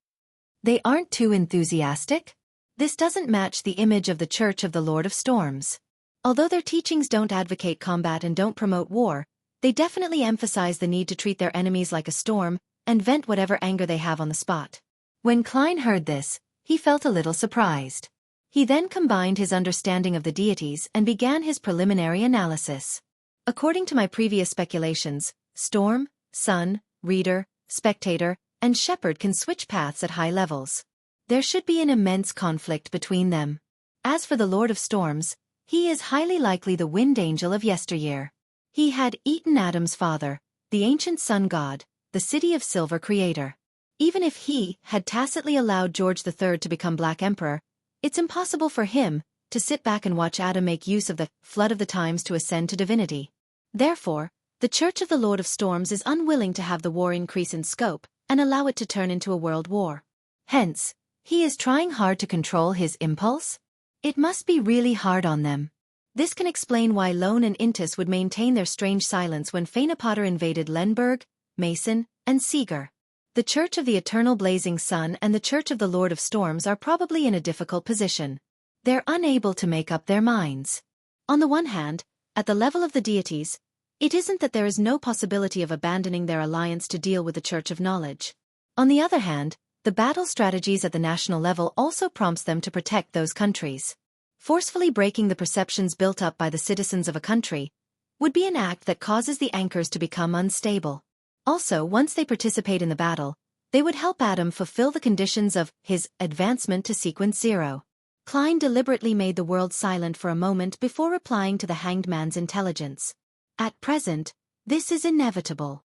"They aren't too enthusiastic? This doesn't match the image of the Church of the Lord of Storms. Although their teachings don't advocate combat and don't promote war, they definitely emphasize the need to treat their enemies like a storm and vent whatever anger they have on the spot." When Klein heard this, he felt a little surprised. He then combined his understanding of the deities and began his preliminary analysis. "According to my previous speculations, Storm, Sun, Reader, Spectator, and Shepherd can switch paths at high levels. There should be an immense conflict between them. As for the Lord of Storms, he is highly likely the wind angel of yesteryear. He had eaten Adam's father, the ancient sun god, the City of Silver creator. Even if he had tacitly allowed George III to become Black Emperor, it's impossible for him to sit back and watch Adam make use of the flood of the times to ascend to divinity. Therefore, the Church of the Lord of Storms is unwilling to have the war increase in scope and allow it to turn into a world war. Hence, he is trying hard to control his impulse. It must be really hard on them. This can explain why Lone and Intis would maintain their strange silence when Fainapotter invaded Lenberg, Mason, and Seeger. The Church of the Eternal Blazing Sun and the Church of the Lord of Storms are probably in a difficult position. They're unable to make up their minds. On the one hand, at the level of the deities, it isn't that there is no possibility of abandoning their alliance to deal with the Church of Knowledge. On the other hand, the battle strategies at the national level also prompts them to protect those countries. Forcefully breaking the perceptions built up by the citizens of a country would be an act that causes the anchors to become unstable. Also, once they participate in the battle, they would help Adam fulfill the conditions of his advancement to Sequence 0. Klein deliberately made the world silent for a moment before replying to the Hanged Man's intelligence. At present, this is inevitable.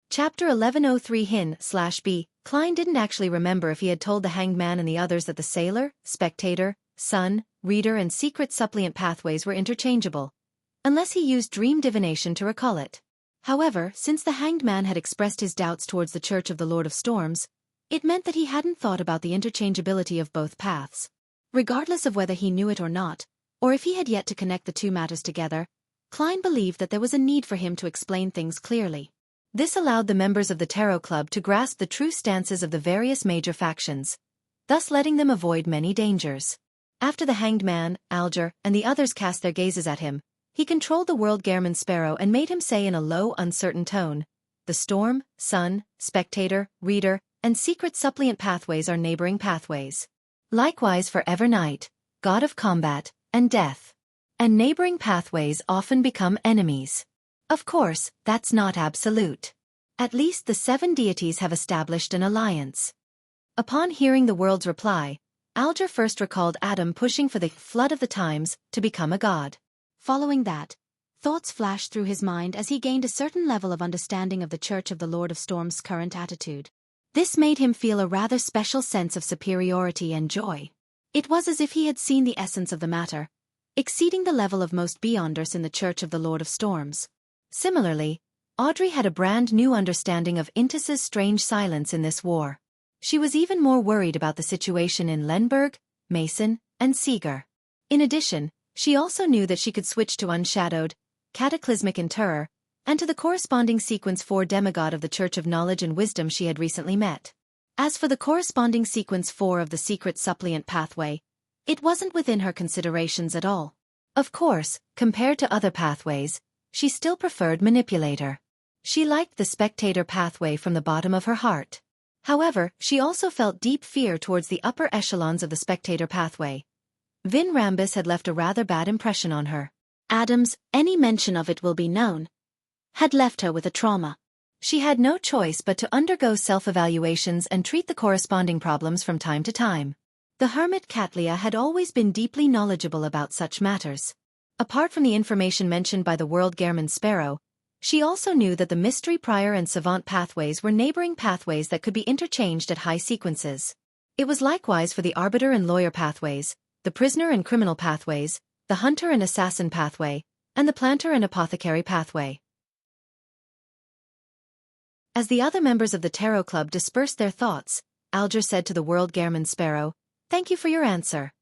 Chapter 1103 Hin/B. Klein didn't actually remember if he had told the Hanged Man and the others that the Sailor, Spectator, Sun, Reader and Secret Suppliant pathways were interchangeable, unless he used dream divination to recall it. However, since the Hanged Man had expressed his doubts towards the Church of the Lord of Storms, it meant that he hadn't thought about the interchangeability of both paths. Regardless of whether he knew it or not, or if he had yet to connect the two matters together, Klein believed that there was a need for him to explain things clearly. This allowed the members of the Tarot Club to grasp the true stances of the various major factions, thus letting them avoid many dangers. After the Hanged Man, Alger, and the others cast their gazes at him, he controlled the world Gehrman Sparrow and made him say in a low, uncertain tone, "The Storm, Sun, Spectator, Reader, and Secret Suppliant pathways are neighboring pathways. Likewise for Evernight, God of Combat, and Death. And neighboring pathways often become enemies. Of course, that's not absolute. At least the 7 deities have established an alliance." Upon hearing the world's reply, Alger first recalled Adam pushing for the flood of the times to become a god. Following that, thoughts flashed through his mind as he gained a certain level of understanding of the Church of the Lord of Storms' current attitude. This made him feel a rather special sense of superiority and joy. It was as if he had seen the essence of the matter, exceeding the level of most beyonders in the Church of the Lord of Storms. Similarly, Audrey had a brand new understanding of Intis's strange silence in this war. She was even more worried about the situation in Lenberg, Mason, and Seeger. In addition, she also knew that she could switch to Unshadowed, Cataclysmic Interrer, and to the corresponding Sequence 4 demigod of the Church of Knowledge and Wisdom she had recently met. As for the corresponding Sequence 4 of the Secret Suppliant pathway, it wasn't within her considerations at all. Of course, compared to other pathways, she still preferred manipulator. She liked the spectator pathway from the bottom of her heart. However, she also felt deep fear towards the upper echelons of the spectator pathway. Vin Rambus had left a rather bad impression on her. Adams, any mention of it will be known, had left her with a trauma. She had no choice but to undergo self-evaluations and treat the corresponding problems from time to time. The hermit Katlia had always been deeply knowledgeable about such matters. Apart from the information mentioned by the World Gehrman Sparrow, she also knew that the mystery prior and savant pathways were neighboring pathways that could be interchanged at high sequences. It was likewise for the arbiter and lawyer pathways, the prisoner and criminal pathways, the hunter and assassin pathway, and the planter and apothecary pathway. As the other members of the Tarot Club dispersed their thoughts, Alger said to the World Gehrman Sparrow, "Thank you for your answer."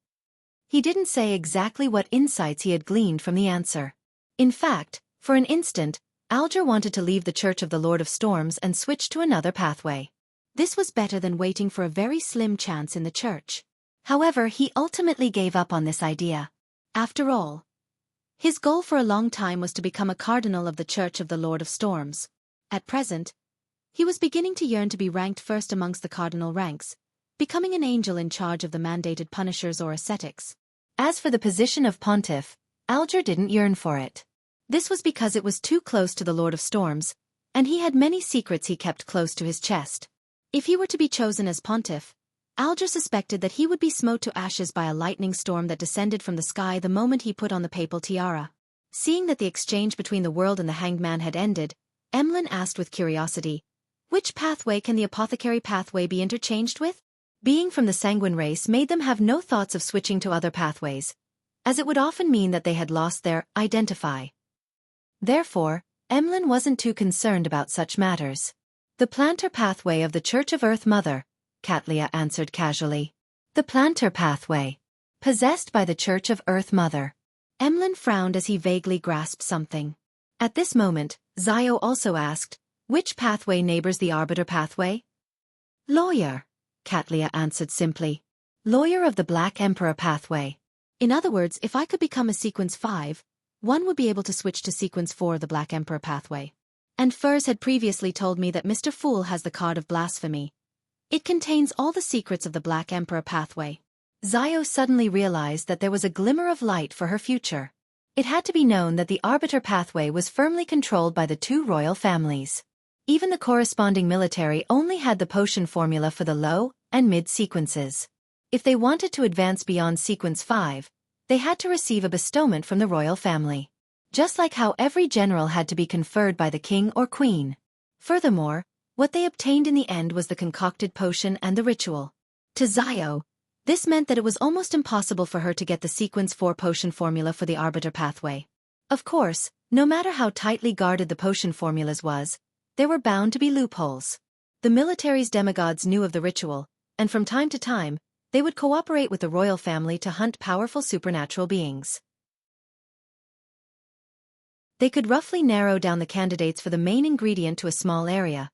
He didn't say exactly what insights he had gleaned from the answer. In fact, for an instant, Alger wanted to leave the Church of the Lord of Storms and switch to another pathway. This was better than waiting for a very slim chance in the church. However, he ultimately gave up on this idea. After all, his goal for a long time was to become a cardinal of the Church of the Lord of Storms. At present, he was beginning to yearn to be ranked first amongst the cardinal ranks, becoming an angel in charge of the mandated punishers or ascetics. As for the position of pontiff, Alger didn't yearn for it. This was because it was too close to the Lord of Storms, and he had many secrets he kept close to his chest. If he were to be chosen as pontiff, Alger suspected that he would be smote to ashes by a lightning storm that descended from the sky the moment he put on the papal tiara. Seeing that the exchange between the world and the hanged man had ended, Emlyn asked with curiosity, "Which pathway can the apothecary pathway be interchanged with?" Being from the sanguine race made them have no thoughts of switching to other pathways, as it would often mean that they had lost their identify. Therefore, Emlyn wasn't too concerned about such matters. "The planter pathway of the Church of Earth Mother," Katlia answered casually. "The planter pathway. Possessed by the Church of Earth Mother." Emlyn frowned as he vaguely grasped something. At this moment, Zio also asked, "Which pathway neighbors the arbiter pathway?" "Lawyer," Katlia answered simply. "Lawyer of the Black Emperor pathway." In other words, if I could become a Sequence 5, one would be able to switch to Sequence 4 the Black Emperor pathway. And Furs had previously told me that Mr. Fool has the card of blasphemy. It contains all the secrets of the Black Emperor pathway. Zio suddenly realized that there was a glimmer of light for her future. It had to be known that the arbiter pathway was firmly controlled by the two royal families. Even the corresponding military only had the potion formula for the low and mid sequences. If they wanted to advance beyond Sequence 5, they had to receive a bestowment from the royal family. Just like how every general had to be conferred by the king or queen. Furthermore, what they obtained in the end was the concocted potion and the ritual. To Zio, this meant that it was almost impossible for her to get the Sequence 4 potion formula for the arbiter pathway. Of course, no matter how tightly guarded the potion formulas was, there were bound to be loopholes. The military's demigods knew of the ritual, and from time to time, they would cooperate with the royal family to hunt powerful supernatural beings. They could roughly narrow down the candidates for the main ingredient to a small area.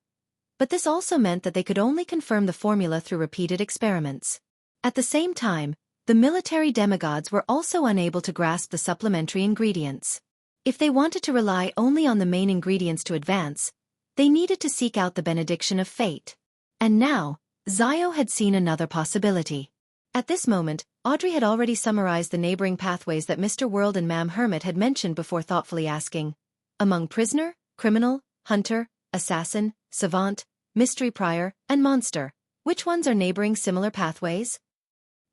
But this also meant that they could only confirm the formula through repeated experiments. At the same time, the military demigods were also unable to grasp the supplementary ingredients. If they wanted to rely only on the main ingredients to advance, they needed to seek out the benediction of fate. And now, Zio had seen another possibility. At this moment, Audrey had already summarized the neighboring pathways that Mr. World and Ma'am Hermit had mentioned before thoughtfully asking, "Among prisoner, criminal, hunter, assassin, savant, mystery prior, and monster, which ones are neighboring similar pathways?"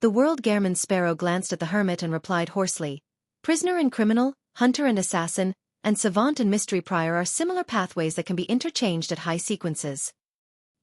The World Gehrman Sparrow glanced at the hermit and replied hoarsely, "Prisoner and criminal, hunter and assassin, and savant and mystery prior are similar pathways that can be interchanged at high sequences."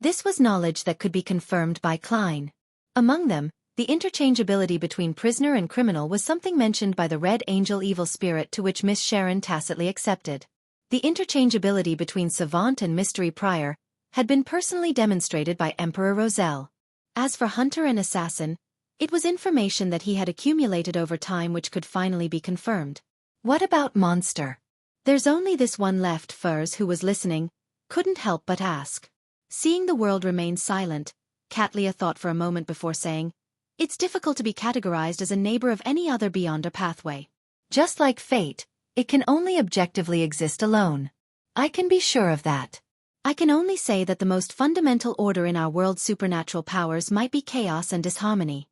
This was knowledge that could be confirmed by Klein. Among them, the interchangeability between prisoner and criminal was something mentioned by the Red Angel evil spirit, to which Miss Sharon tacitly accepted. The interchangeability between savant and mystery prior had been personally demonstrated by Emperor Roselle. As for hunter and assassin, it was information that he had accumulated over time which could finally be confirmed. What about monster? There's only this one left. Furs, who was listening, couldn't help but ask. Seeing the world remain silent, Katlia thought for a moment before saying, "It's difficult to be categorized as a neighbor of any other beyond a pathway. Just like fate, it can only objectively exist alone. I can be sure of that. I can only say that the most fundamental order in our world's supernatural powers might be chaos and disharmony.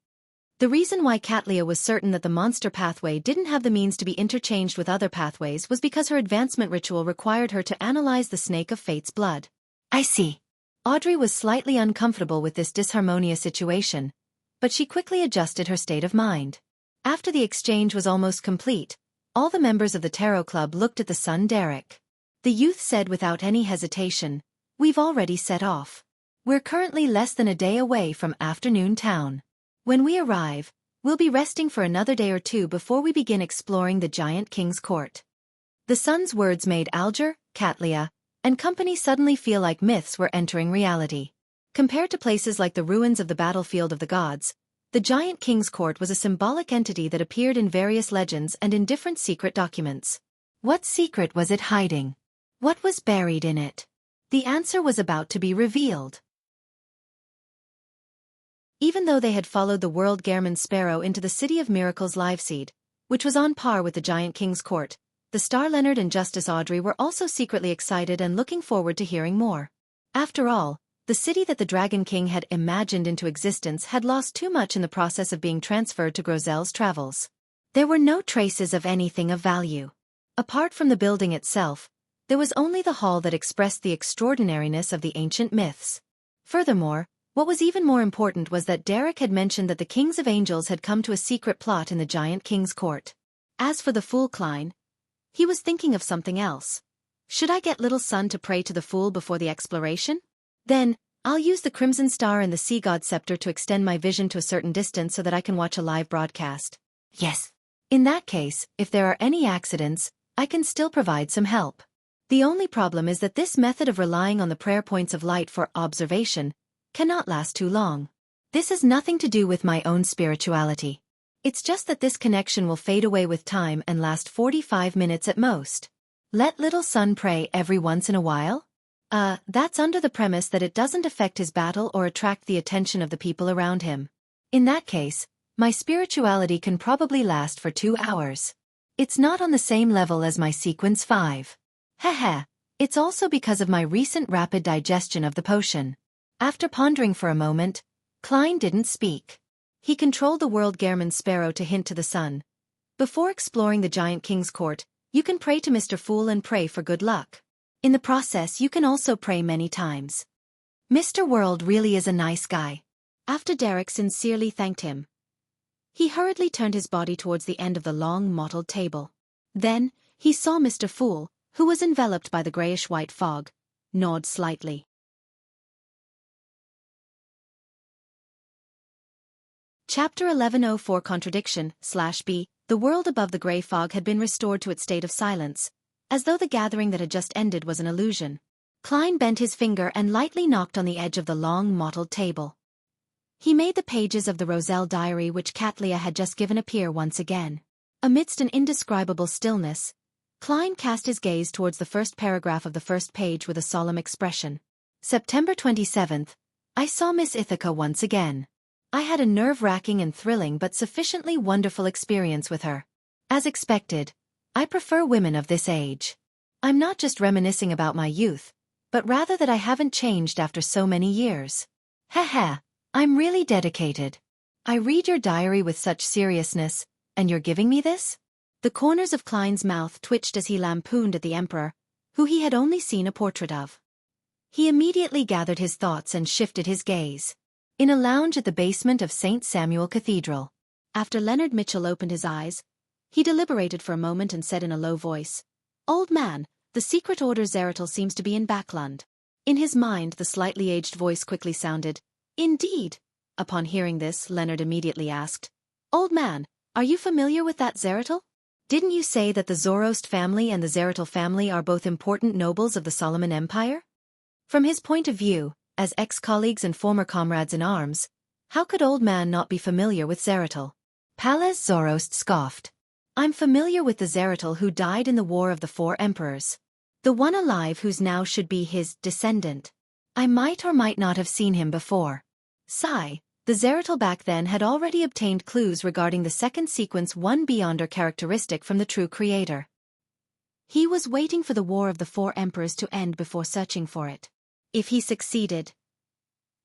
The reason why Katlia was certain that the monster pathway didn't have the means to be interchanged with other pathways was because her advancement ritual required her to analyze the snake of fate's blood. I see. Audrey was slightly uncomfortable with this disharmonious situation, but she quickly adjusted her state of mind. After the exchange was almost complete, all the members of the Tarot Club looked at the son Derek. The youth said without any hesitation, "We've already set off. We're currently less than a day away from Afternoon Town. When we arrive, we'll be resting for another day or two before we begin exploring the giant king's court." The son's words made Alger, Katlia, and company suddenly feel like myths were entering reality. Compared to places like the ruins of the battlefield of the gods, the giant king's court was a symbolic entity that appeared in various legends and in different secret documents. What secret was it hiding? What was buried in it? The answer was about to be revealed. Even though they had followed the World Gehrman Sparrow into the City of Miracles Liveseed, which was on par with the giant king's court, the Star Leonard and Justice Audrey were also secretly excited and looking forward to hearing more. After all, the city that the Dragon King had imagined into existence had lost too much in the process of being transferred to Grozel's travels. There were no traces of anything of value. Apart from the building itself, there was only the hall that expressed the extraordinariness of the ancient myths. Furthermore, what was even more important was that Derek had mentioned that the kings of angels had come to a secret plot in the giant king's court. As for the fool Klein, he was thinking of something else. Should I get little son to pray to the fool before the exploration? Then, I'll use the Crimson Star and the Sea God Scepter to extend my vision to a certain distance so that I can watch a live broadcast. Yes. In that case, if there are any accidents, I can still provide some help. The only problem is that this method of relying on the prayer points of light for observation cannot last too long. This has nothing to do with my own spirituality. It's just that this connection will fade away with time and last 45 minutes at most. Let little son pray every once in a while? That's under the premise that it doesn't affect his battle or attract the attention of the people around him. In that case, my spirituality can probably last for 2 hours. It's not on the same level as my sequence 5. Heh. It's also because of my recent rapid digestion of the potion. After pondering for a moment, Klein didn't speak. He controlled the World Gehrman Sparrow to hint to the sun. Before exploring the giant king's court, you can pray to Mr. Fool and pray for good luck. In the process you can also pray many times. Mr. World really is a nice guy. After Derek sincerely thanked him, he hurriedly turned his body towards the end of the long mottled table. Then, he saw Mr. Fool, who was enveloped by the grayish-white fog, nod slightly. Chapter 1104 Contradiction/B. The world above the grey fog had been restored to its state of silence, as though the gathering that had just ended was an illusion. Klein bent his finger and lightly knocked on the edge of the long mottled table. He made the pages of the Roselle diary which Katlia had just given appear once again. Amidst an indescribable stillness, Klein cast his gaze towards the first paragraph of the first page with a solemn expression. September 27th. I saw Miss Ithaca once again. I had a nerve-wracking and thrilling but sufficiently wonderful experience with her. As expected, I prefer women of this age. I'm not just reminiscing about my youth, but rather that I haven't changed after so many years. Heh. I'm really dedicated. I read your diary with such seriousness, and you're giving me this? The corners of Klein's mouth twitched as he lampooned at the emperor, who he had only seen a portrait of. He immediately gathered his thoughts and shifted his gaze. In a lounge at the basement of St. Samuel Cathedral. After Leonard Mitchell opened his eyes, he deliberated for a moment and said in a low voice, "Old man, the secret order Zeratul seems to be in Backland." In his mind the slightly aged voice quickly sounded, "Indeed." Upon hearing this, Leonard immediately asked, "Old man, are you familiar with that Zeratul? Didn't you say that the Zoroast family and the Zeratul family are both important nobles of the Solomon Empire?" From his point of view, as ex-colleagues and former comrades in arms, how could old man not be familiar with Zeratul? Palaz Zoroast scoffed. "I'm familiar with the Zeratul who died in the War of the Four Emperors. The one alive who's now should be his descendant. I might or might not have seen him before. Sigh, The Zeratul back then had already obtained clues regarding the second sequence 1 Beyonder characteristic from the true creator. He was waiting for the War of the Four Emperors to end before searching for it. If he succeeded,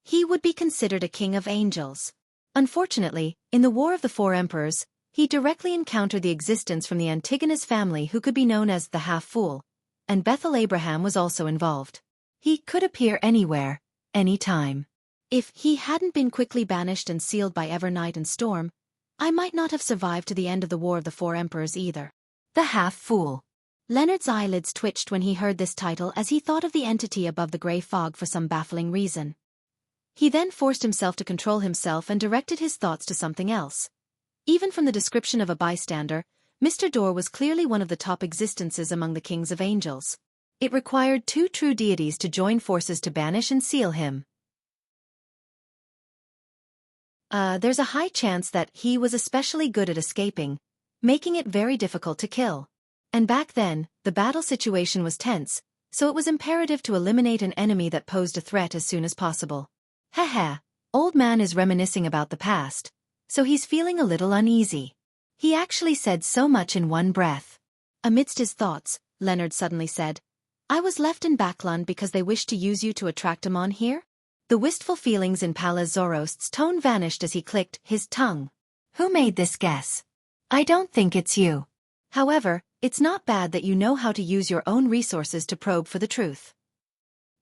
he would be considered a king of angels. Unfortunately, in the War of the Four Emperors, he directly encountered the existence from the Antigonus family who could be known as the Half-Fool, and Bethel Abraham was also involved. He could appear anywhere, anytime. If he hadn't been quickly banished and sealed by Evernight and Storm, I might not have survived to the end of the War of the Four Emperors either. The Half-Fool. Leonard's eyelids twitched when he heard this title as he thought of the entity above the grey fog for some baffling reason. He then forced himself to control himself and directed his thoughts to something else. Even from the description of a bystander, Mr. Dorr was clearly one of the top existences among the kings of angels. It required 2 true deities to join forces to banish and seal him. There's a high chance that he was especially good at escaping, making it very difficult to kill. And back then, the battle situation was tense, so it was imperative to eliminate an enemy that posed a threat as soon as possible. Haha, old man is reminiscing about the past, so he's feeling a little uneasy. He actually said so much in one breath. Amidst his thoughts, Leonard suddenly said, I was left in Backland because they wished to use you to attract him on here? The wistful feelings in Palaz Zorost's tone vanished as he clicked his tongue. Who made this guess? I don't think it's you. However, it's not bad that you know how to use your own resources to probe for the truth.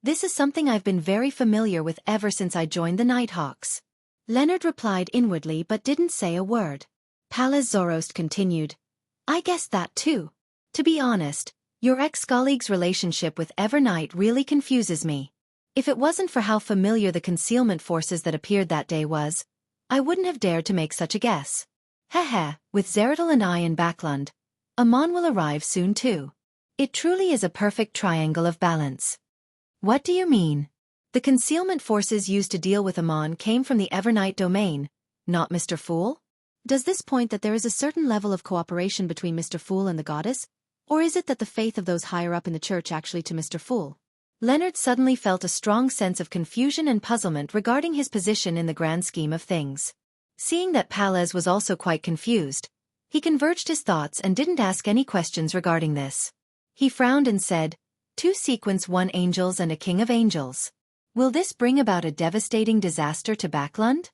This is something I've been very familiar with ever since I joined the Nighthawks. Leonard replied inwardly but didn't say a word. Palaz Zorost continued. I guessed that too. To be honest, your ex-colleague's relationship with Evernight really confuses me. If it wasn't for how familiar the concealment forces that appeared that day was, I wouldn't have dared to make such a guess. Haha, with Zeratul and I in Backland, Amon will arrive soon too. It truly is a perfect triangle of balance. What do you mean? The concealment forces used to deal with Amon came from the Evernight domain, not Mr. Fool? Does this point that there is a certain level of cooperation between Mr. Fool and the goddess? Or is it that the faith of those higher up in the church actually to Mr. Fool? Leonard suddenly felt a strong sense of confusion and puzzlement regarding his position in the grand scheme of things. Seeing that Palaz was also quite confused, he converged his thoughts and didn't ask any questions regarding this. He frowned and said, 2 sequence 1 angels and a king of angels. Will this bring about a devastating disaster to Backland?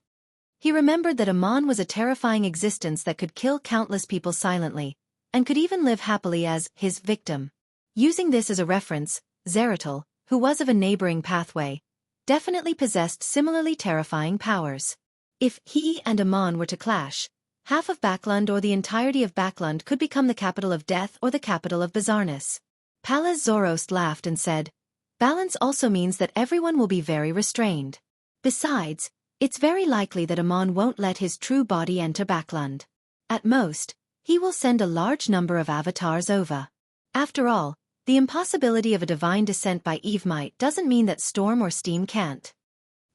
He remembered that Amon was a terrifying existence that could kill countless people silently, and could even live happily as his victim. Using this as a reference, Zeratul, who was of a neighboring pathway, definitely possessed similarly terrifying powers. If he and Amon were to clash, half of Backland or the entirety of Backland could become the capital of death or the capital of bizarreness. Palaz Zorost laughed and said, balance also means that everyone will be very restrained. Besides, it's very likely that Amon won't let his true body enter Backland. At most, he will send a large number of avatars over. After all, the impossibility of a divine descent by Eve might doesn't mean that Storm or Steam can't.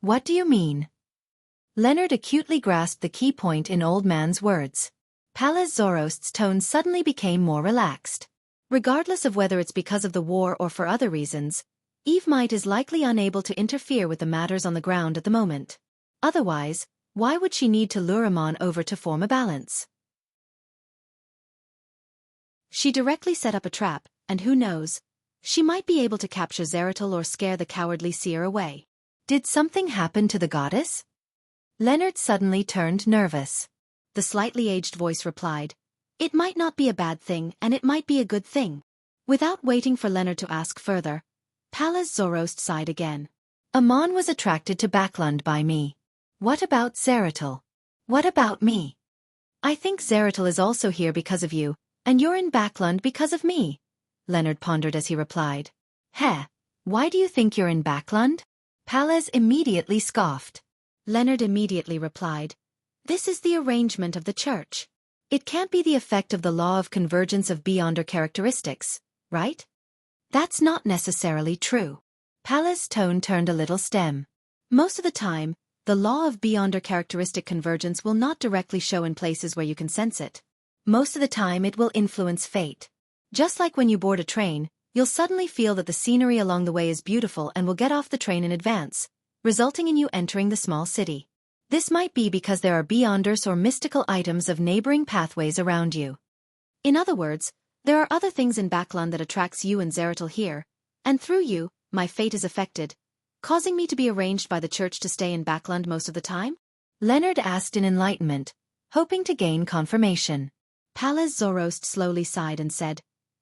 What do you mean? Leonard acutely grasped the key point in old man's words. Palaz Zorost's tone suddenly became more relaxed. Regardless of whether it's because of the war or for other reasons, Eve might is likely unable to interfere with the matters on the ground at the moment. Otherwise, why would she need to lure Amon over to form a balance? She directly set up a trap, and who knows, she might be able to capture Zeratul or scare the cowardly seer away. Did something happen to the goddess? Leonard suddenly turned nervous. The slightly aged voice replied, it might not be a bad thing and it might be a good thing. Without waiting for Leonard to ask further, Palaz Zorost sighed again. Amon was attracted to Backland by me. What about Zeratul? What about me? I think Zeratul is also here because of you, and you're in Backland because of me, Leonard pondered as he replied. Heh, why do you think you're in Backland? Palaz immediately scoffed. Leonard immediately replied, this is the arrangement of the church. It can't be the effect of the law of convergence of beyonder characteristics, right? That's not necessarily true. Palaz's tone turned a little stem. Most of the time, the law of beyonder characteristic convergence will not directly show in places where you can sense it. Most of the time it will influence fate. Just like when you board a train, you'll suddenly feel that the scenery along the way is beautiful and will get off the train in advance, resulting in you entering the small city. This might be because there are beyonders or mystical items of neighboring pathways around you. In other words, there are other things in Backland that attracts you and Zeratul here, and through you, my fate is affected, causing me to be arranged by the church to stay in Backland most of the time? Leonard asked in enlightenment, hoping to gain confirmation. Pallas Zoroast slowly sighed and said,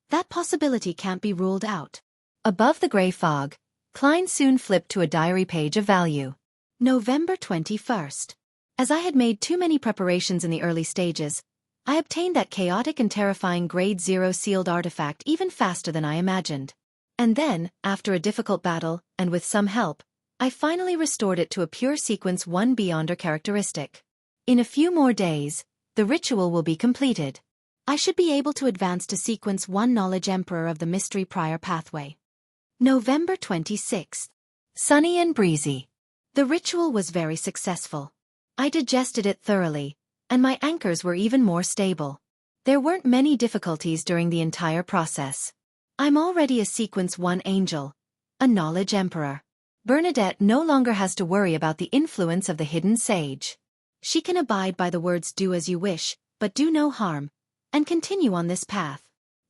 that possibility can't be ruled out. Above the grey fog, Klein soon flipped to a diary page of value. November 21st. As I had made too many preparations in the early stages, I obtained that chaotic and terrifying Grade 0 sealed artifact even faster than I imagined. And then, after a difficult battle, and with some help, I finally restored it to a pure Sequence 1 Beyonder characteristic. In a few more days, the ritual will be completed. I should be able to advance to Sequence 1 Knowledge Emperor of the Mystery Prior pathway. November 26th. Sunny and breezy. The ritual was very successful. I digested it thoroughly, and my anchors were even more stable. There weren't many difficulties during the entire process. I'm already a Sequence 1 angel, a Knowledge Emperor. Bernadette no longer has to worry about the influence of the hidden sage. She can abide by the words do as you wish, but do no harm, and continue on this path.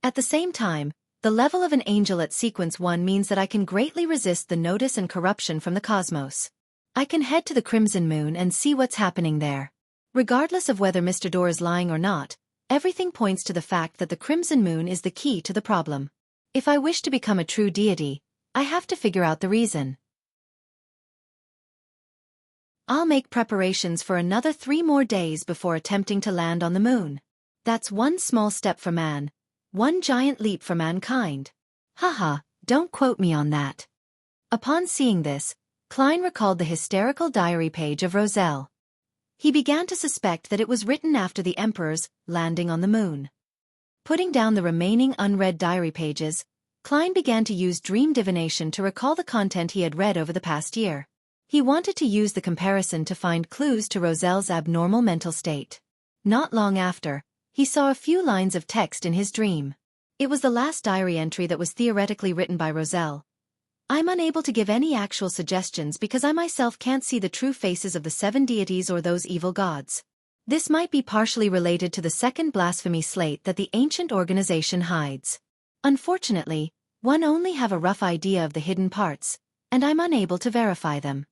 At the same time, the level of an angel at Sequence 1 means that I can greatly resist the notice and corruption from the cosmos. I can head to the Crimson Moon and see what's happening there. Regardless of whether Mr. Dorr is lying or not, everything points to the fact that the Crimson Moon is the key to the problem. If I wish to become a true deity, I have to figure out the reason. I'll make preparations for another 3 more days before attempting to land on the moon. That's one small step for man, one giant leap for mankind. Haha, don't quote me on that. Upon seeing this, Klein recalled the hysterical diary page of Roselle. He began to suspect that it was written after the Emperor's landing on the moon. Putting down the remaining unread diary pages, Klein began to use dream divination to recall the content he had read over the past year. He wanted to use the comparison to find clues to Roselle's abnormal mental state. Not long after, he saw a few lines of text in his dream. It was the last diary entry that was theoretically written by Roselle. I'm unable to give any actual suggestions because I myself can't see the true faces of the 7 deities or those evil gods. This might be partially related to the second blasphemy slate that the ancient organization hides. Unfortunately, one only have a rough idea of the hidden parts, and I'm unable to verify them.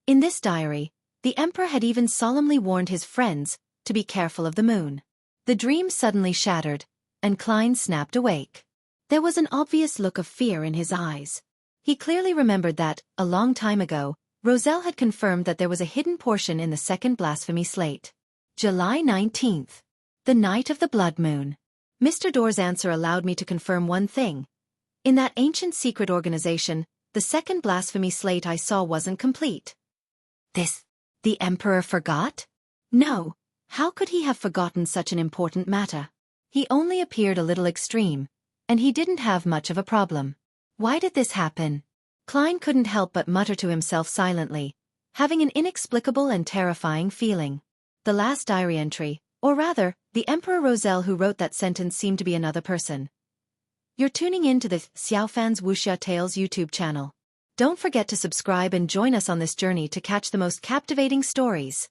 In this diary, the Emperor had even solemnly warned his friends to be careful of the moon. The dream suddenly shattered, and Klein snapped awake. There was an obvious look of fear in his eyes. He clearly remembered that, a long time ago, Roselle had confirmed that there was a hidden portion in the second blasphemy slate. July 19th. The night of the blood moon. Mr. Dorr's answer allowed me to confirm one thing. In that ancient secret organization, the second blasphemy slate I saw wasn't complete. The Emperor forgot? No, how could he have forgotten such an important matter? He only appeared a little extreme, and he didn't have much of a problem. Why did this happen? Klein couldn't help but mutter to himself silently, having an inexplicable and terrifying feeling. The last diary entry, or rather, the Emperor Roselle who wrote that sentence seemed to be another person. You're tuning in to the Xiaofan's Wuxia Tales YouTube channel. Don't forget to subscribe and join us on this journey to catch the most captivating stories.